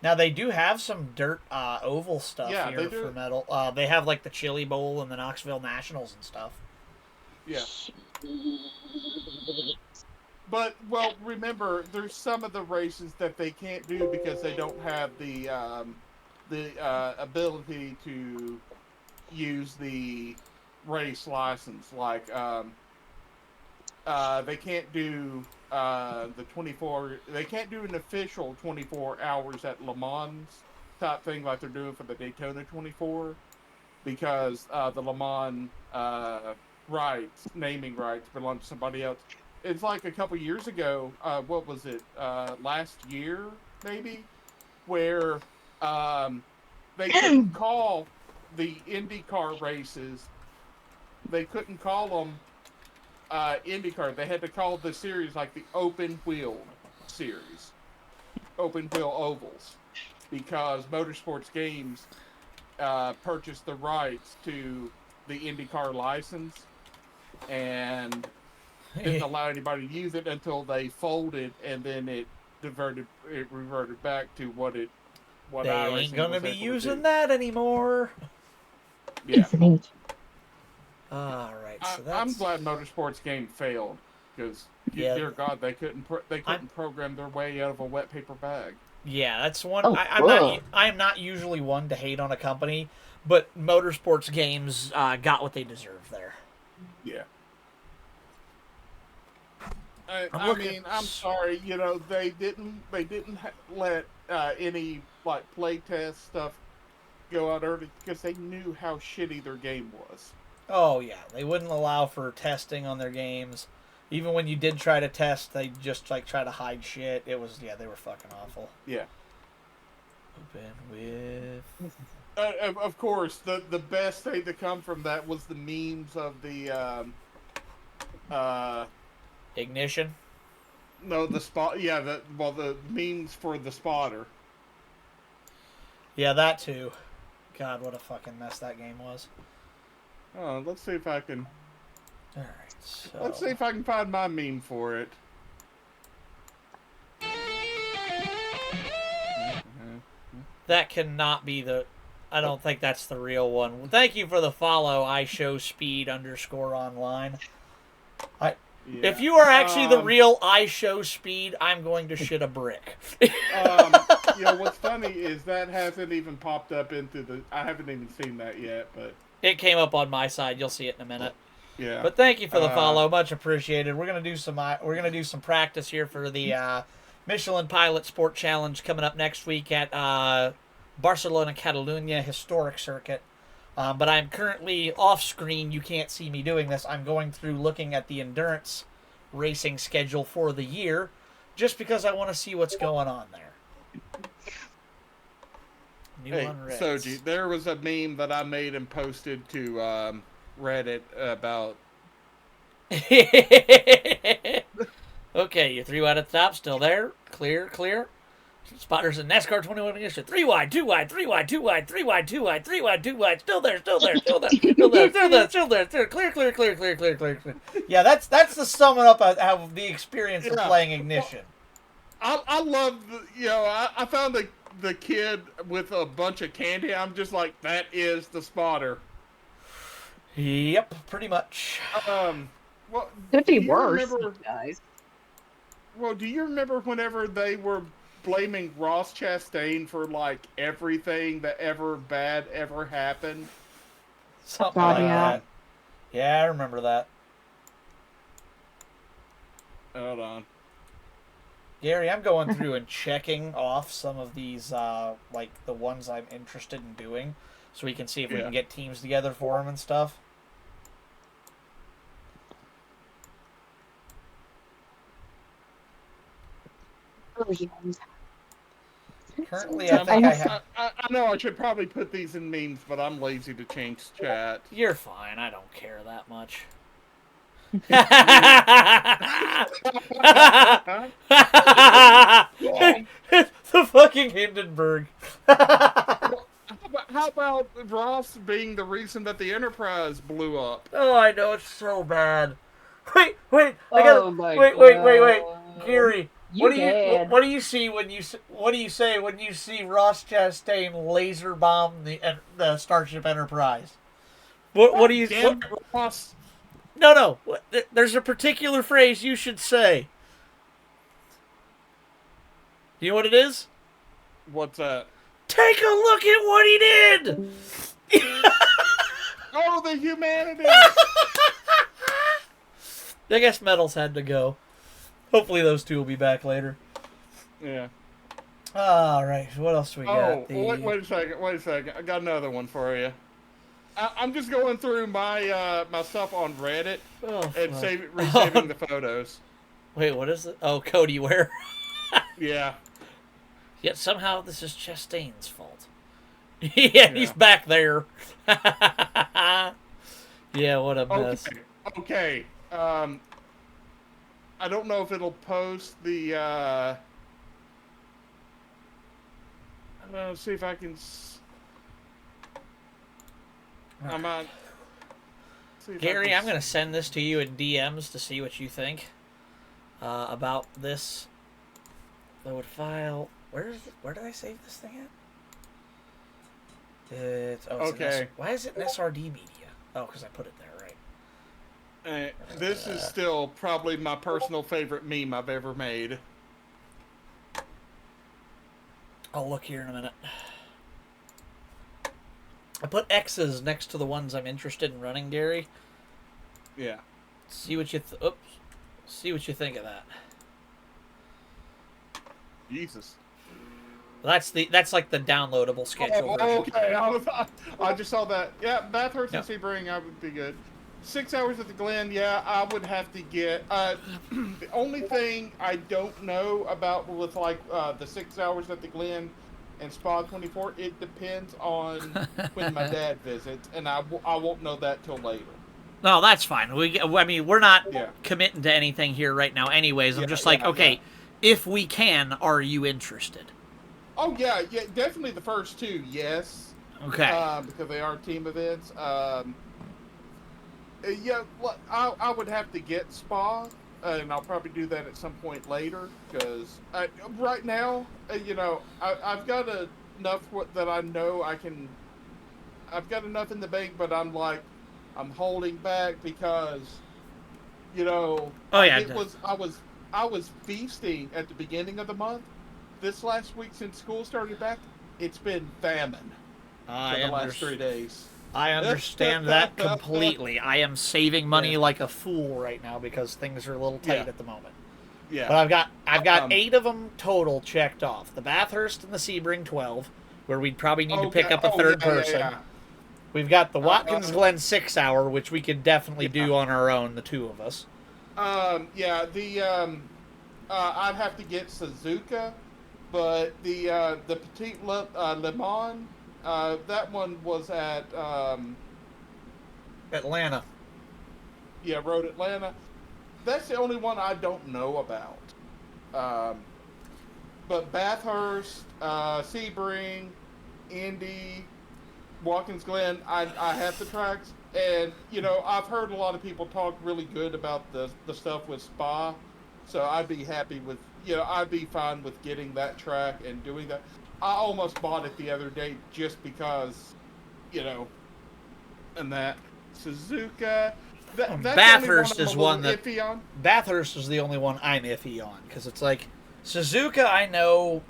Speaker 1: Now they do have some dirt oval stuff
Speaker 2: Yeah,
Speaker 1: here
Speaker 2: they do.
Speaker 1: for metal. They have like the Chili Bowl and the Knoxville Nationals and stuff.
Speaker 2: Yeah. But well, remember, there's some of the races that they can't do because they don't have the ability to use the race license. Like they can't do the 24. They can't do an official 24 hours at Le Mans type thing like they're doing for the Daytona 24 because the Le Mans naming rights belong to somebody else. It's like a couple years ago. What was it? Last year, maybe, where they couldn't call the IndyCar races. They couldn't call them IndyCar. They had to call the series like the Open Wheel series, Open Wheel Ovals, because Motorsports Games purchased the rights to the IndyCar license and didn't allow anybody to use it until they folded, and then it reverted back to what
Speaker 1: They
Speaker 2: iRacing
Speaker 1: ain't gonna
Speaker 2: was
Speaker 1: be
Speaker 2: able to
Speaker 1: using
Speaker 2: do.
Speaker 1: that anymore.
Speaker 2: Yeah,
Speaker 1: All right, so that's.
Speaker 2: I'm glad Motorsports Game failed because,
Speaker 1: Yeah.
Speaker 2: dear God, they couldn't program their way out of a wet paper bag.
Speaker 1: Yeah, that's one.
Speaker 3: Oh,
Speaker 1: I'm not usually one to hate on a company, but Motorsports Games got what they deserved there.
Speaker 2: Yeah. I'm sorry. They didn't let any like play test stuff go out early because they knew how shitty their game was.
Speaker 1: Oh yeah, they wouldn't allow for testing on their games. Even when you did try to test, they just like try to hide shit. They were fucking awful.
Speaker 2: Yeah.
Speaker 1: Open with.
Speaker 2: Of course, the best thing to come from that was the memes of the
Speaker 1: Ignition.
Speaker 2: no, the spot. Yeah, the memes for the spotter.
Speaker 1: Yeah, that too. God, what a fucking mess that game was.
Speaker 2: Oh, let's see if I can.
Speaker 1: All right, so
Speaker 2: Let's see if I can find my meme for it.
Speaker 1: that cannot be the. I don't think that's the real one. Thank you for the follow. I show speed _online.
Speaker 2: Yeah.
Speaker 1: If you are actually the real I show speed, I'm going to shit a brick.
Speaker 2: What's funny is that hasn't even popped up into the. I haven't even seen that yet, but
Speaker 1: It came up on my side. You'll see it in a minute.
Speaker 2: yeah.
Speaker 1: But thank you for the follow, much appreciated. We're gonna do some practice here for the Michelin Pilot Sport Challenge coming up next week at Barcelona, Catalunya Historic Circuit. But I'm currently off screen. You can't see me doing this. I'm going through looking at the endurance racing schedule for the year, just because I want to see what's going on there. New
Speaker 2: Hey,
Speaker 1: unreads.
Speaker 2: Soji, there was a meme that I made and posted to Reddit about.
Speaker 1: Okay, your 3 wide at the top, still there. Clear. Spotters in NASCAR 21 edition. 3 wide, 2 wide, 3 wide, 2 wide, 3 wide, 2 wide, 3 wide, 2 wide. Still there. Clear. Yeah, that's the summing up of the experience of
Speaker 2: Yeah.
Speaker 1: playing Ignition.
Speaker 2: I love I found the kid with a bunch of candy. I'm just like, that is the spotter.
Speaker 1: Yep, pretty much.
Speaker 2: Well,
Speaker 3: Could
Speaker 2: do
Speaker 3: be
Speaker 2: you
Speaker 3: worse,
Speaker 2: remember-
Speaker 3: guys.
Speaker 2: Well, do you remember whenever they were blaming Ross Chastain for like everything that ever bad ever happened?
Speaker 1: Something
Speaker 3: God,
Speaker 1: like
Speaker 3: yeah.
Speaker 1: that. Yeah, I remember that.
Speaker 2: Hold on.
Speaker 1: Gary, I'm going through and checking off some of these, like the ones I'm interested in doing, so we can see if we
Speaker 2: Yeah.
Speaker 1: can get teams together for them and stuff. Currently, I think I have.
Speaker 2: I know I should probably put these in memes, but I'm lazy to change chat.
Speaker 1: You're fine. I don't care that much. The fucking Hindenburg.
Speaker 2: How about Ross being the reason that the Enterprise blew up?
Speaker 1: Oh, I know, it's so bad. Wait. I gotta.
Speaker 3: Oh my
Speaker 1: Wait.
Speaker 3: God.
Speaker 1: Gary,
Speaker 3: You
Speaker 1: what
Speaker 3: did.
Speaker 1: do you see when you what do you say when you see Ross Chastain laser bomb the Starship Enterprise? What do you?
Speaker 2: Damn it, Ross.
Speaker 1: No. There's a particular phrase you should say. Do you know what it is?
Speaker 2: What's that?
Speaker 1: Take a look at what he did.
Speaker 2: Oh, the humanity!
Speaker 1: I guess Metals had to go. Hopefully those two will be back later.
Speaker 2: Yeah.
Speaker 1: All right. What else do we got?
Speaker 2: Oh, wait a second. I got another one for you. I'm just going through my my stuff on Reddit
Speaker 1: Oh,
Speaker 2: and
Speaker 1: fuck.
Speaker 2: resaving the photos.
Speaker 1: Wait, what is it? Oh, Cody Ware.
Speaker 2: Yeah.
Speaker 1: Yet somehow this is Chastain's fault. Yeah, he's back there. Yeah, what a mess.
Speaker 2: Okay. I don't know if it'll post the. I'm gonna see if I can. I'm on.
Speaker 1: Gary, I'm gonna send this to you in DMs to see what you think about this. Load file. Where did I save this thing at? It's
Speaker 2: Okay.
Speaker 1: Why is it an SRD media? Oh, because I put it there, right?
Speaker 2: This is still probably my personal favorite meme I've ever made.
Speaker 1: I'll look here in a minute. I put X's next to the ones I'm interested in running, Gary.
Speaker 2: Yeah.
Speaker 1: See what you see what you think of that.
Speaker 2: Jesus.
Speaker 1: That's like the downloadable schedule version.
Speaker 2: Okay. I just saw that. Yeah, Bathurst and
Speaker 1: Yeah.
Speaker 2: Sebring, I would be good. 6 hours at the Glen, yeah, I would have to get. The only thing I don't know about with like the 6 hours at the Glen and Spa 24, it depends on when my dad visits, and I won't know that till later.
Speaker 1: No, that's fine. I mean, we're not
Speaker 2: Yeah.
Speaker 1: committing to anything here right now anyways. I'm
Speaker 2: Yeah,
Speaker 1: just like,
Speaker 2: yeah,
Speaker 1: okay, if we can, are you interested?
Speaker 2: Oh yeah, definitely the first two, yes.
Speaker 1: Okay.
Speaker 2: Because they are team events. Yeah, well, I would have to get Spa, and I'll probably do that at some point later. Because right now, I've got enough that I know I can. I've got enough in the bank, but I'm holding back because,
Speaker 1: Oh yeah.
Speaker 2: I was feasting at the beginning of the month. This last week since school started back, it's been famine for the last 3 days.
Speaker 1: I understand that completely. I am saving money like a fool right now because things are a little tight
Speaker 2: Yeah.
Speaker 1: at the moment.
Speaker 2: Yeah.
Speaker 1: But I've got 8 of them total checked off. The Bathurst and the Sebring 12, where we'd probably need to pick up a third person.
Speaker 2: Yeah.
Speaker 1: We've got the Watkins Glen 6 hour, which we could definitely do on our own, the two of us.
Speaker 2: Yeah, I'd have to get Suzuka, but the Petite Le Mans, that one was at
Speaker 1: Atlanta.
Speaker 2: Road Atlanta. That's the only one I don't know about. But Bathurst, Sebring, Indy, Watkins Glen, I have the tracks, and I've heard a lot of people talk really good about the stuff with Spa, so I'd be happy with I'd be fine with getting that track and doing that. I almost bought it the other day just because, and that Suzuka. That's
Speaker 1: Bathurst
Speaker 2: the only
Speaker 1: is
Speaker 2: I'm a
Speaker 1: one
Speaker 2: little
Speaker 1: that
Speaker 2: iffy on.
Speaker 1: Bathurst is the only one I'm iffy on because it's like Suzuka. I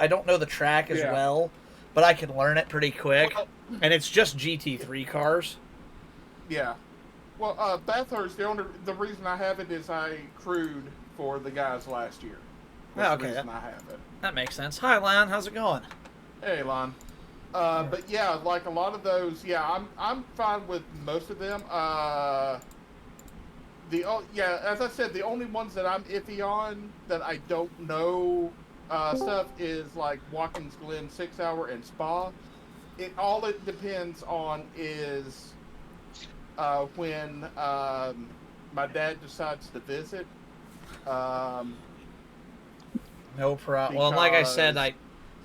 Speaker 1: don't know the track as
Speaker 2: Yeah.
Speaker 1: well, but I can learn it pretty quick,
Speaker 2: Well,
Speaker 1: and it's just GT3 cars.
Speaker 2: Yeah. Well, Bathurst, the reason I have it is I crewed for the guys last year.
Speaker 1: Oh,
Speaker 2: That's
Speaker 1: okay,
Speaker 2: the reason I have it.
Speaker 1: That makes sense. Hi, Lon. How's it going?
Speaker 2: Hey, Lon. But yeah, like a lot of those, yeah, I'm fine with most of them. As I said, the only ones that I'm iffy on that I don't know stuff is like Watkins Glen 6 Hour and Spa. It depends on is when my dad decides to visit.
Speaker 1: No problem. Well, like I said,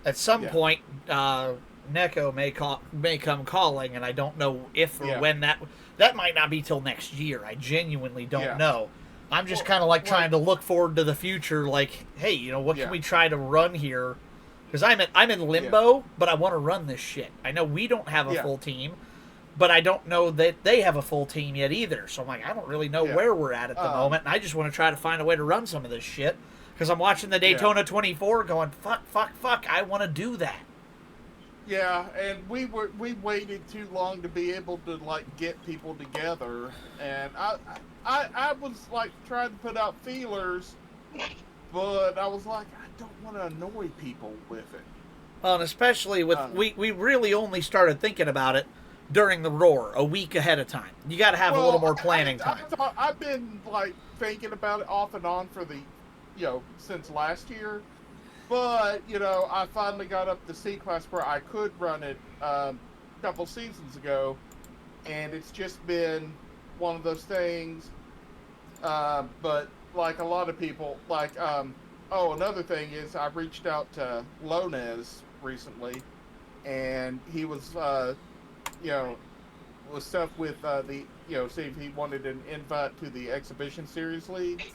Speaker 1: at some
Speaker 2: Yeah.
Speaker 1: point, Neko may come calling, and I don't know if or
Speaker 2: Yeah.
Speaker 1: when that might not be till next year. I genuinely don't
Speaker 2: Yeah.
Speaker 1: know. I'm just
Speaker 2: Well,
Speaker 1: kind of like
Speaker 2: like-
Speaker 1: trying to look forward to the future. Like, hey, you know, what
Speaker 2: Yeah.
Speaker 1: can we try to run here? Because I'm in limbo, but I want to run this shit. I know we don't have a
Speaker 2: Yeah.
Speaker 1: full team, but I don't know that they have a full team yet either. So I'm like, I don't really know
Speaker 2: Yeah.
Speaker 1: where we're at the moment, and I just want to try to find a way to run some of this shit. Because I'm watching the Daytona 24 going, fuck, I want to do that.
Speaker 2: Yeah, and we waited too long to be able to like get people together, and I was like trying to put out feelers, but I was like, I don't want to annoy people with it.
Speaker 1: Well, and especially with, we really only started thinking about it during the Roar, a week ahead of time. You got to have a little more planning time.
Speaker 2: I've been like thinking about it off and on for since last year. But, I finally got up to C-Class where I could run it a couple seasons ago, and it's just been one of those things. But, like a lot of people, another thing is I reached out to Lonez recently, and he was, was stuff with see if he wanted an invite to the Exhibition Series League.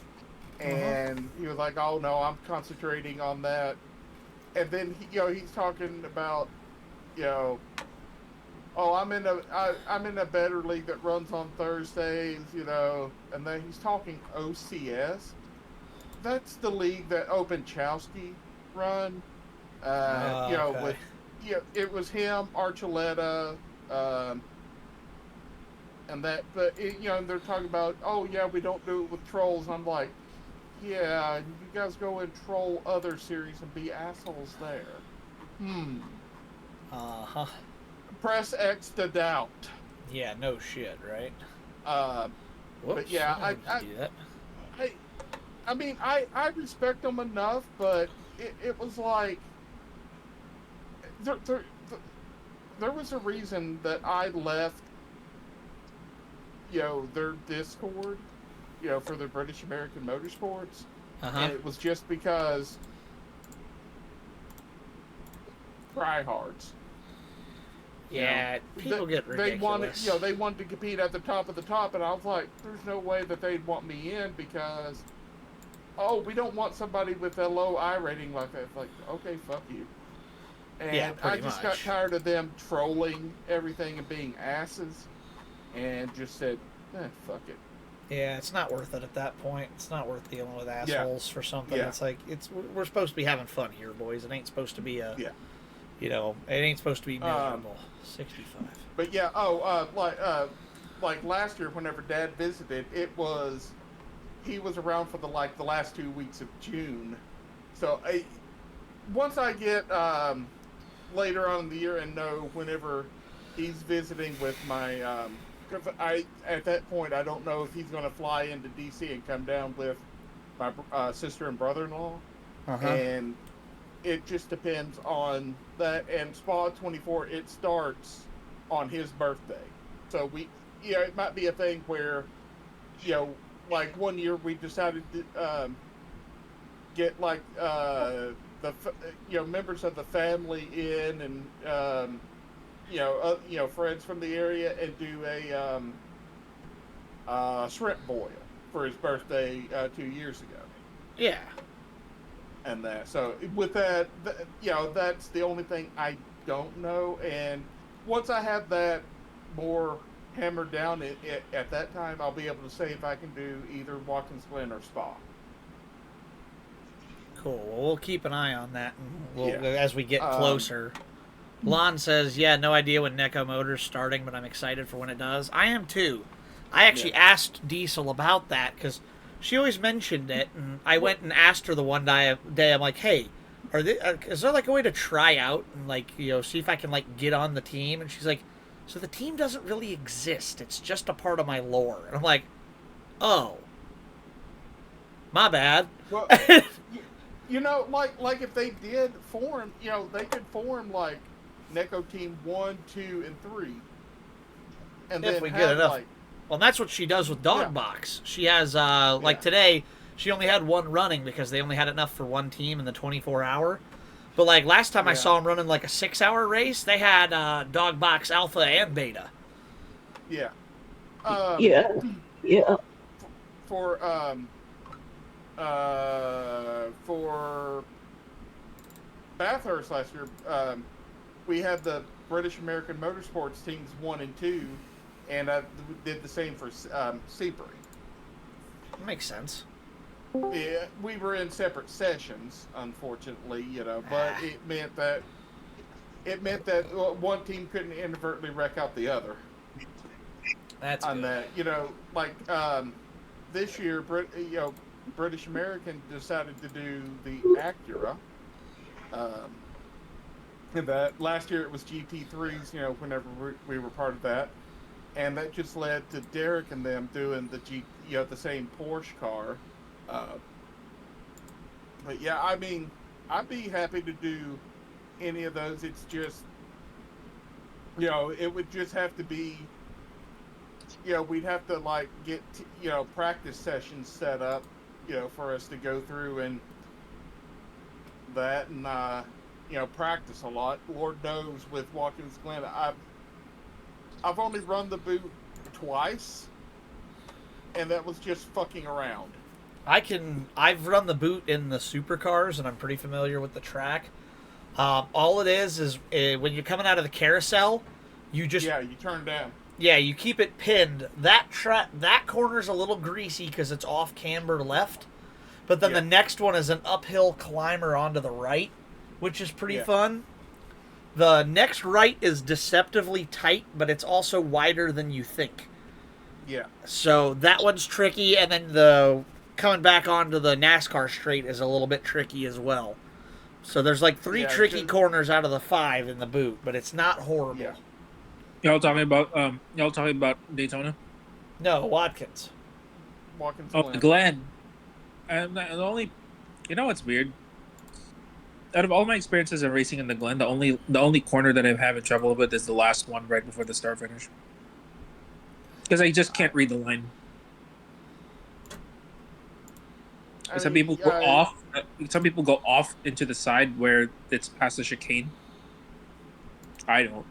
Speaker 2: And he was like, "Oh no, I'm concentrating on that." And then he's talking about, "Oh, I'm in a better league that runs on Thursdays," And then he's talking OCS. That's the league that Openchowski run.
Speaker 1: Okay.
Speaker 2: With it was him, Archuleta, and that. But they're talking about, "Oh yeah, we don't do it with trolls." And I'm like, yeah, you guys go and troll other series and be assholes there.
Speaker 1: Uh-huh.
Speaker 2: Press X to doubt.
Speaker 1: Yeah, no shit, right?
Speaker 2: But yeah,
Speaker 1: I didn't do that.
Speaker 2: I mean, I respect them enough, but it was like there was a reason that I left, their Discord, for the British American Motorsports. And it was just because tryhards.
Speaker 1: Yeah, people get ridiculous.
Speaker 2: They wanted to compete at the top of the top, and I was like, there's no way that they'd want me in because, we don't want somebody with a low I rating like that. It's like, okay, fuck you. And
Speaker 1: Yeah,
Speaker 2: I
Speaker 1: pretty
Speaker 2: just
Speaker 1: much.
Speaker 2: got tired of them trolling everything and being asses, and just said, fuck it.
Speaker 1: Yeah, it's not worth it at that point. It's not worth dealing with assholes for something.
Speaker 2: Yeah.
Speaker 1: It's like we're supposed to be having fun here, boys. It ain't supposed to be it ain't supposed to be miserable. 65.
Speaker 2: But yeah, like last year, whenever Dad visited, he was around for the last 2 weeks of June. So once I get later on in the year and know whenever he's visiting with my, at that point I don't know if he's going to fly into DC and come down with my sister and brother-in-law, and it just depends on that. And Spa 24, it starts on his birthday, so it might be a thing where, like one year we decided to get members of the family in, and friends from the area, and do a shrimp boil for his birthday 2 years ago.
Speaker 1: Yeah.
Speaker 2: And that, so with that, that's the only thing I don't know. And once I have that more hammered down at that time, I'll be able to say if I can do either Watkins Glen or Spa.
Speaker 1: Cool. Well, we'll keep an eye on that and
Speaker 2: Yeah.
Speaker 1: as we get closer. Lon says, yeah, no idea when Neko Motors starting, but I'm excited for when it does. I am too. I actually asked Diesel about that because she always mentioned it, and I went and asked her the one day. I'm like, hey, is there like a way to try out and like see if I can like get on the team? And she's like, so the team doesn't really exist. It's just a part of my lore. And I'm like, oh, my bad.
Speaker 2: Well, like if they did form, they could form like Neko Team 1, 2, and 3, and
Speaker 1: If
Speaker 2: then
Speaker 1: we
Speaker 2: have
Speaker 1: get enough.
Speaker 2: like
Speaker 1: Well, that's what she does with Dogbox. She has like today, she only had one running because they only had enough for one team in the 24-hour. But like last time I saw them running like a 6-hour race, they had Dogbox Alpha and Beta.
Speaker 2: yeah,
Speaker 3: Yeah.
Speaker 2: for Bathurst last year, we had the British American Motorsports teams 1 and 2, and I did the same for Sebring.
Speaker 1: Makes sense.
Speaker 2: Yeah, we were in separate sessions, unfortunately, but it meant that one team couldn't inadvertently wreck out the other.
Speaker 1: That's
Speaker 2: on
Speaker 1: good.
Speaker 2: that, this year, British American decided to do the Acura. And that last year it was GT3s, whenever we were part of that, and that just led to Derek and them doing the same Porsche car. But yeah, I mean, I'd be happy to do any of those. It's just, it would just have to be, we'd have to like get, practice sessions set up, for us to go through and that and, practice a lot. Lord knows with Watkins Glen, I've only run the boot twice, and that was just fucking around.
Speaker 1: I've run the boot in the supercars, and I'm pretty familiar with the track. All it is when you're coming out of the carousel, you just
Speaker 2: you turn down.
Speaker 1: Yeah, you keep it pinned. That corner's a little greasy because it's off camber left, but then the next one is an uphill climber onto the right, which is pretty fun. The next right is deceptively tight, but it's also wider than you think.
Speaker 2: Yeah.
Speaker 1: So that one's tricky, and then the coming back onto the NASCAR straight is a little bit tricky as well. So there's like 3 tricky corners out of the 5 in the boot, but it's not horrible.
Speaker 2: Yeah.
Speaker 6: Y'all talking about Daytona?
Speaker 1: No, Watkins.
Speaker 2: Watkins
Speaker 6: Oh,
Speaker 2: Glen.
Speaker 6: Glenn. And the only, what's weird? Out of all my experiences in racing in the Glen, the only corner that I'm having trouble with is the last one right before the start finish. Because I just can't read the line. Some people go off. Some people go off into the side where it's past the chicane. I don't.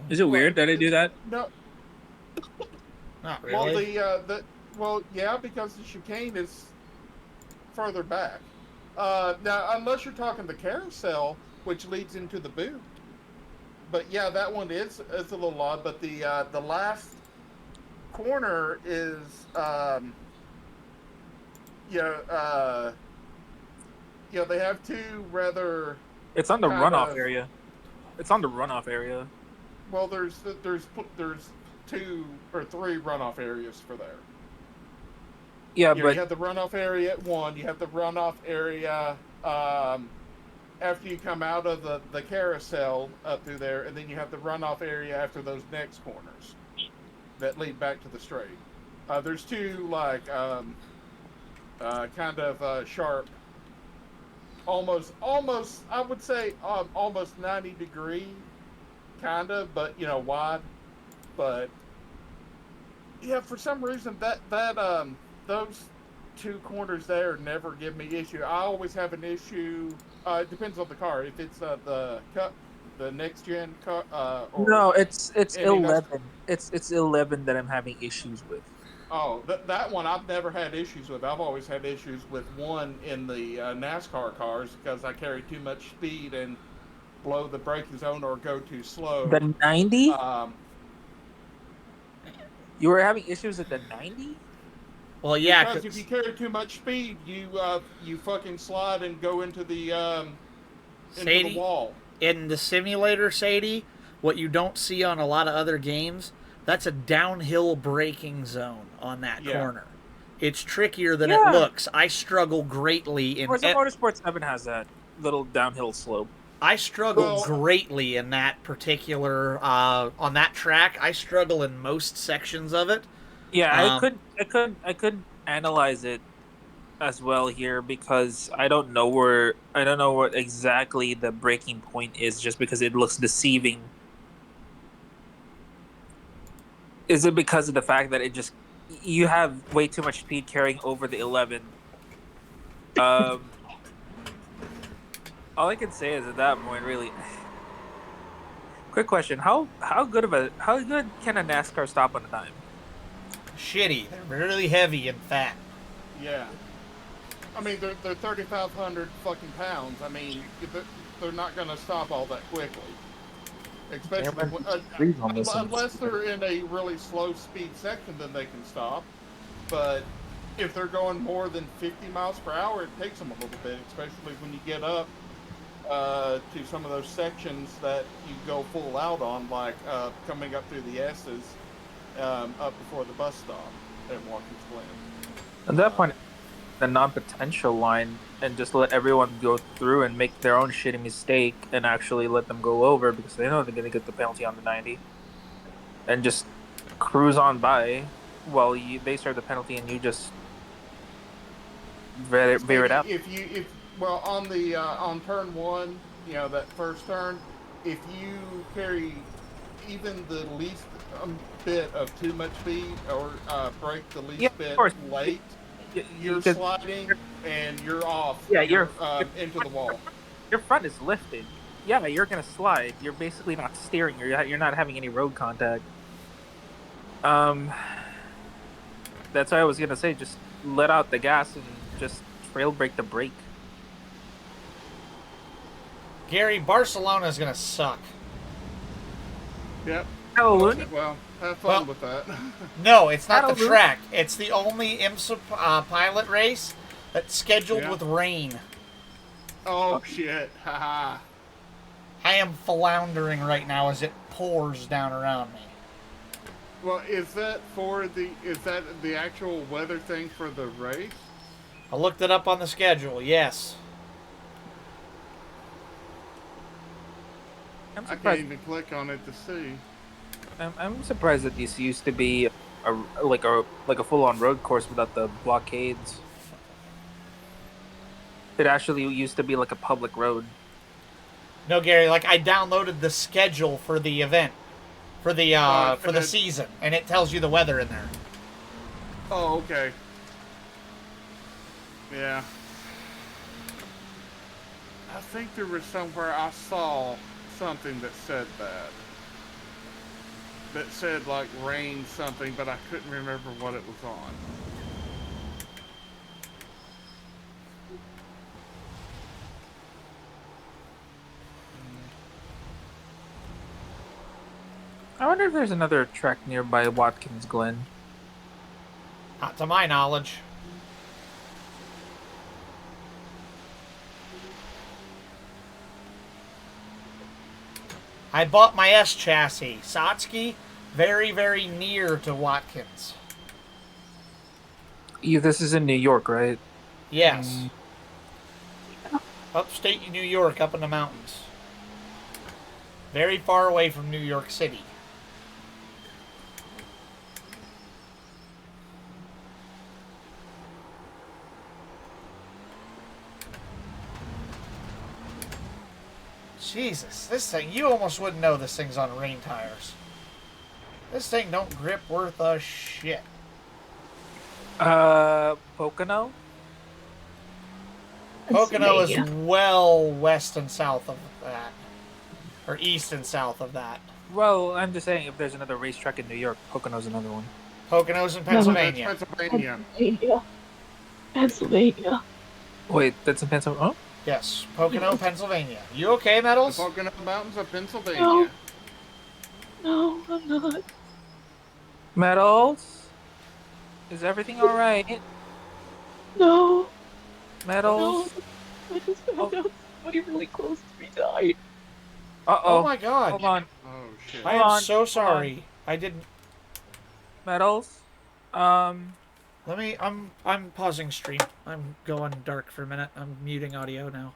Speaker 6: Is it weird that I do that?
Speaker 2: No.
Speaker 1: Not really.
Speaker 2: Well, because the chicane is further back. Now, unless you're talking the carousel, which leads into the boot. But yeah, that one is a little odd. But the last corner is they have 2 rather.
Speaker 6: It's on the
Speaker 2: kind
Speaker 6: runoff
Speaker 2: of-
Speaker 6: area. It's on the runoff area.
Speaker 2: Well, there's 2 or 3 runoff areas for there.
Speaker 6: Yeah,
Speaker 2: You have the runoff area at 1. You have the runoff area after you come out of the carousel up through there, and then you have the runoff area after those next corners that lead back to the straight. There's 2 like kind of sharp, almost I would say almost 90-degree, kind of, but wide. But yeah, for some reason that those 2 corners there never give me issue. I always have an issue. It depends on the car. If it's the next gen car, or
Speaker 6: No, it's
Speaker 2: any
Speaker 6: 11. It's 11 that I'm having issues with.
Speaker 2: Oh, that one I've never had issues with. I've always had issues with 1 in the NASCAR cars because I carry too much speed and blow the braking zone or go too slow.
Speaker 6: The 90? You were having issues with the 90?
Speaker 1: Well, yeah,
Speaker 2: because if you carry too much speed, you fucking slide and go into the
Speaker 1: Sadie,
Speaker 2: wall.
Speaker 1: in the simulator, Sadie, what you don't see on a lot of other games, that's a downhill braking zone on that
Speaker 2: Yeah.
Speaker 1: corner. It's trickier than
Speaker 6: Yeah.
Speaker 1: it looks. I struggle greatly in
Speaker 6: Forza Motorsport 7 has that little downhill slope.
Speaker 1: I struggle
Speaker 2: Well-
Speaker 1: greatly in that particular on that track. I struggle in most sections of it.
Speaker 6: Yeah,
Speaker 1: Um,
Speaker 6: I couldn't analyze it as well here because I don't know what exactly the breaking point is, just because it looks deceiving. Is it because of the fact that you have way too much speed carrying over the 11? All I can say is at that point, really. Quick question: How good can a NASCAR stop on a dime?
Speaker 1: Shitty. They're really heavy and fat.
Speaker 2: Yeah. I mean, they're 3,500 fucking pounds. I mean, they're not going to stop all that quickly. Especially unless they're in a really slow speed section, then they can stop. But if they're going more than 50 miles per hour, it takes them a little bit, especially when you get up to some of those sections that you go full out on, like coming up through the S's up before the bus stop at Watkins Glen.
Speaker 6: At that point, the non-potential line and just let everyone go through and make their own shitty mistake and actually let them go over because they know they're going to get the penalty on the 90 and just cruise on by while they serve the penalty and you just veer it out.
Speaker 2: Well, on the on turn one, that first turn, if you carry even the least bit of too much speed or break the least bit late, you're sliding and you're off.
Speaker 6: Yeah, you're
Speaker 2: into the wall.
Speaker 6: Your front is lifted. Yeah, you're gonna slide. You're basically not steering. You're not having any road contact. That's what I was gonna say. Just let out the gas and just trail brake the brake.
Speaker 1: Gary, Barcelona's gonna suck.
Speaker 2: Yep.
Speaker 6: Hallelujah.
Speaker 2: Well, have fun with that.
Speaker 1: No, it's not the
Speaker 6: Hallelujah.
Speaker 1: track. It's the only IMSA pilot race that's scheduled with rain.
Speaker 2: Oh shit! Haha.
Speaker 1: I am floundering right now as it pours down around me.
Speaker 2: Well, is that the actual weather thing for the race?
Speaker 1: I looked it up on the schedule. Yes.
Speaker 6: I'm
Speaker 2: I can't
Speaker 6: surprised.
Speaker 2: even click on it to see.
Speaker 6: I'm surprised that this used to be a full-on road course without the blockades. It actually used to be like a public road.
Speaker 1: No, Gary. Like I downloaded the schedule for the event, for the season, and it tells you the weather in there.
Speaker 2: Oh, okay. Yeah. I think there was somewhere I saw something that said that. That said like rain something, but I couldn't remember what it was on.
Speaker 6: I wonder if there's another track nearby Watkins Glen.
Speaker 1: Not to my knowledge. I bought my S chassis. Satsuki, very, very near to Watkins.
Speaker 6: This is in New York, right?
Speaker 1: Yes. Upstate New York, up in the mountains. Very far away from New York City. Jesus, this thing, you almost wouldn't know this thing's on rain tires. This thing don't grip worth a shit.
Speaker 6: Pocono?
Speaker 1: Pocono is well west and south of that. Or east and south of that.
Speaker 6: Well, I'm just saying if there's another racetrack in New York, Pocono's another one.
Speaker 1: Pocono's in Pennsylvania.
Speaker 2: That's Pennsylvania.
Speaker 3: Pennsylvania.
Speaker 6: Wait, that's in Pennsylvania? Oh?
Speaker 1: Yes, Pocono, Pennsylvania. You okay,
Speaker 2: The
Speaker 1: Metals?
Speaker 2: Pocono Mountains of Pennsylvania.
Speaker 3: No. No, I'm not.
Speaker 6: Metals? Is everything alright?
Speaker 3: No.
Speaker 6: Metals?
Speaker 3: No. I just found out somebody really close to me died.
Speaker 6: Uh-oh.
Speaker 1: Oh my god.
Speaker 6: Hold on.
Speaker 2: Oh shit.
Speaker 1: I
Speaker 6: Hold
Speaker 1: am
Speaker 6: on,
Speaker 1: so
Speaker 6: hold
Speaker 1: sorry. I didn't.
Speaker 6: Metals.
Speaker 1: Let me. I'm pausing stream. I'm going dark for a minute. I'm muting audio now.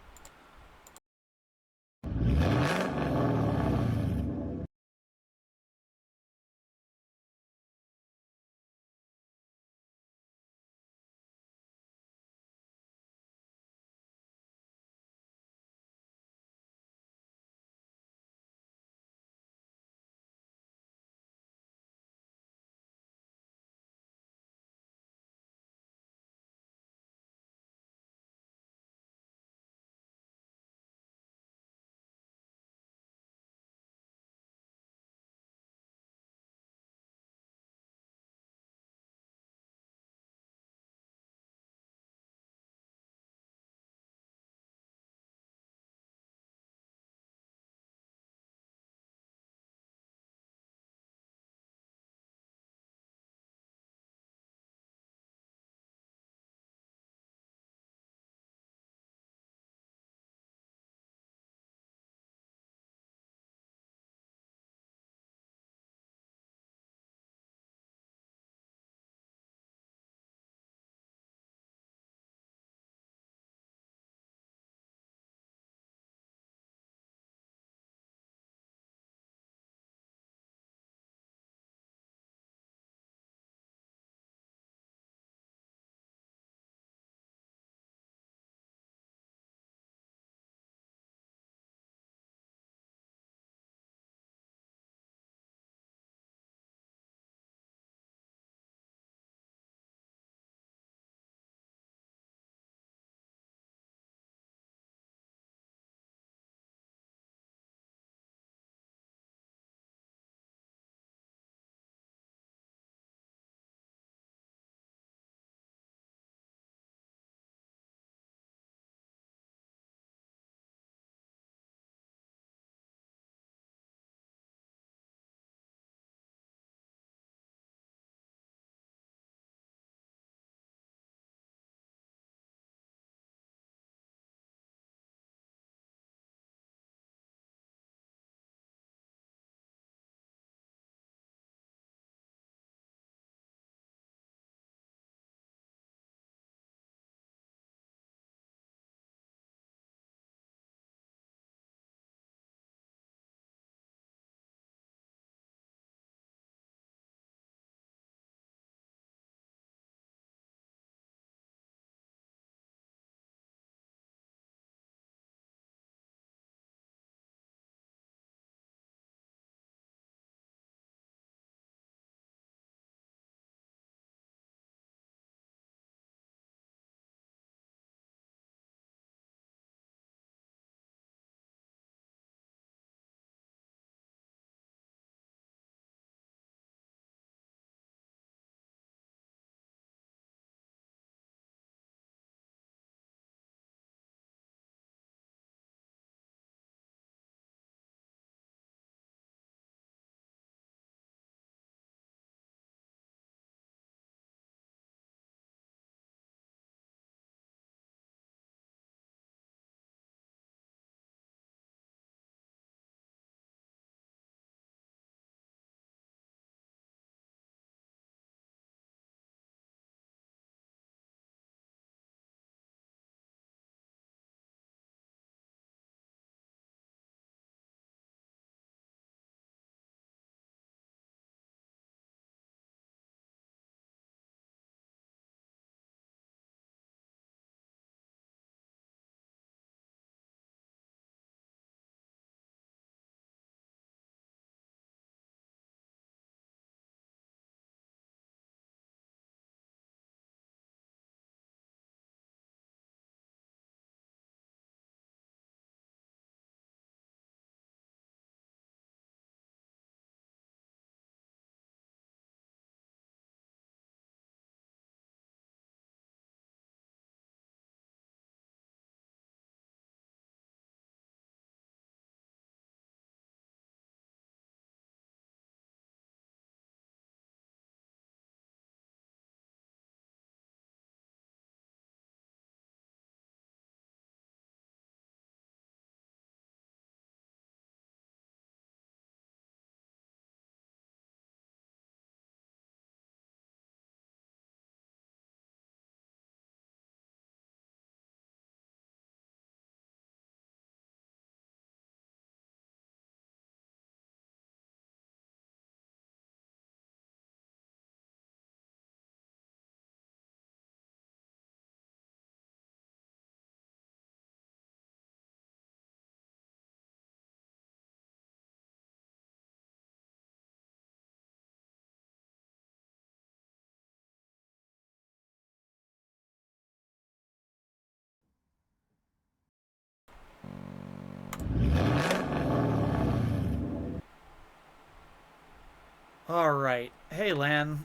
Speaker 1: All right. Hey, Lan.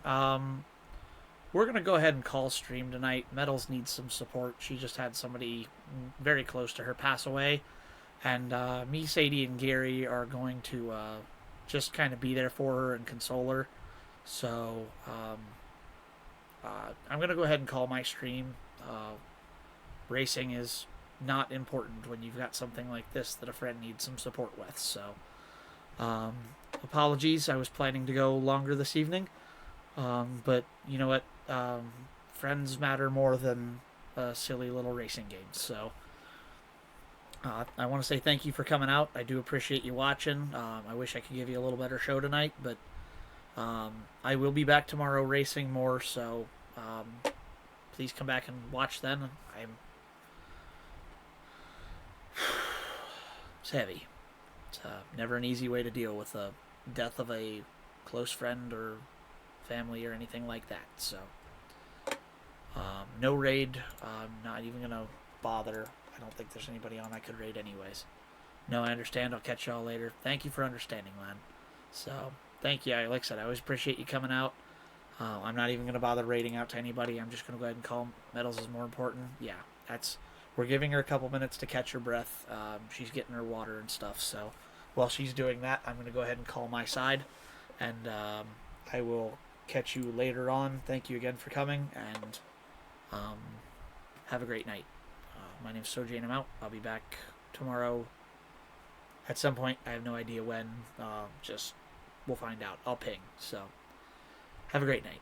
Speaker 1: We're gonna go ahead and call stream tonight. Metals needs some support. She just had somebody very close to her pass away, and me, Sadie, and Gary are going to just kind of be there for her and console her. So I'm gonna go ahead and call my stream. Racing is not important when you've got something like this that a friend needs some support with. So apologies. I was planning to go longer this evening, but you know what? Friends matter more than silly little racing games. So I want to say thank you for coming out. I do appreciate you watching. I wish I could give you a little better show tonight, but I will be back tomorrow racing more. So please come back and watch then. It's heavy. It's never an easy way to deal with the death of a close friend or family or anything like that. So no raid. I'm not even gonna bother. I don't think there's anybody on I could raid anyways. No, I understand. I'll catch y'all later. Thank you for understanding, Len. So thank you. Like I said, I always appreciate you coming out. I'm not even gonna bother raiding out to anybody. I'm just gonna go ahead and call Metals is more important. Yeah, we're giving her a couple minutes to catch her breath. She's getting her water and stuff. So while she's doing that, I'm gonna go ahead and call my side, and I will catch you later on. Thank you again for coming, and have a great night. My name's Sojay, and I'm out. I'll be back tomorrow at some point. I have no idea when. Just we'll find out. I'll ping. So have a great night.